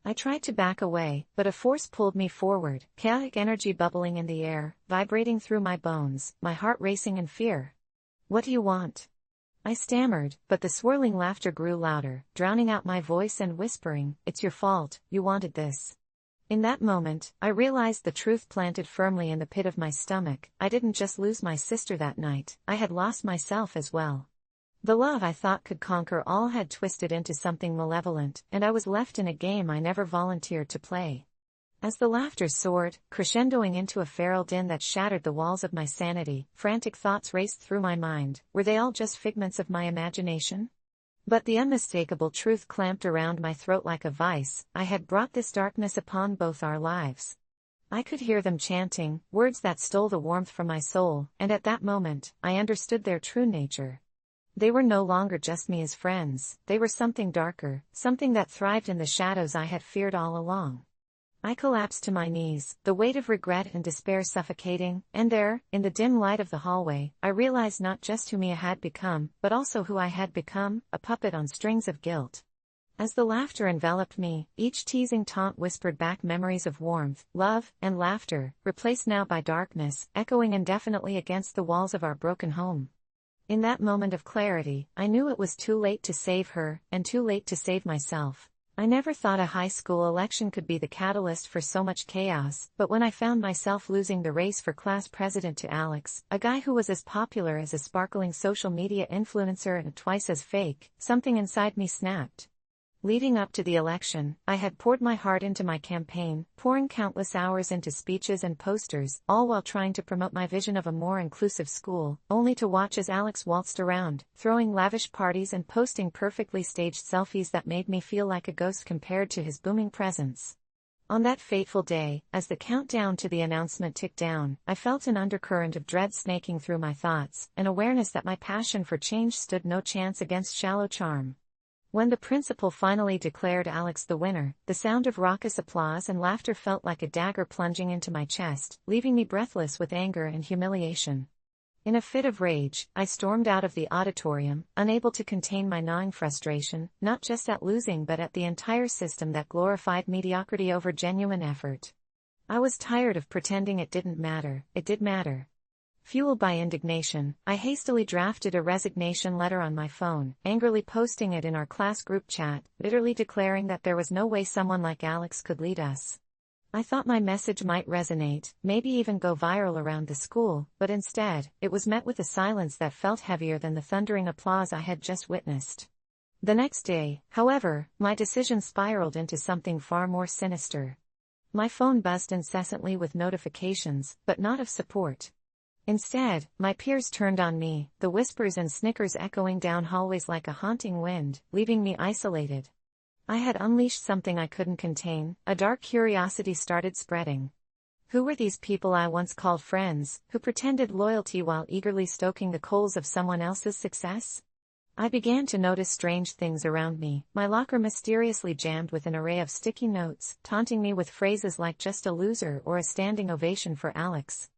I tried to back away, but a force pulled me forward, chaotic energy bubbling in the air, vibrating through my bones, my heart racing in fear. "What do you want?" I stammered, but the swirling laughter grew louder, drowning out my voice and whispering, "It's your fault, you wanted this." In that moment, I realized the truth planted firmly in the pit of my stomach. I didn't just lose my sister that night, I had lost myself as well. The love I thought could conquer all had twisted into something malevolent, and I was left in a game I never volunteered to play. As the laughter soared, crescendoing into a feral din that shattered the walls of my sanity, frantic thoughts raced through my mind. Were they all just figments of my imagination? But the unmistakable truth clamped around my throat like a vice. I had brought this darkness upon both our lives. I could hear them chanting, words that stole the warmth from my soul, and at that moment, I understood their true nature. They were no longer just me as friends, they were something darker, something that thrived in the shadows I had feared all along. I collapsed to my knees, the weight of regret and despair suffocating, and there, in the dim light of the hallway, I realized not just who Mia had become, but also who I had become, a puppet on strings of guilt. As the laughter enveloped me, each teasing taunt whispered back memories of warmth, love, and laughter, replaced now by darkness, echoing indefinitely against the walls of our broken home. In that moment of clarity, I knew it was too late to save her, and too late to save myself. I never thought a high school election could be the catalyst for so much chaos, but when I found myself losing the race for class president to Alex, a guy who was as popular as a sparkling social media influencer and twice as fake, something inside me snapped. Leading up to the election, I had poured my heart into my campaign, pouring countless hours into speeches and posters, all while trying to promote my vision of a more inclusive school, only to watch as Alex waltzed around, throwing lavish parties and posting perfectly staged selfies that made me feel like a ghost compared to his booming presence. On that fateful day, as the countdown to the announcement ticked down, I felt an undercurrent of dread snaking through my thoughts, an awareness that my passion for change stood no chance against shallow charm. When the principal finally declared Alex the winner, the sound of raucous applause and laughter felt like a dagger plunging into my chest, leaving me breathless with anger and humiliation. In a fit of rage, I stormed out of the auditorium, unable to contain my gnawing frustration, not just at losing but at the entire system that glorified mediocrity over genuine effort. I was tired of pretending it didn't matter. It did matter. Fueled by indignation, I hastily drafted a resignation letter on my phone, angrily posting it in our class group chat, bitterly declaring that there was no way someone like Alex could lead us. I thought my message might resonate, maybe even go viral around the school, but instead, it was met with a silence that felt heavier than the thundering applause I had just witnessed. The next day, however, my decision spiraled into something far more sinister. My phone buzzed incessantly with notifications, but not of support. Instead, my peers turned on me, the whispers and snickers echoing down hallways like a haunting wind, leaving me isolated. I had unleashed something I couldn't contain, a dark curiosity started spreading. Who were these people I once called friends, who pretended loyalty while eagerly stoking the coals of someone else's success? I began to notice strange things around me, my locker mysteriously jammed with an array of sticky notes, taunting me with phrases like just a loser or a standing ovation for Alex.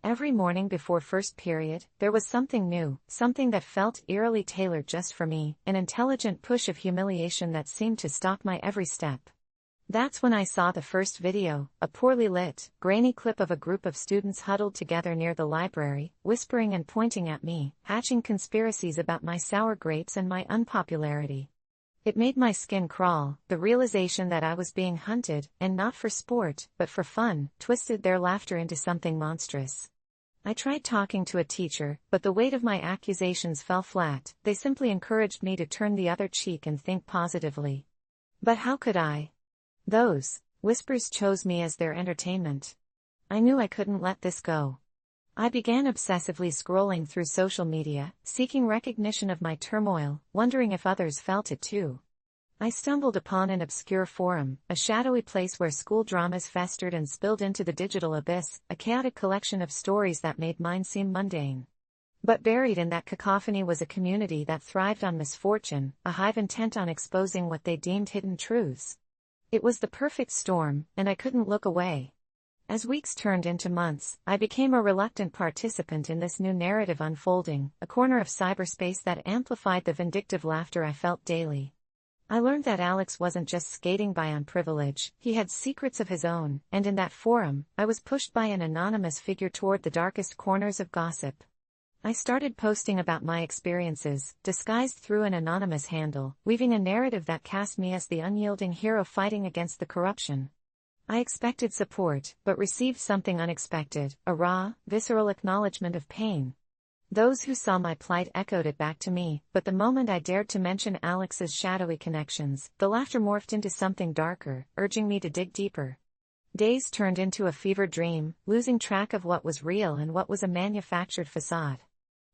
Every morning before first period, there was something new, something that felt eerily tailored just for me, an intelligent push of humiliation that seemed to stalk my every step. That's when I saw the first video, a poorly lit, grainy clip of a group of students huddled together near the library, whispering and pointing at me, hatching conspiracies about my sour grapes and my unpopularity. It made my skin crawl, the realization that I was being hunted, and not for sport, but for fun, twisted their laughter into something monstrous. I tried talking to a teacher, but the weight of my accusations fell flat. They simply encouraged me to turn the other cheek and think positively. But how could I? Those whispers chose me as their entertainment. I knew I couldn't let this go. I began obsessively scrolling through social media, seeking recognition of my turmoil, wondering if others felt it too. I stumbled upon an obscure forum, a shadowy place where school dramas festered and spilled into the digital abyss, a chaotic collection of stories that made mine seem mundane. But buried in that cacophony was a community that thrived on misfortune, a hive intent on exposing what they deemed hidden truths. It was the perfect storm, and I couldn't look away. As weeks turned into months, I became a reluctant participant in this new narrative unfolding, a corner of cyberspace that amplified the vindictive laughter I felt daily. I learned that Alex wasn't just skating by on privilege, he had secrets of his own, and in that forum, I was pushed by an anonymous figure toward the darkest corners of gossip. I started posting about my experiences, disguised through an anonymous handle, weaving a narrative that cast me as the unyielding hero fighting against the corruption. I expected support, but received something unexpected, a raw, visceral acknowledgement of pain. Those who saw my plight echoed it back to me, but the moment I dared to mention Alex's shadowy connections, the laughter morphed into something darker, urging me to dig deeper. Days turned into a fevered dream, losing track of what was real and what was a manufactured facade.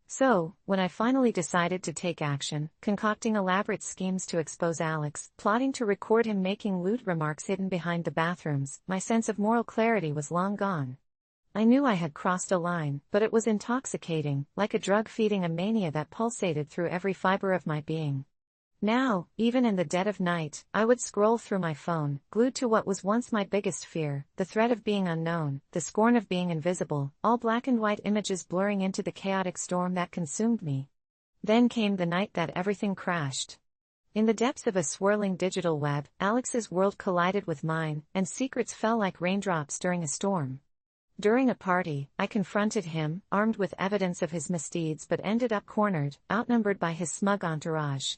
So, when I finally decided to take action, concocting elaborate schemes to expose Alex, plotting to record him making lewd remarks hidden behind the bathrooms, my sense of moral clarity was long gone. I knew I had crossed a line, but it was intoxicating, like a drug feeding a mania that pulsated through every fiber of my being. Now, even in the dead of night, I would scroll through my phone, glued to what was once my biggest fear, the threat of being unknown, the scorn of being invisible, all black and white images blurring into the chaotic storm that consumed me. Then came the night that everything crashed. In the depths of a swirling digital web, Alex's world collided with mine, and secrets fell like raindrops during a storm. During a party, I confronted him, armed with evidence of his misdeeds, but ended up cornered, outnumbered by his smug entourage.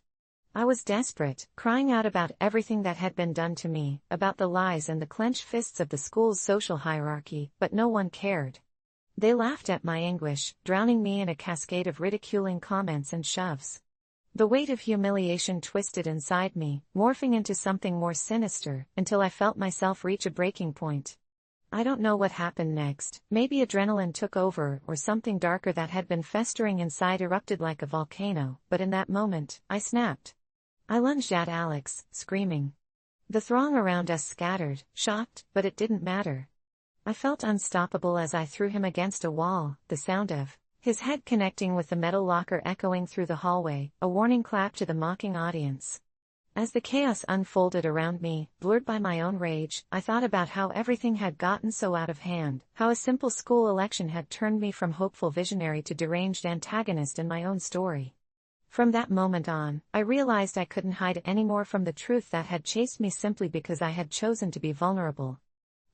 I was desperate, crying out about everything that had been done to me, about the lies and the clenched fists of the school's social hierarchy, but no one cared. They laughed at my anguish, drowning me in a cascade of ridiculing comments and shoves. The weight of humiliation twisted inside me, morphing into something more sinister, until I felt myself reach a breaking point. I don't know what happened next. Maybe adrenaline took over, or something darker that had been festering inside erupted like a volcano, but in that moment, I snapped. I lunged at Alex, screaming. The throng around us scattered, shocked, but it didn't matter. I felt unstoppable as I threw him against a wall, the sound of his head connecting with the metal locker echoing through the hallway, a warning clap to the mocking audience. As the chaos unfolded around me, blurred by my own rage, I thought about how everything had gotten so out of hand, how a simple school election had turned me from hopeful visionary to deranged antagonist in my own story. From that moment on, I realized I couldn't hide any more from the truth that had chased me simply because I had chosen to be vulnerable.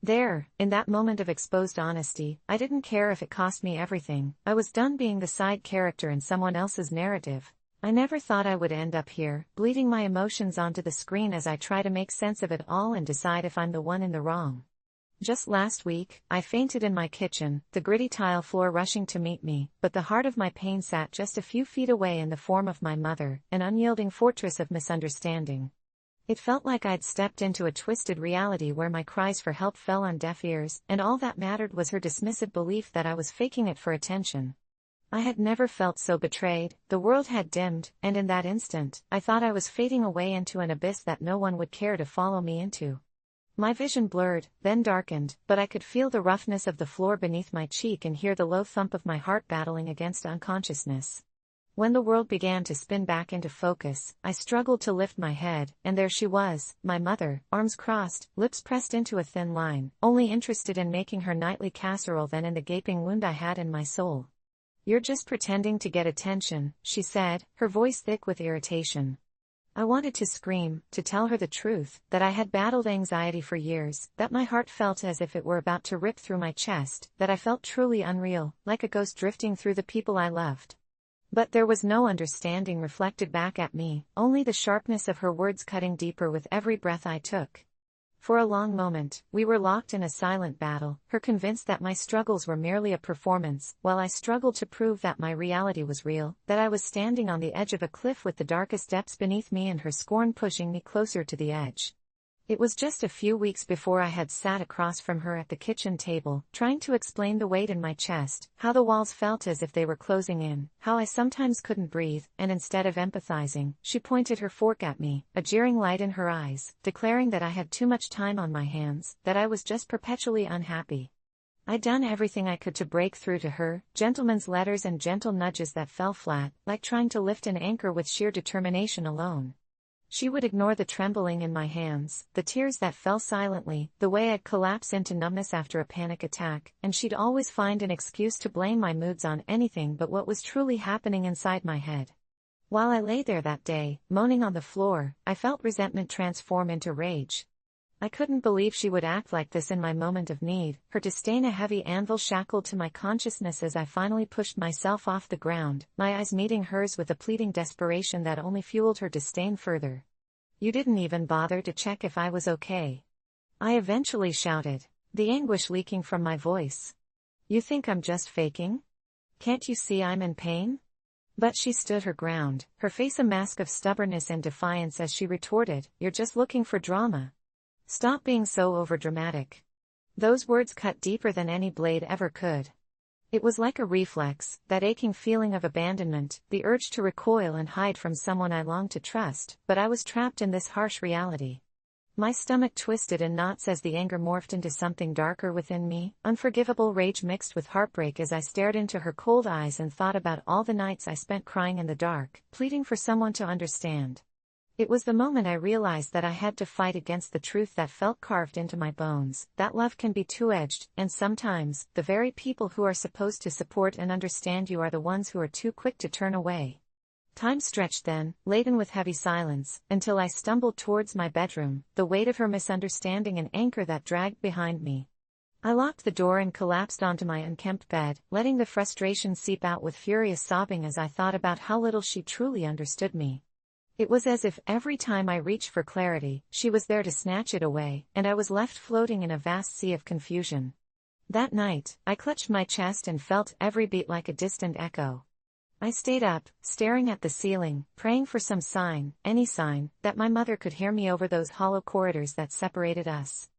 There, in that moment of exposed honesty, I didn't care if it cost me everything. I was done being the side character in someone else's narrative. I never thought I would end up here, bleeding my emotions onto the screen as I try to make sense of it all and decide if I'm the one in the wrong. Just last week, I fainted in my kitchen, the gritty tile floor rushing to meet me, but the heart of my pain sat just a few feet away in the form of my mother, an unyielding fortress of misunderstanding. It felt like I'd stepped into a twisted reality where my cries for help fell on deaf ears, and all that mattered was her dismissive belief that I was faking it for attention. I had never felt so betrayed. The world had dimmed, and in that instant, I thought I was fading away into an abyss that no one would care to follow me into. My vision blurred, then darkened, but I could feel the roughness of the floor beneath my cheek and hear the low thump of my heart battling against unconsciousness. When the world began to spin back into focus, I struggled to lift my head, and there she was, my mother, arms crossed, lips pressed into a thin line, only interested in making her nightly casserole than in the gaping wound I had in my soul. "You're just pretending to get attention," she said, her voice thick with irritation. I wanted to scream, to tell her the truth, that I had battled anxiety for years, that my heart felt as if it were about to rip through my chest, that I felt truly unreal, like a ghost drifting through the people I loved. But there was no understanding reflected back at me, only the sharpness of her words cutting deeper with every breath I took. For a long moment, we were locked in a silent battle, her convinced that my struggles were merely a performance, while I struggled to prove that my reality was real, that I was standing on the edge of a cliff with the darkest depths beneath me and her scorn pushing me closer to the edge. It was just a few weeks before I had sat across from her at the kitchen table, trying to explain the weight in my chest, how the walls felt as if they were closing in, how I sometimes couldn't breathe, and instead of empathizing, she pointed her fork at me, a jeering light in her eyes, declaring that I had too much time on my hands, that I was just perpetually unhappy. I'd done everything I could to break through to her, gentlemen's letters and gentle nudges that fell flat, like trying to lift an anchor with sheer determination alone. She would ignore the trembling in my hands, the tears that fell silently, the way I'd collapse into numbness after a panic attack, and she'd always find an excuse to blame my moods on anything but what was truly happening inside my head. While I lay there that day, moaning on the floor, I felt resentment transform into rage. I couldn't believe she would act like this in my moment of need, her disdain a heavy anvil shackled to my consciousness as I finally pushed myself off the ground, my eyes meeting hers with a pleading desperation that only fueled her disdain further. "You didn't even bother to check if I was okay," I eventually shouted, the anguish leaking from my voice. "You think I'm just faking? Can't you see I'm in pain?" But she stood her ground, her face a mask of stubbornness and defiance as she retorted, "You're just looking for drama. Stop being so overdramatic." Those words cut deeper than any blade ever could. It was like a reflex, that aching feeling of abandonment, the urge to recoil and hide from someone I longed to trust, but I was trapped in this harsh reality. My stomach twisted in knots as the anger morphed into something darker within me, unforgivable rage mixed with heartbreak as I stared into her cold eyes and thought about all the nights I spent crying in the dark, pleading for someone to understand. It was the moment I realized that I had to fight against the truth that felt carved into my bones, that love can be two-edged, and sometimes, the very people who are supposed to support and understand you are the ones who are too quick to turn away. Time stretched then, laden with heavy silence, until I stumbled towards my bedroom, the weight of her misunderstanding an anchor that dragged behind me. I locked the door and collapsed onto my unkempt bed, letting the frustration seep out with furious sobbing as I thought about how little she truly understood me. It was as if every time I reached for clarity, she was there to snatch it away, and I was left floating in a vast sea of confusion. That night, I clutched my chest and felt every beat like a distant echo. I stayed up, staring at the ceiling, praying for some sign, any sign, that my mother could hear me over those hollow corridors that separated us.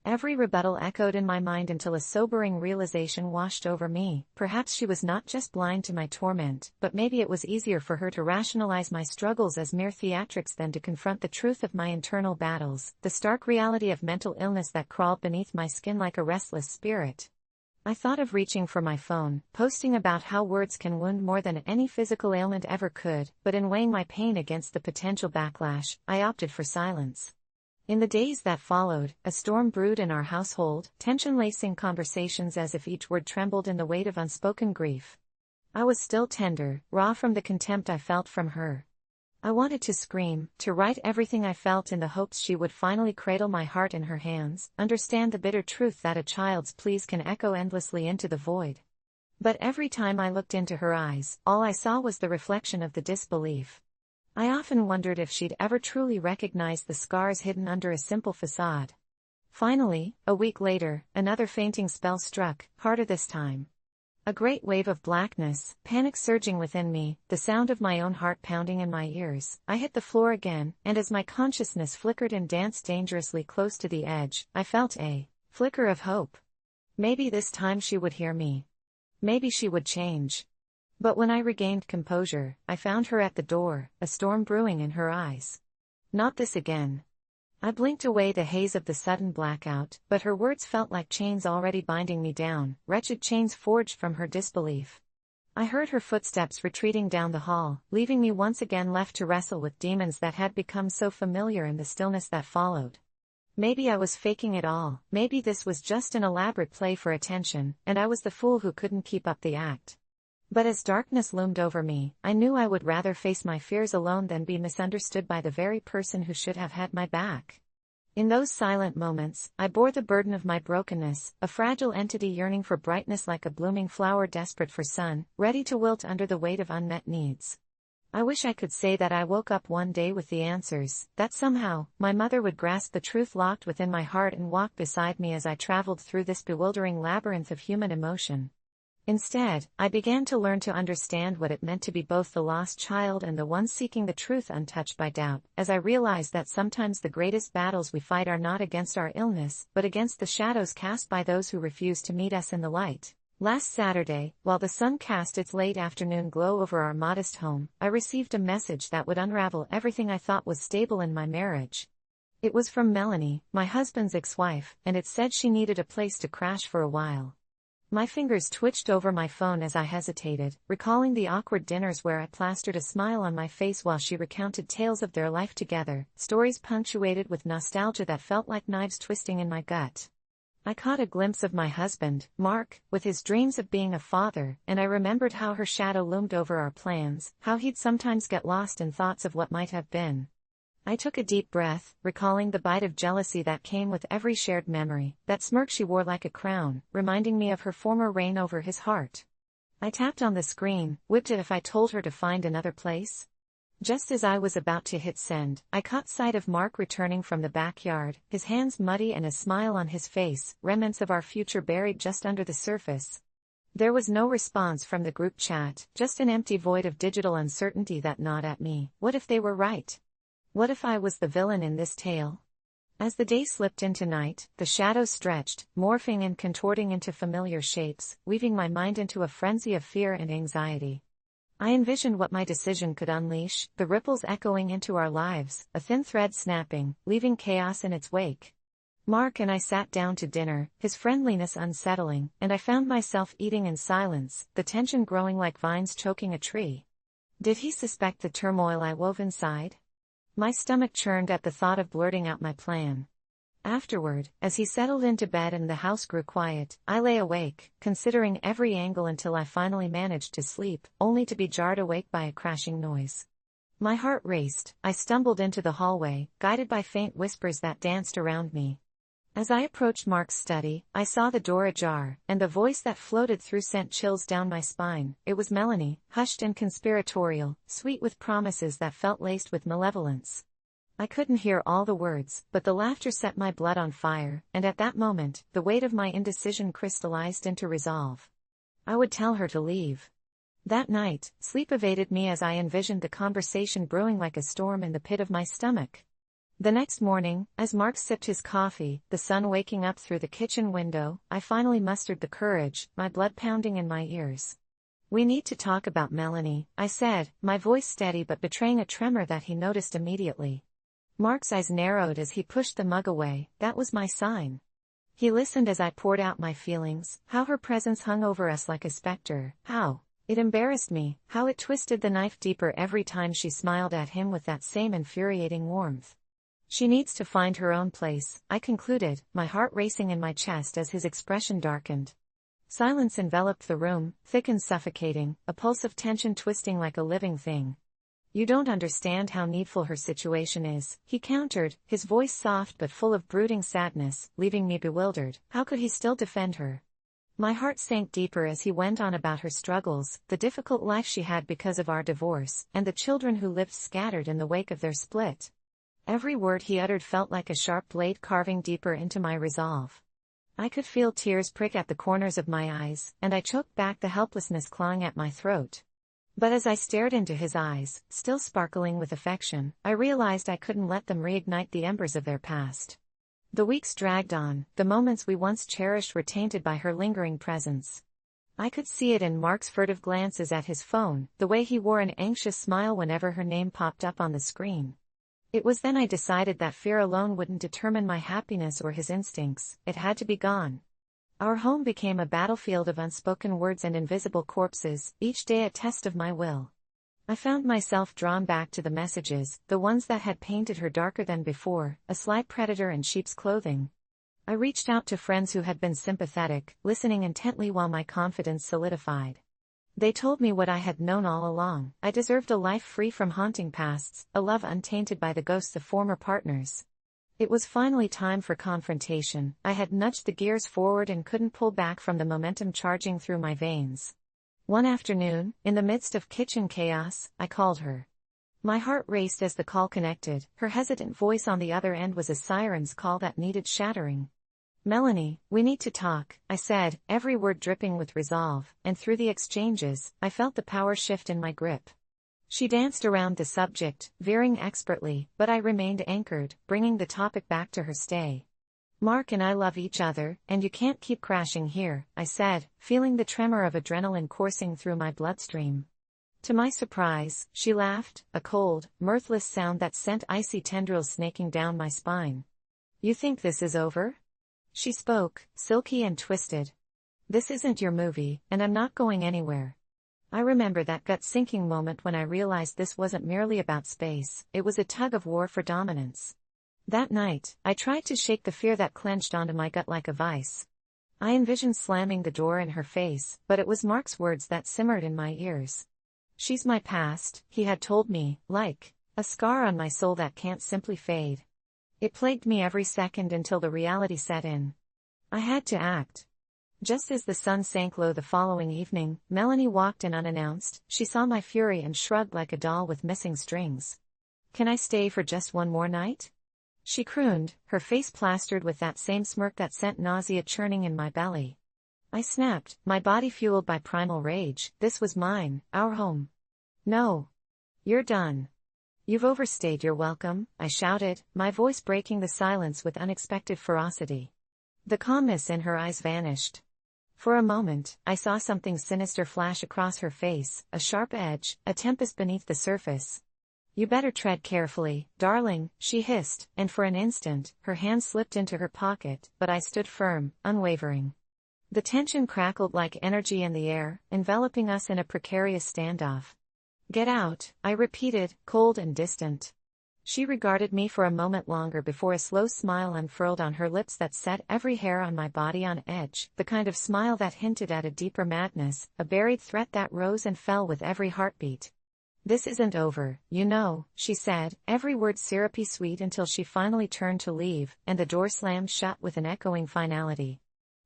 Every rebuttal echoed in my mind until a sobering realization washed over me. Perhaps she was not just blind to my torment, but maybe it was easier for her to rationalize my struggles as mere theatrics than to confront the truth of my internal battles, the stark reality of mental illness that crawled beneath my skin like a restless spirit. I thought of reaching for my phone, posting about how words can wound more than any physical ailment ever could, but in weighing my pain against the potential backlash, I opted for silence. In the days that followed, a storm brewed in our household, tension-lacing conversations as if each word trembled in the weight of unspoken grief. I was still tender, raw from the contempt I felt from her. I wanted to scream, to write everything I felt in the hopes she would finally cradle my heart in her hands, understand the bitter truth that a child's pleas can echo endlessly into the void. But every time I looked into her eyes, all I saw was the reflection of the disbelief. I often wondered if she'd ever truly recognized the scars hidden under a simple facade. Finally, a week later, another fainting spell struck, harder this time. A great wave of blackness, panic surging within me, the sound of my own heart pounding in my ears. I hit the floor again, and as my consciousness flickered and danced dangerously close to the edge, I felt a flicker of hope. Maybe this time she would hear me. Maybe she would change. But when I regained composure, I found her at the door, a storm brewing in her eyes. Not this again. I blinked away the haze of the sudden blackout, but her words felt like chains already binding me down, wretched chains forged from her disbelief. I heard her footsteps retreating down the hall, leaving me once again left to wrestle with demons that had become so familiar in the stillness that followed. Maybe I was faking it all, maybe this was just an elaborate play for attention, and I was the fool who couldn't keep up the act. But as darkness loomed over me, I knew I would rather face my fears alone than be misunderstood by the very person who should have had my back. In those silent moments, I bore the burden of my brokenness, a fragile entity yearning for brightness like a blooming flower desperate for sun, ready to wilt under the weight of unmet needs. I wish I could say that I woke up one day with the answers, that somehow, my mother would grasp the truth locked within my heart and walk beside me as I traveled through this bewildering labyrinth of human emotion. Instead, I began to learn to understand what it meant to be both the lost child and the one seeking the truth untouched by doubt, as I realized that sometimes the greatest battles we fight are not against our illness, but against the shadows cast by those who refuse to meet us in the light. Last Saturday, while the sun cast its late afternoon glow over our modest home, I received a message that would unravel everything I thought was stable in my marriage. It was from Melanie, my husband's ex-wife, and it said she needed a place to crash for a while. My fingers twitched over my phone as I hesitated, recalling the awkward dinners where I plastered a smile on my face while she recounted tales of their life together, stories punctuated with nostalgia that felt like knives twisting in my gut. I caught a glimpse of my husband, Mark, with his dreams of being a father, and I remembered how her shadow loomed over our plans, how he'd sometimes get lost in thoughts of what might have been. I took a deep breath, recalling the bite of jealousy that came with every shared memory, that smirk she wore like a crown, reminding me of her former reign over his heart. I tapped on the screen, whipped it if I told her to find another place. Just as I was about to hit send, I caught sight of Mark returning from the backyard, his hands muddy and a smile on his face, remnants of our future buried just under the surface. There was no response from the group chat, just an empty void of digital uncertainty that gnawed at me. What if they were right? What if I was the villain in this tale? As the day slipped into night, the shadows stretched, morphing and contorting into familiar shapes, weaving my mind into a frenzy of fear and anxiety. I envisioned what my decision could unleash, the ripples echoing into our lives, a thin thread snapping, leaving chaos in its wake. Mark and I sat down to dinner, his friendliness unsettling, and I found myself eating in silence, the tension growing like vines choking a tree. Did he suspect the turmoil I wove inside? My stomach churned at the thought of blurting out my plan. Afterward, as he settled into bed and the house grew quiet, I lay awake, considering every angle until I finally managed to sleep, only to be jarred awake by a crashing noise. My heart raced. I stumbled into the hallway, guided by faint whispers that danced around me. As I approached Mark's study, I saw the door ajar, and the voice that floated through sent chills down my spine. It was Melanie, hushed and conspiratorial, sweet with promises that felt laced with malevolence. I couldn't hear all the words, but the laughter set my blood on fire, and at that moment, the weight of my indecision crystallized into resolve. I would tell her to leave. That night, sleep evaded me as I envisioned the conversation brewing like a storm in the pit of my stomach. The next morning, as Mark sipped his coffee, the sun waking up through the kitchen window, I finally mustered the courage, my blood pounding in my ears. "We need to talk about Melanie," I said, my voice steady but betraying a tremor that he noticed immediately. Mark's eyes narrowed as he pushed the mug away. That was my sign. He listened as I poured out my feelings, how her presence hung over us like a specter, how it embarrassed me, how it twisted the knife deeper every time she smiled at him with that same infuriating warmth. "She needs to find her own place," I concluded, my heart racing in my chest as his expression darkened. Silence enveloped the room, thick and suffocating, a pulse of tension twisting like a living thing. "You don't understand how needful her situation is," he countered, his voice soft but full of brooding sadness, leaving me bewildered. How could he still defend her? My heart sank deeper as he went on about her struggles, the difficult life she had because of our divorce, and the children who lived scattered in the wake of their split. Every word he uttered felt like a sharp blade carving deeper into my resolve. I could feel tears prick at the corners of my eyes, and I choked back the helplessness clawing at my throat. But as I stared into his eyes, still sparkling with affection, I realized I couldn't let them reignite the embers of their past. The weeks dragged on, the moments we once cherished were tainted by her lingering presence. I could see it in Mark's furtive glances at his phone, the way he wore an anxious smile whenever her name popped up on the screen. It was then I decided that fear alone wouldn't determine my happiness or his instincts. It had to be gone. Our home became a battlefield of unspoken words and invisible corpses, each day a test of my will. I found myself drawn back to the messages, the ones that had painted her darker than before, a sly predator in sheep's clothing. I reached out to friends who had been sympathetic, listening intently while my confidence solidified. They told me what I had known all along. I deserved a life free from haunting pasts, a love untainted by the ghosts of former partners. It was finally time for confrontation. I had nudged the gears forward and couldn't pull back from the momentum charging through my veins. One afternoon, in the midst of kitchen chaos, I called her. My heart raced as the call connected. Her hesitant voice on the other end was a siren's call that needed shattering. "Melanie, we need to talk," I said, every word dripping with resolve, and through the exchanges, I felt the power shift in my grip. She danced around the subject, veering expertly, but I remained anchored, bringing the topic back to her stay. "Mark and I love each other, and you can't keep crashing here," I said, feeling the tremor of adrenaline coursing through my bloodstream. To my surprise, she laughed, a cold, mirthless sound that sent icy tendrils snaking down my spine. "You think this is over?" She spoke, silky and twisted. "This isn't your movie, and I'm not going anywhere." I remember that gut-sinking moment when I realized this wasn't merely about space, it was a tug-of-war for dominance. That night, I tried to shake the fear that clenched onto my gut like a vice. I envisioned slamming the door in her face, but it was Mark's words that simmered in my ears. "She's my past," he had told me, like a scar on my soul that can't simply fade. It plagued me every second until the reality set in. I had to act. Just as the sun sank low the following evening, Melanie walked in unannounced. She saw my fury and shrugged like a doll with missing strings. "Can I stay for just one more night?" she crooned, her face plastered with that same smirk that sent nausea churning in my belly. I snapped, my body fueled by primal rage. This was mine, our home. "No. You're done. You've overstayed your welcome," I shouted, my voice breaking the silence with unexpected ferocity. The calmness in her eyes vanished. For a moment, I saw something sinister flash across her face, a sharp edge, a tempest beneath the surface. "You better tread carefully, darling," she hissed, and for an instant, her hand slipped into her pocket, but I stood firm, unwavering. The tension crackled like energy in the air, enveloping us in a precarious standoff. "Get out," I repeated, cold and distant. She regarded me for a moment longer before a slow smile unfurled on her lips that set every hair on my body on edge, the kind of smile that hinted at a deeper madness, a buried threat that rose and fell with every heartbeat. "This isn't over, you know," she said, every word syrupy sweet until she finally turned to leave, and the door slammed shut with an echoing finality.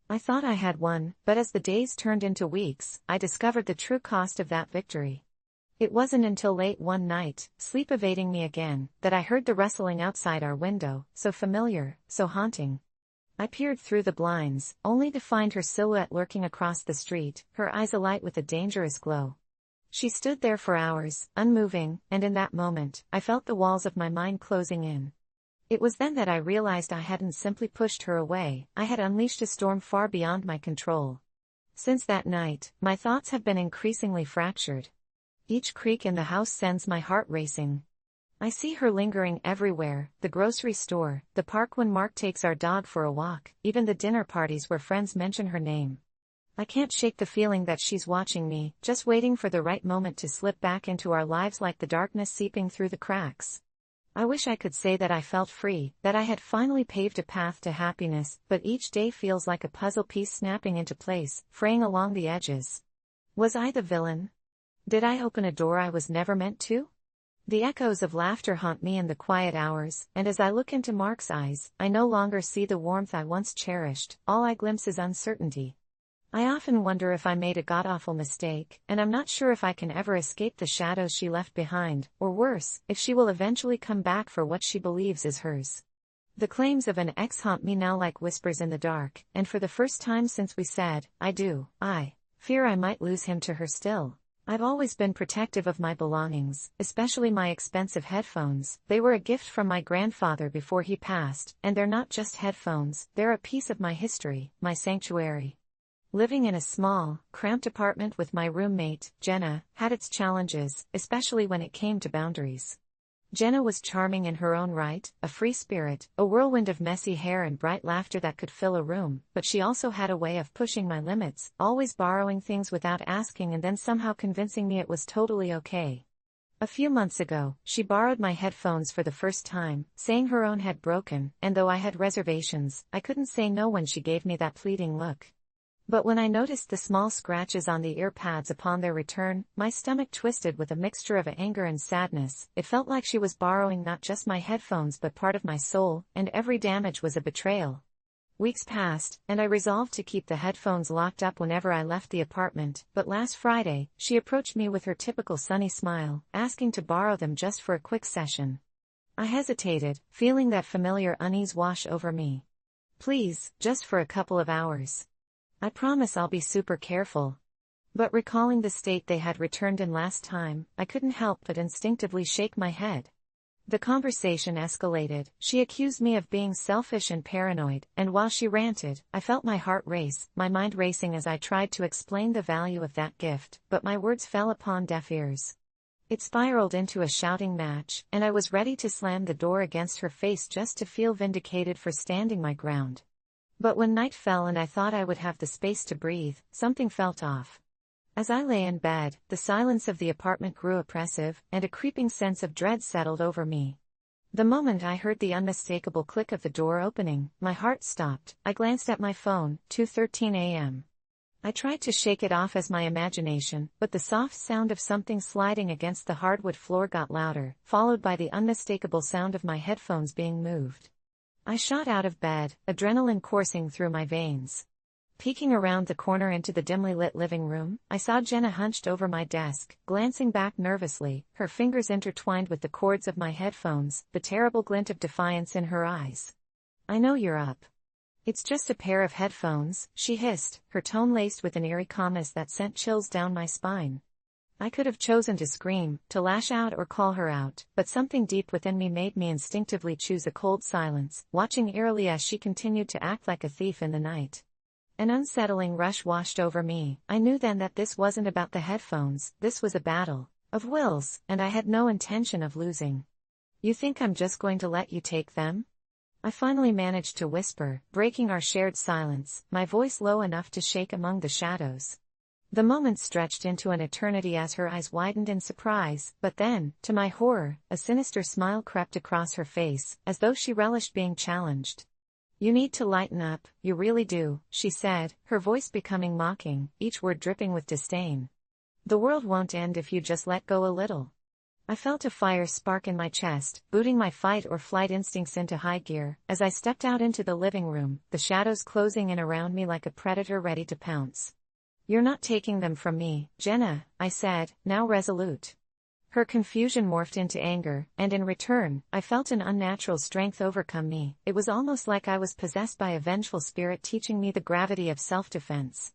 I thought I had won, but as the days turned into weeks, I discovered the true cost of that victory. It wasn't until late one night, sleep evading me again, that I heard the rustling outside our window, so familiar, so haunting. I peered through the blinds, only to find her silhouette lurking across the street, her eyes alight with a dangerous glow. She stood there for hours, unmoving, and in that moment, I felt the walls of my mind closing in. It was then that I realized I hadn't simply pushed her away, I had unleashed a storm far beyond my control. Since that night, my thoughts have been increasingly fractured. Each creak in the house sends my heart racing. I see her lingering everywhere, the grocery store, the park when Mark takes our dog for a walk, even the dinner parties where friends mention her name. I can't shake the feeling that she's watching me, just waiting for the right moment to slip back into our lives like the darkness seeping through the cracks. I wish I could say that I felt free, that I had finally paved a path to happiness, but each day feels like a puzzle piece snapping into place, fraying along the edges. Was I the villain? Did I open a door I was never meant to? The echoes of laughter haunt me in the quiet hours, and as I look into Mark's eyes, I no longer see the warmth I once cherished, all I glimpse is uncertainty. I often wonder if I made a god-awful mistake, and I'm not sure if I can ever escape the shadows she left behind, or worse, if she will eventually come back for what she believes is hers. The claims of an ex haunt me now like whispers in the dark, and for the first time since we said, "I do," I fear I might lose him to her still. I've always been protective of my belongings, especially my expensive headphones. They were a gift from my grandfather before he passed, and they're not just headphones, they're a piece of my history, my sanctuary. Living in a small, cramped apartment with my roommate, Jenna, had its challenges, especially when it came to boundaries. Jenna was charming in her own right, a free spirit, a whirlwind of messy hair and bright laughter that could fill a room, but she also had a way of pushing my limits, always borrowing things without asking and then somehow convincing me it was totally okay. A few months ago, she borrowed my headphones for the first time, saying her own had broken, and though I had reservations, I couldn't say no when she gave me that pleading look. But when I noticed the small scratches on the ear pads upon their return, my stomach twisted with a mixture of anger and sadness. It felt like she was borrowing not just my headphones but part of my soul, and every damage was a betrayal. Weeks passed, and I resolved to keep the headphones locked up whenever I left the apartment, but last Friday, she approached me with her typical sunny smile, asking to borrow them just for a quick session. I hesitated, feeling that familiar unease wash over me. "Please, just for a couple of hours. I promise I'll be super careful." But recalling the state they had returned in last time, I couldn't help but instinctively shake my head. The conversation escalated. She accused me of being selfish and paranoid, and while she ranted, I felt my heart race, my mind racing as I tried to explain the value of that gift, but my words fell upon deaf ears. It spiraled into a shouting match, and I was ready to slam the door against her face just to feel vindicated for standing my ground. But when night fell and I thought I would have the space to breathe, something felt off. As I lay in bed, the silence of the apartment grew oppressive, and a creeping sense of dread settled over me. The moment I heard the unmistakable click of the door opening, my heart stopped. I glanced at my phone, 2:13 a.m. I tried to shake it off as my imagination, but the soft sound of something sliding against the hardwood floor got louder, followed by the unmistakable sound of my headphones being moved. I shot out of bed, adrenaline coursing through my veins. Peeking around the corner into the dimly lit living room, I saw Jenna hunched over my desk, glancing back nervously, her fingers intertwined with the cords of my headphones, the terrible glint of defiance in her eyes. "I know you're up." "It's just a pair of headphones," she hissed, her tone laced with an eerie calmness that sent chills down my spine. I could have chosen to scream, to lash out or call her out, but something deep within me made me instinctively choose a cold silence, watching eerily as she continued to act like a thief in the night. An unsettling rush washed over me. I knew then that this wasn't about the headphones, this was a battle of wills, and I had no intention of losing. "You think I'm just going to let you take them?" I finally managed to whisper, breaking our shared silence, my voice low enough to shake among the shadows. The moment stretched into an eternity as her eyes widened in surprise, but then, to my horror, a sinister smile crept across her face, as though she relished being challenged. "You need to lighten up, you really do," she said, her voice becoming mocking, each word dripping with disdain. "The world won't end if you just let go a little." I felt a fire spark in my chest, booting my fight or flight instincts into high gear, as I stepped out into the living room, the shadows closing in around me like a predator ready to pounce. "You're not taking them from me, Jenna," I said, now resolute. Her confusion morphed into anger, and in return, I felt an unnatural strength overcome me. It was almost like I was possessed by a vengeful spirit teaching me the gravity of self-defense.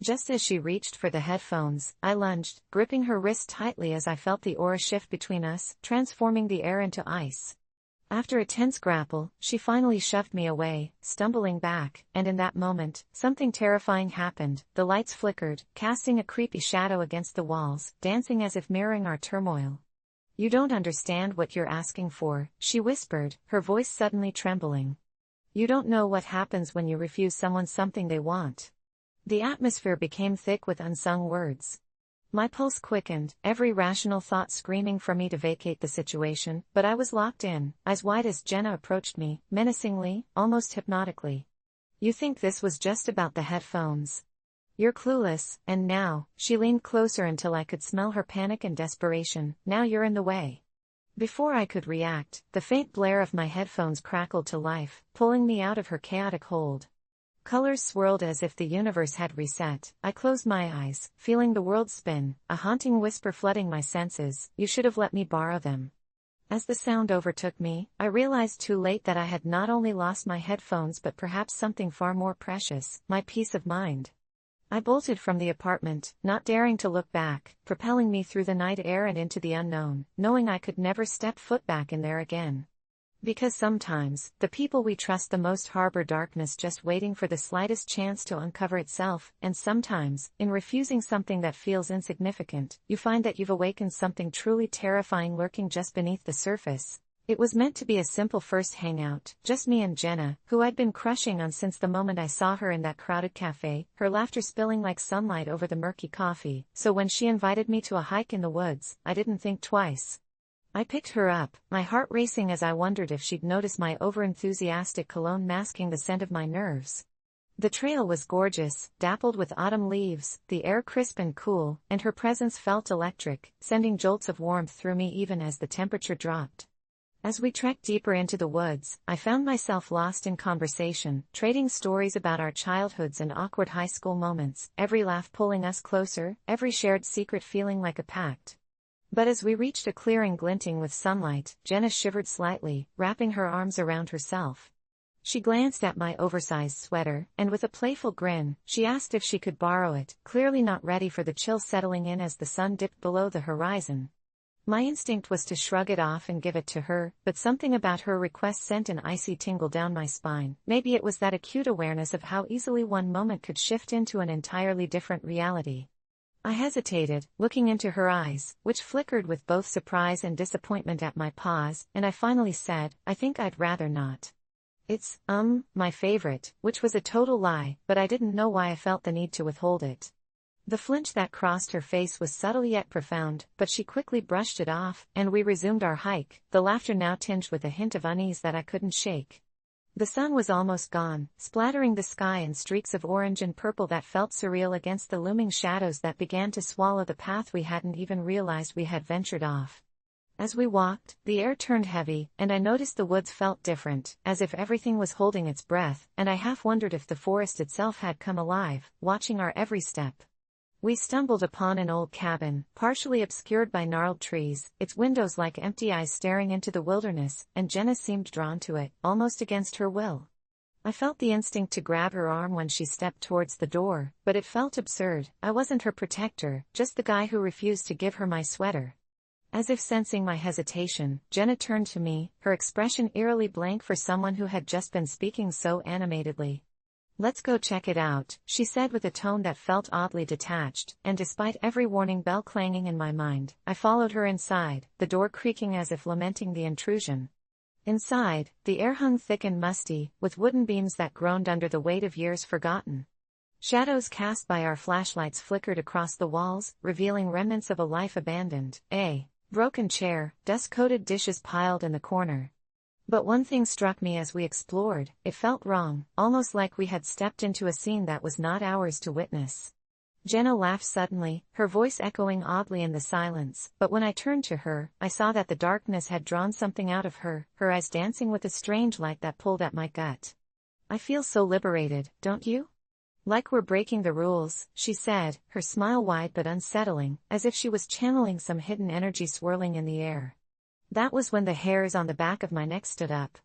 Just as she reached for the headphones, I lunged, gripping her wrist tightly as I felt the aura shift between us, transforming the air into ice. After a tense grapple, she finally shoved me away, stumbling back, and in that moment, something terrifying happened. The lights flickered, casting a creepy shadow against the walls, dancing as if mirroring our turmoil. "You don't understand what you're asking for," she whispered, her voice suddenly trembling. "You don't know what happens when you refuse someone something they want." The atmosphere became thick with unsung words. My pulse quickened, every rational thought screaming for me to vacate the situation, but I was locked in, eyes wide as Jenna approached me, menacingly, almost hypnotically. "You think this was just about the headphones? You're clueless, and now," she leaned closer until I could smell her panic and desperation, "now you're in the way." Before I could react, the faint blare of my headphones crackled to life, pulling me out of her chaotic hold. Colors swirled as if the universe had reset. I closed my eyes, feeling the world spin, a haunting whisper flooding my senses, "You should have let me borrow them." As the sound overtook me, I realized too late that I had not only lost my headphones but perhaps something far more precious, my peace of mind. I bolted from the apartment, not daring to look back, propelling me through the night air and into the unknown, knowing I could never step foot back in there again. Because sometimes, the people we trust the most harbor darkness just waiting for the slightest chance to uncover itself, and sometimes, in refusing something that feels insignificant, you find that you've awakened something truly terrifying lurking just beneath the surface. It was meant to be a simple first hangout, just me and Jenna, who I'd been crushing on since the moment I saw her in that crowded cafe, her laughter spilling like sunlight over the murky coffee, so when she invited me to a hike in the woods, I didn't think twice. I picked her up, my heart racing as I wondered if she'd notice my over-enthusiastic cologne masking the scent of my nerves. The trail was gorgeous, dappled with autumn leaves, the air crisp and cool, and her presence felt electric, sending jolts of warmth through me even as the temperature dropped. As we trekked deeper into the woods, I found myself lost in conversation, trading stories about our childhoods and awkward high school moments, every laugh pulling us closer, every shared secret feeling like a pact. But as we reached a clearing glinting with sunlight, Jenna shivered slightly, wrapping her arms around herself. She glanced at my oversized sweater, and with a playful grin, she asked if she could borrow it, clearly not ready for the chill settling in as the sun dipped below the horizon. My instinct was to shrug it off and give it to her, but something about her request sent an icy tingle down my spine. Maybe it was that acute awareness of how easily one moment could shift into an entirely different reality. I hesitated, looking into her eyes, which flickered with both surprise and disappointment at my pause, and I finally said, "I think I'd rather not." It's, my favorite," which was a total lie, but I didn't know why I felt the need to withhold it. The flinch that crossed her face was subtle yet profound, but she quickly brushed it off, and we resumed our hike, the laughter now tinged with a hint of unease that I couldn't shake. The sun was almost gone, splattering the sky in streaks of orange and purple that felt surreal against the looming shadows that began to swallow the path we hadn't even realized we had ventured off. As we walked, the air turned heavy, and I noticed the woods felt different, as if everything was holding its breath, and I half wondered if the forest itself had come alive, watching our every step. We stumbled upon an old cabin, partially obscured by gnarled trees, its windows like empty eyes staring into the wilderness, and Jenna seemed drawn to it, almost against her will. I felt the instinct to grab her arm when she stepped towards the door, but it felt absurd. I wasn't her protector, just the guy who refused to give her my sweater. As if sensing my hesitation, Jenna turned to me, her expression eerily blank for someone who had just been speaking so animatedly. "Let's go check it out," she said with a tone that felt oddly detached, and despite every warning bell clanging in my mind, I followed her inside, the door creaking as if lamenting the intrusion. Inside, the air hung thick and musty, with wooden beams that groaned under the weight of years forgotten. Shadows cast by our flashlights flickered across the walls, revealing remnants of a life abandoned. A broken chair, dust-coated dishes piled in the corner. But one thing struck me as we explored: it felt wrong, almost like we had stepped into a scene that was not ours to witness. Jenna laughed suddenly, her voice echoing oddly in the silence, but when I turned to her, I saw that the darkness had drawn something out of her, her eyes dancing with a strange light that pulled at my gut. "I feel so liberated, don't you?" "Like we're breaking the rules," she said, her smile wide but unsettling, as if she was channeling some hidden energy swirling in the air. That was when the hairs on the back of my neck stood up.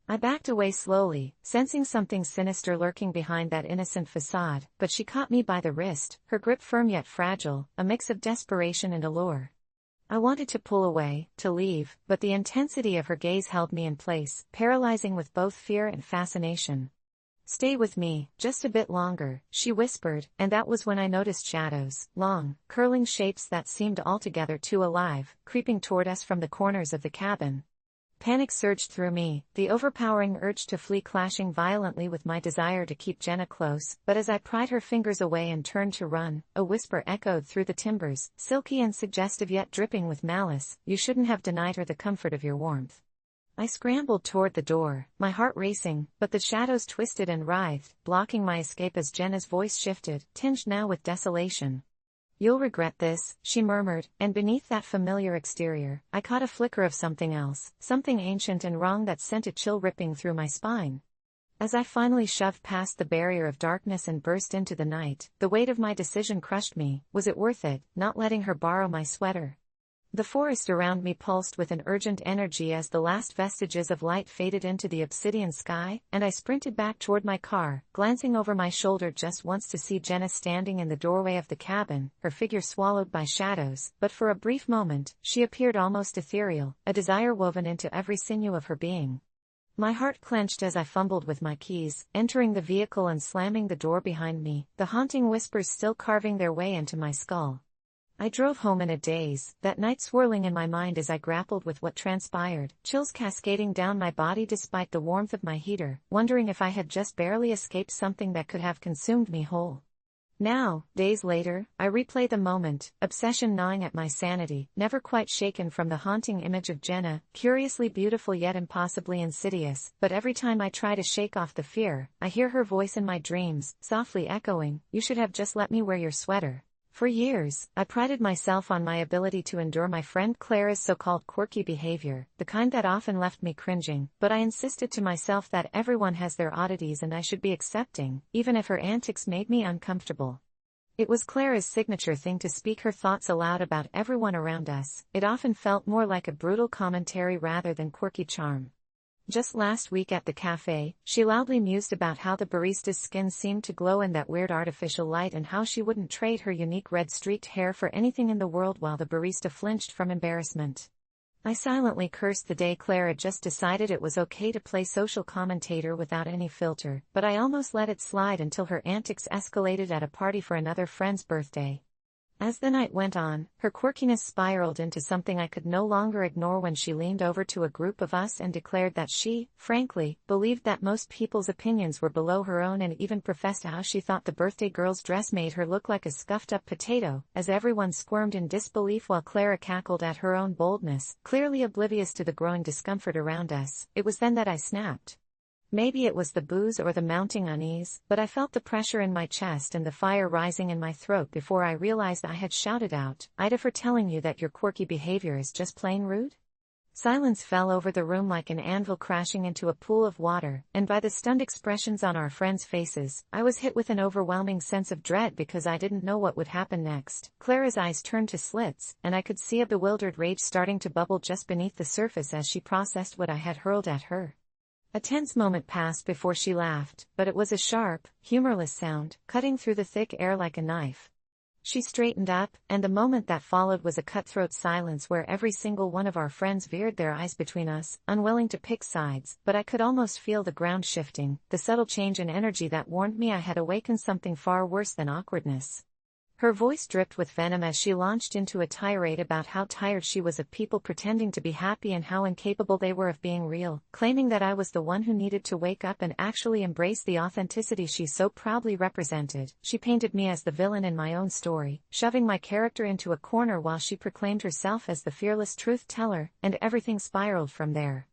I backed away slowly, sensing something sinister lurking behind that innocent facade, but she caught me by the wrist, her grip firm yet fragile, a mix of desperation and allure. I wanted to pull away, to leave, but the intensity of her gaze held me in place, paralyzing with both fear and fascination. "Stay with me, just a bit longer," she whispered, and that was when I noticed shadows, long, curling shapes that seemed altogether too alive, creeping toward us from the corners of the cabin. Panic surged through me, the overpowering urge to flee clashing violently with my desire to keep Jenna close, but as I pried her fingers away and turned to run, a whisper echoed through the timbers, silky and suggestive yet dripping with malice: "You shouldn't have denied her the comfort of your warmth." I scrambled toward the door, my heart racing, but the shadows twisted and writhed, blocking my escape as Jenna's voice shifted, tinged now with desolation. "You'll regret this," she murmured, and beneath that familiar exterior, I caught a flicker of something else, something ancient and wrong that sent a chill ripping through my spine. As I finally shoved past the barrier of darkness and burst into the night, the weight of my decision crushed me. Was it worth it, not letting her borrow my sweater? The forest around me pulsed with an urgent energy as the last vestiges of light faded into the obsidian sky, and I sprinted back toward my car, glancing over my shoulder just once to see Jenna standing in the doorway of the cabin, her figure swallowed by shadows, but for a brief moment, she appeared almost ethereal, a desire woven into every sinew of her being. My heart clenched as I fumbled with my keys, entering the vehicle and slamming the door behind me, the haunting whispers still carving their way into my skull. I drove home in a daze, that night swirling in my mind as I grappled with what transpired, chills cascading down my body despite the warmth of my heater, wondering if I had just barely escaped something that could have consumed me whole. Now, days later, I replay the moment, obsession gnawing at my sanity, never quite shaken from the haunting image of Jenna, curiously beautiful yet impossibly insidious, but every time I try to shake off the fear, I hear her voice in my dreams, softly echoing, "You should have just let me wear your sweater." For years, I prided myself on my ability to endure my friend Clara's so-called quirky behavior, the kind that often left me cringing, but I insisted to myself that everyone has their oddities and I should be accepting, even if her antics made me uncomfortable. It was Clara's signature thing to speak her thoughts aloud about everyone around us. It often felt more like a brutal commentary rather than quirky charm. Just last week at the cafe, she loudly mused about how the barista's skin seemed to glow in that weird artificial light and how she wouldn't trade her unique red-streaked hair for anything in the world while the barista flinched from embarrassment. I silently cursed the day Clara just decided it was okay to play social commentator without any filter, but I almost let it slide until her antics escalated at a party for another friend's birthday. As the night went on, her quirkiness spiraled into something I could no longer ignore when she leaned over to a group of us and declared that she, frankly, believed that most people's opinions were below her own, and even professed how she thought the birthday girl's dress made her look like a scuffed-up potato, as everyone squirmed in disbelief while Clara cackled at her own boldness, clearly oblivious to the growing discomfort around us. It was then that I snapped. Maybe it was the booze or the mounting unease, but I felt the pressure in my chest and the fire rising in my throat before I realized I had shouted out, "Ida, for telling you that your quirky behavior is just plain rude?" Silence fell over the room like an anvil crashing into a pool of water, and by the stunned expressions on our friends' faces, I was hit with an overwhelming sense of dread because I didn't know what would happen next. Clara's eyes turned to slits, and I could see a bewildered rage starting to bubble just beneath the surface as she processed what I had hurled at her. A tense moment passed before she laughed, but it was a sharp, humorless sound, cutting through the thick air like a knife. She straightened up, and the moment that followed was a cutthroat silence where every single one of our friends veered their eyes between us, unwilling to pick sides, but I could almost feel the ground shifting, the subtle change in energy that warned me I had awakened something far worse than awkwardness. Her voice dripped with venom as she launched into a tirade about how tired she was of people pretending to be happy and how incapable they were of being real, claiming that I was the one who needed to wake up and actually embrace the authenticity she so proudly represented. She painted me as the villain in my own story, shoving my character into a corner while she proclaimed herself as the fearless truth teller, and everything spiraled from there.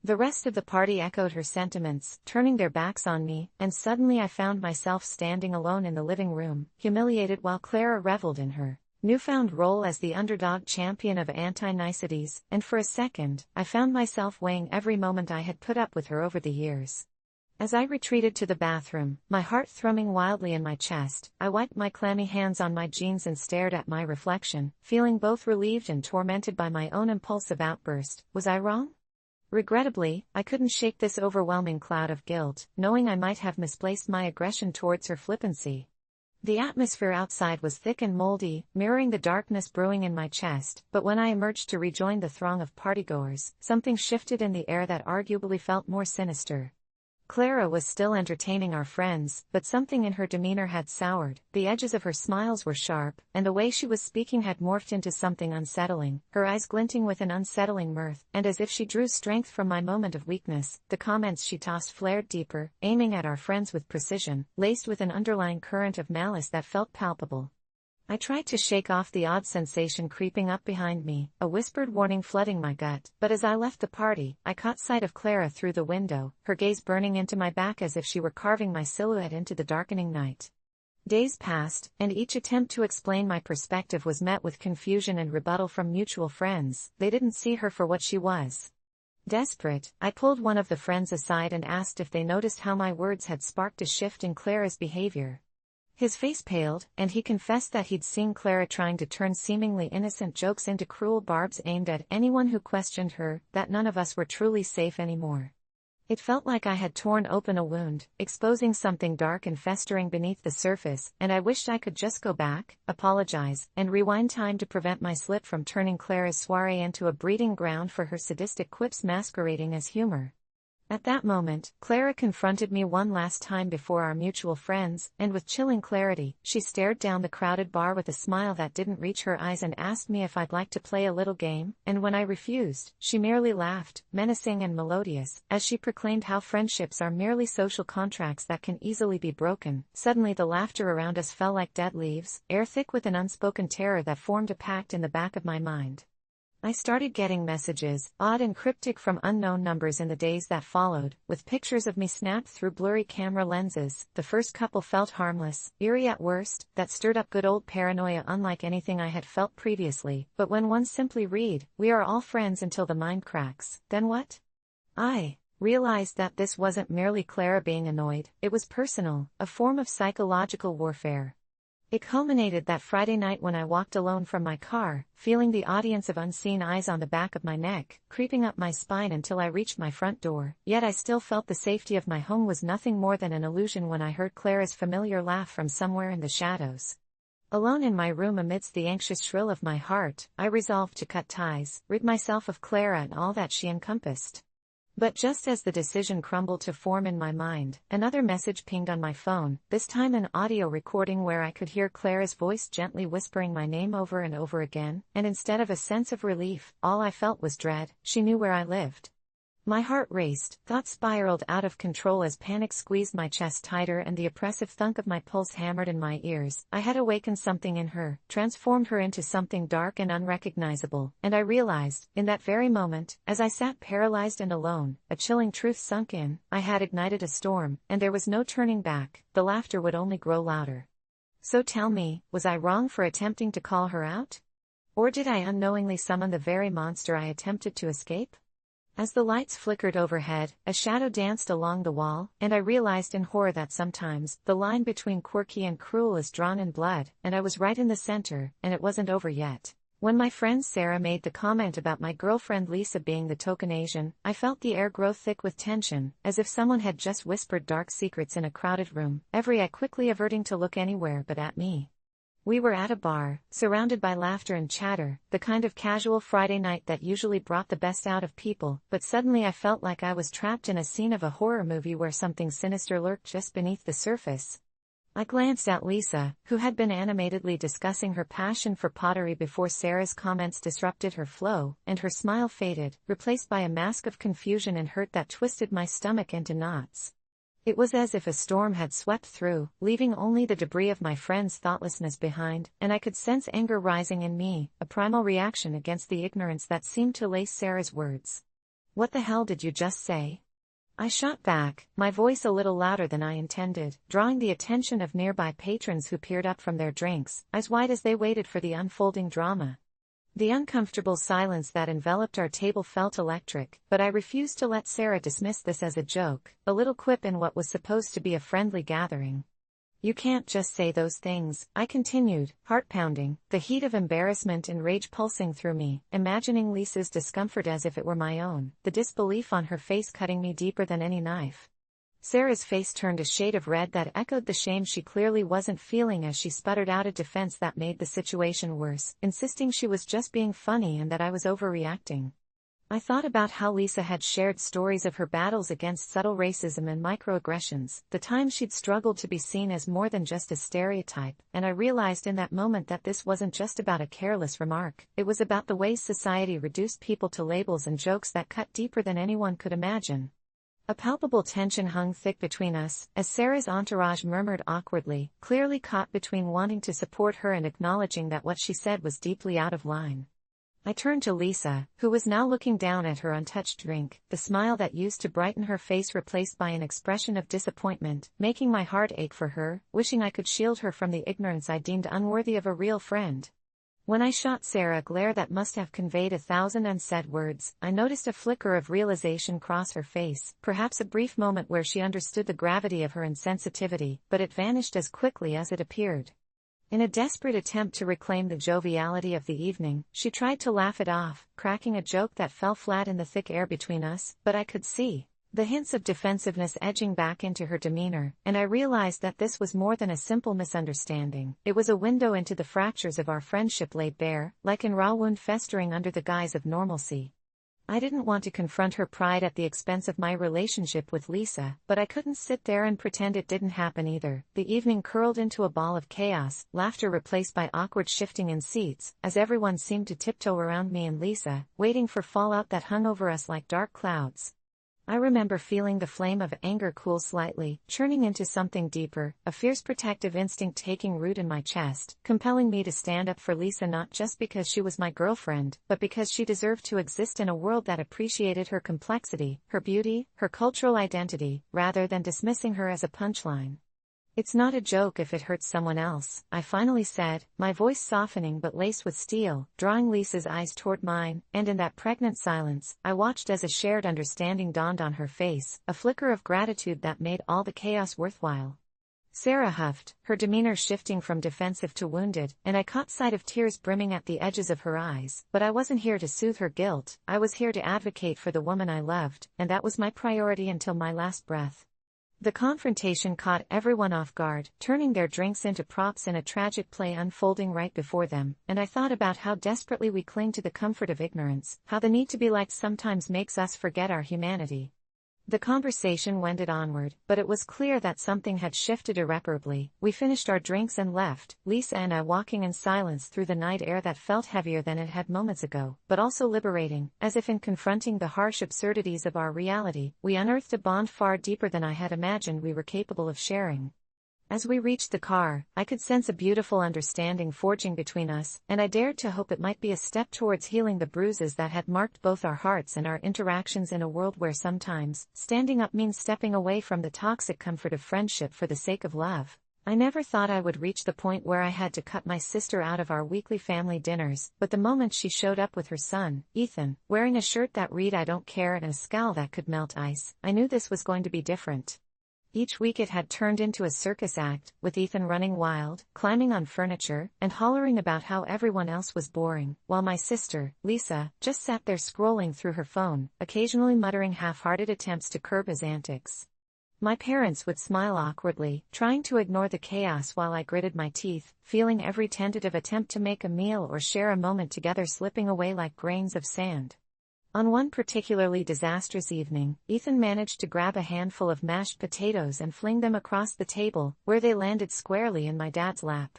The rest of the party echoed her sentiments, turning their backs on me, and suddenly I found myself standing alone in the living room, humiliated while Clara reveled in her newfound role as the underdog champion of anti-niceties, and for a second, I found myself weighing every moment I had put up with her over the years. As I retreated to the bathroom, my heart thrumming wildly in my chest, I wiped my clammy hands on my jeans and stared at my reflection, feeling both relieved and tormented by my own impulsive outburst. Was I wrong? Regrettably, I couldn't shake this overwhelming cloud of guilt, knowing I might have misplaced my aggression towards her flippancy. The atmosphere outside was thick and moldy, mirroring the darkness brewing in my chest, but when I emerged to rejoin the throng of partygoers, something shifted in the air that arguably felt more sinister. Clara was still entertaining our friends, but something in her demeanor had soured. The edges of her smiles were sharp, and the way she was speaking had morphed into something unsettling, her eyes glinting with an unsettling mirth, and as if she drew strength from my moment of weakness, the comments she tossed flared deeper, aiming at our friends with precision, laced with an underlying current of malice that felt palpable. I tried to shake off the odd sensation creeping up behind me, a whispered warning flooding my gut, but as I left the party, I caught sight of Clara through the window, her gaze burning into my back as if she were carving my silhouette into the darkening night. Days passed, and each attempt to explain my perspective was met with confusion and rebuttal from mutual friends. They didn't see her for what she was. Desperate, I pulled one of the friends aside and asked if they noticed how my words had sparked a shift in Clara's behavior. His face paled, and he confessed that he'd seen Clara trying to turn seemingly innocent jokes into cruel barbs aimed at anyone who questioned her, that none of us were truly safe anymore. It felt like I had torn open a wound, exposing something dark and festering beneath the surface, and I wished I could just go back, apologize, and rewind time to prevent my slip from turning Clara's soiree into a breeding ground for her sadistic quips masquerading as humor. At that moment, Clara confronted me one last time before our mutual friends, and with chilling clarity, she stared down the crowded bar with a smile that didn't reach her eyes and asked me if I'd like to play a little game, and when I refused, she merely laughed, menacing and melodious, as she proclaimed how friendships are merely social contracts that can easily be broken. Suddenly the laughter around us fell like dead leaves, air thick with an unspoken terror that formed a pact in the back of my mind. I started getting messages, odd and cryptic from unknown numbers in the days that followed, with pictures of me snapped through blurry camera lenses. The first couple felt harmless, eerie at worst, that stirred up good old paranoia unlike anything I had felt previously, but when one simply read, "We are all friends until the mind cracks," then what? I realized that this wasn't merely Clara being annoyed, it was personal, a form of psychological warfare. It culminated that Friday night when I walked alone from my car, feeling the audience of unseen eyes on the back of my neck, creeping up my spine until I reached my front door, yet I still felt the safety of my home was nothing more than an illusion when I heard Clara's familiar laugh from somewhere in the shadows. Alone in my room amidst the anxious shrill of my heart, I resolved to cut ties, rid myself of Clara and all that she encompassed. But just as the decision crumbled to form in my mind, another message pinged on my phone, this time an audio recording where I could hear Clara's voice gently whispering my name over and over again, and instead of a sense of relief, all I felt was dread. She knew where I lived. My heart raced, thoughts spiraled out of control as panic squeezed my chest tighter and the oppressive thunk of my pulse hammered in my ears. I had awakened something in her, transformed her into something dark and unrecognizable, and I realized, in that very moment, as I sat paralyzed and alone, a chilling truth sunk in. I had ignited a storm, and there was no turning back. The laughter would only grow louder. So tell me, was I wrong for attempting to call her out? Or did I unknowingly summon the very monster I attempted to escape? As the lights flickered overhead, a shadow danced along the wall, and I realized in horror that sometimes, the line between quirky and cruel is drawn in blood, and I was right in the center, and it wasn't over yet. When my friend Sarah made the comment about my girlfriend Lisa being the token Asian, I felt the air grow thick with tension, as if someone had just whispered dark secrets in a crowded room, every eye quickly averting to look anywhere but at me. We were at a bar, surrounded by laughter and chatter, the kind of casual Friday night that usually brought the best out of people, but suddenly I felt like I was trapped in a scene of a horror movie where something sinister lurked just beneath the surface. I glanced at Lisa, who had been animatedly discussing her passion for pottery before Sarah's comments disrupted her flow, and her smile faded, replaced by a mask of confusion and hurt that twisted my stomach into knots. It was as if a storm had swept through, leaving only the debris of my friend's thoughtlessness behind, and I could sense anger rising in me, a primal reaction against the ignorance that seemed to lace Sarah's words. "What the hell did you just say?" I shot back, my voice a little louder than I intended, drawing the attention of nearby patrons who peered up from their drinks, eyes wide as they waited for the unfolding drama. The uncomfortable silence that enveloped our table felt electric, but I refused to let Sarah dismiss this as a joke, a little quip in what was supposed to be a friendly gathering. "You can't just say those things," I continued, heart pounding, the heat of embarrassment and rage pulsing through me, imagining Lisa's discomfort as if it were my own, the disbelief on her face cutting me deeper than any knife. Sarah's face turned a shade of red that echoed the shame she clearly wasn't feeling as she sputtered out a defense that made the situation worse, insisting she was just being funny and that I was overreacting. I thought about how Lisa had shared stories of her battles against subtle racism and microaggressions, the times she'd struggled to be seen as more than just a stereotype, and I realized in that moment that this wasn't just about a careless remark, it was about the ways society reduced people to labels and jokes that cut deeper than anyone could imagine. A palpable tension hung thick between us, as Sarah's entourage murmured awkwardly, clearly caught between wanting to support her and acknowledging that what she said was deeply out of line. I turned to Lisa, who was now looking down at her untouched drink, the smile that used to brighten her face replaced by an expression of disappointment, making my heart ache for her, wishing I could shield her from the ignorance I deemed unworthy of a real friend. When I shot Sarah a glare that must have conveyed 1,000 unsaid words, I noticed a flicker of realization cross her face, perhaps a brief moment where she understood the gravity of her insensitivity, but it vanished as quickly as it appeared. In a desperate attempt to reclaim the joviality of the evening, she tried to laugh it off, cracking a joke that fell flat in the thick air between us, but I could see the hints of defensiveness edging back into her demeanor, and I realized that this was more than a simple misunderstanding. It was a window into the fractures of our friendship laid bare, like a raw wound festering under the guise of normalcy. I didn't want to confront her pride at the expense of my relationship with Lisa, but I couldn't sit there and pretend it didn't happen either. The evening curled into a ball of chaos, laughter replaced by awkward shifting in seats, as everyone seemed to tiptoe around me and Lisa, waiting for fallout that hung over us like dark clouds. I remember feeling the flame of anger cool slightly, churning into something deeper, a fierce protective instinct taking root in my chest, compelling me to stand up for Lisa not just because she was my girlfriend, but because she deserved to exist in a world that appreciated her complexity, her beauty, her cultural identity, rather than dismissing her as a punchline. "It's not a joke if it hurts someone else," I finally said, my voice softening but laced with steel, drawing Lisa's eyes toward mine, and in that pregnant silence, I watched as a shared understanding dawned on her face, a flicker of gratitude that made all the chaos worthwhile. Sarah huffed, her demeanor shifting from defensive to wounded, and I caught sight of tears brimming at the edges of her eyes, but I wasn't here to soothe her guilt, I was here to advocate for the woman I loved, and that was my priority until my last breath. The confrontation caught everyone off guard, turning their drinks into props in a tragic play unfolding right before them, and I thought about how desperately we cling to the comfort of ignorance, how the need to be liked sometimes makes us forget our humanity. The conversation wended onward, but it was clear that something had shifted irreparably. We finished our drinks and left, Lisa and I walking in silence through the night air that felt heavier than it had moments ago, but also liberating, as if in confronting the harsh absurdities of our reality, we unearthed a bond far deeper than I had imagined we were capable of sharing. As we reached the car, I could sense a beautiful understanding forging between us, and I dared to hope it might be a step towards healing the bruises that had marked both our hearts and our interactions in a world where sometimes, standing up means stepping away from the toxic comfort of friendship for the sake of love. I never thought I would reach the point where I had to cut my sister out of our weekly family dinners, but the moment she showed up with her son, Ethan, wearing a shirt that read "I don't care" and a scowl that could melt ice, I knew this was going to be different. Each week it had turned into a circus act, with Ethan running wild, climbing on furniture, and hollering about how everyone else was boring, while my sister, Lisa, just sat there scrolling through her phone, occasionally muttering half-hearted attempts to curb his antics. My parents would smile awkwardly, trying to ignore the chaos while I gritted my teeth, feeling every tentative attempt to make a meal or share a moment together slipping away like grains of sand. On one particularly disastrous evening, Ethan managed to grab a handful of mashed potatoes and fling them across the table, where they landed squarely in my dad's lap.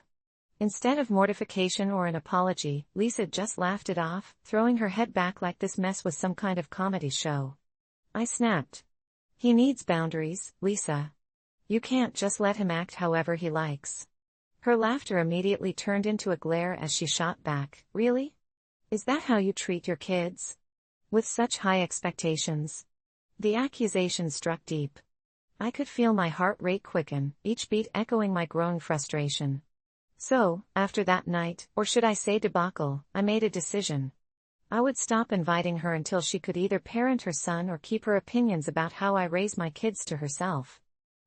Instead of mortification or an apology, Lisa just laughed it off, throwing her head back like this mess was some kind of comedy show. I snapped. "He needs boundaries, Lisa. You can't just let him act however he likes." Her laughter immediately turned into a glare as she shot back, "Really? Is that how you treat your kids? With such high expectations?" The accusation struck deep. I could feel my heart rate quicken, each beat echoing my growing frustration. So, after that night, or should I say debacle, I made a decision. I would stop inviting her until she could either parent her son or keep her opinions about how I raise my kids to herself.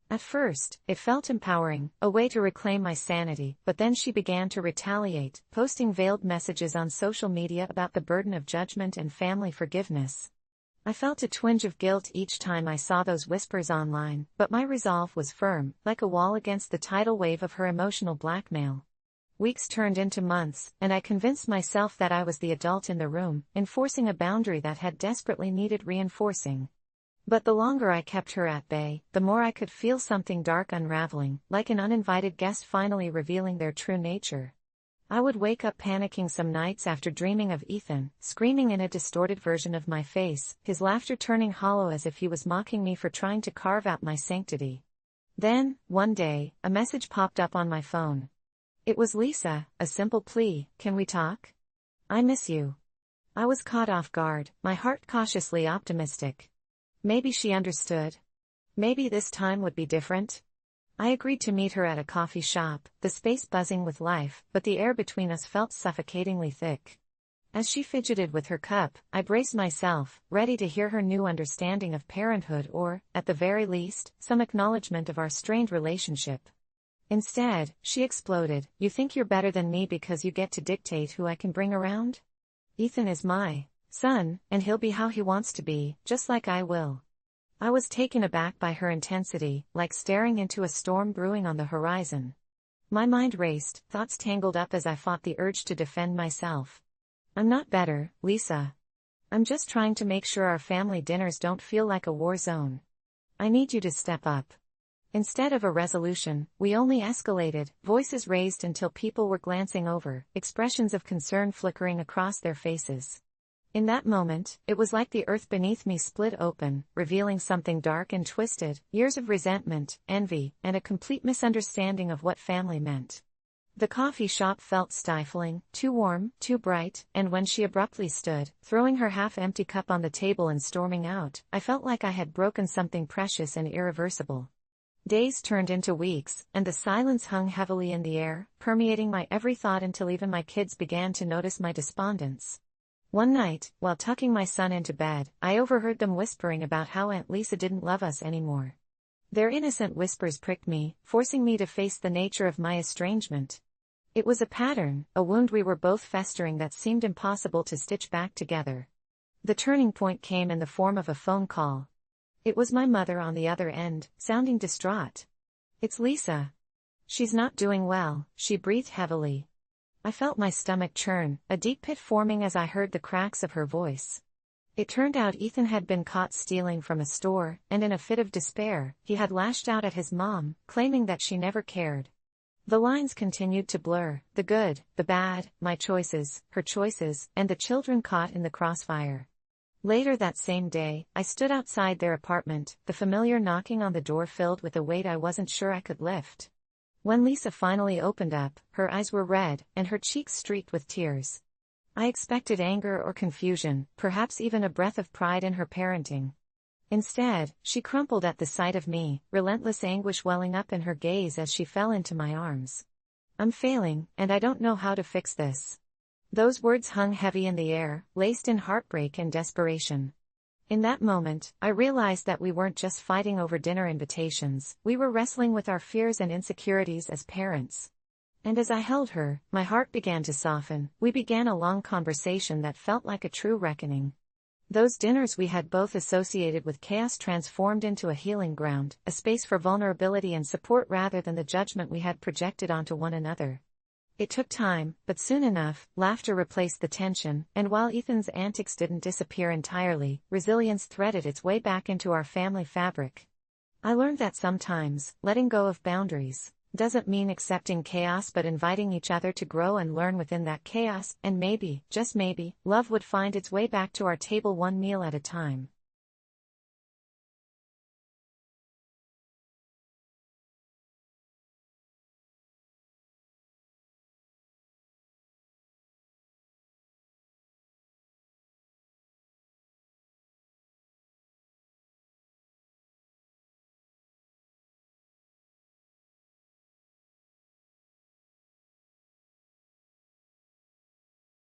At first, it felt empowering, a way to reclaim my sanity, but then she began to retaliate, posting veiled messages on social media about the burden of judgment and family forgiveness. I felt a twinge of guilt each time I saw those whispers online, but my resolve was firm, like a wall against the tidal wave of her emotional blackmail. Weeks turned into months, and I convinced myself that I was the adult in the room, enforcing a boundary that had desperately needed reinforcing. But the longer I kept her at bay, the more I could feel something dark unraveling, like an uninvited guest finally revealing their true nature. I would wake up panicking some nights after dreaming of Ethan, screaming in a distorted version of my face, his laughter turning hollow as if he was mocking me for trying to carve out my sanctity. Then, one day, a message popped up on my phone. It was Lisa, a simple plea, "Can we talk? I miss you." I was caught off guard, my heart cautiously optimistic. Maybe she understood. Maybe this time would be different. I agreed to meet her at a coffee shop, the space buzzing with life, but the air between us felt suffocatingly thick. As she fidgeted with her cup, I braced myself, ready to hear her new understanding of parenthood or, at the very least, some acknowledgement of our strained relationship. Instead, she exploded, "You think you're better than me because you get to dictate who I can bring around? Ethan is my son, and he'll be how he wants to be, just like I will." I was taken aback by her intensity, like staring into a storm brewing on the horizon. My mind raced, thoughts tangled up as I fought the urge to defend myself. "I'm not better, Lisa. I'm just trying to make sure our family dinners don't feel like a war zone. I need you to step up." Instead of a resolution, we only escalated, voices raised until people were glancing over, expressions of concern flickering across their faces. In that moment, it was like the earth beneath me split open, revealing something dark and twisted, years of resentment, envy, and a complete misunderstanding of what family meant. The coffee shop felt stifling, too warm, too bright, and when she abruptly stood, throwing her half-empty cup on the table and storming out, I felt like I had broken something precious and irreversible. Days turned into weeks, and the silence hung heavily in the air, permeating my every thought until even my kids began to notice my despondence. One night, while tucking my son into bed, I overheard them whispering about how Aunt Lisa didn't love us anymore. Their innocent whispers pricked me, forcing me to face the nature of my estrangement. It was a pattern, a wound we were both festering that seemed impossible to stitch back together. The turning point came in the form of a phone call. It was my mother on the other end, sounding distraught. "It's Lisa. She's not doing well," she breathed heavily. I felt my stomach churn, a deep pit forming as I heard the cracks of her voice. It turned out Ethan had been caught stealing from a store, and in a fit of despair, he had lashed out at his mom, claiming that she never cared. The lines continued to blur, the good, the bad, my choices, her choices, and the children caught in the crossfire. Later that same day, I stood outside their apartment, the familiar knocking on the door filled with a weight I wasn't sure I could lift. When Lisa finally opened up, her eyes were red, and her cheeks streaked with tears. I expected anger or confusion, perhaps even a breath of pride in her parenting. Instead, she crumpled at the sight of me, relentless anguish welling up in her gaze as she fell into my arms. "I'm failing, and I don't know how to fix this." Those words hung heavy in the air, laced in heartbreak and desperation. In that moment, I realized that we weren't just fighting over dinner invitations, we were wrestling with our fears and insecurities as parents. And as I held her, my heart began to soften. We began a long conversation that felt like a true reckoning. Those dinners we had both associated with chaos transformed into a healing ground, a space for vulnerability and support rather than the judgment we had projected onto one another. It took time, but soon enough, laughter replaced the tension, and while Ethan's antics didn't disappear entirely, resilience threaded its way back into our family fabric. I learned that sometimes, letting go of boundaries doesn't mean accepting chaos but inviting each other to grow and learn within that chaos, and maybe, just maybe, love would find its way back to our table one meal at a time.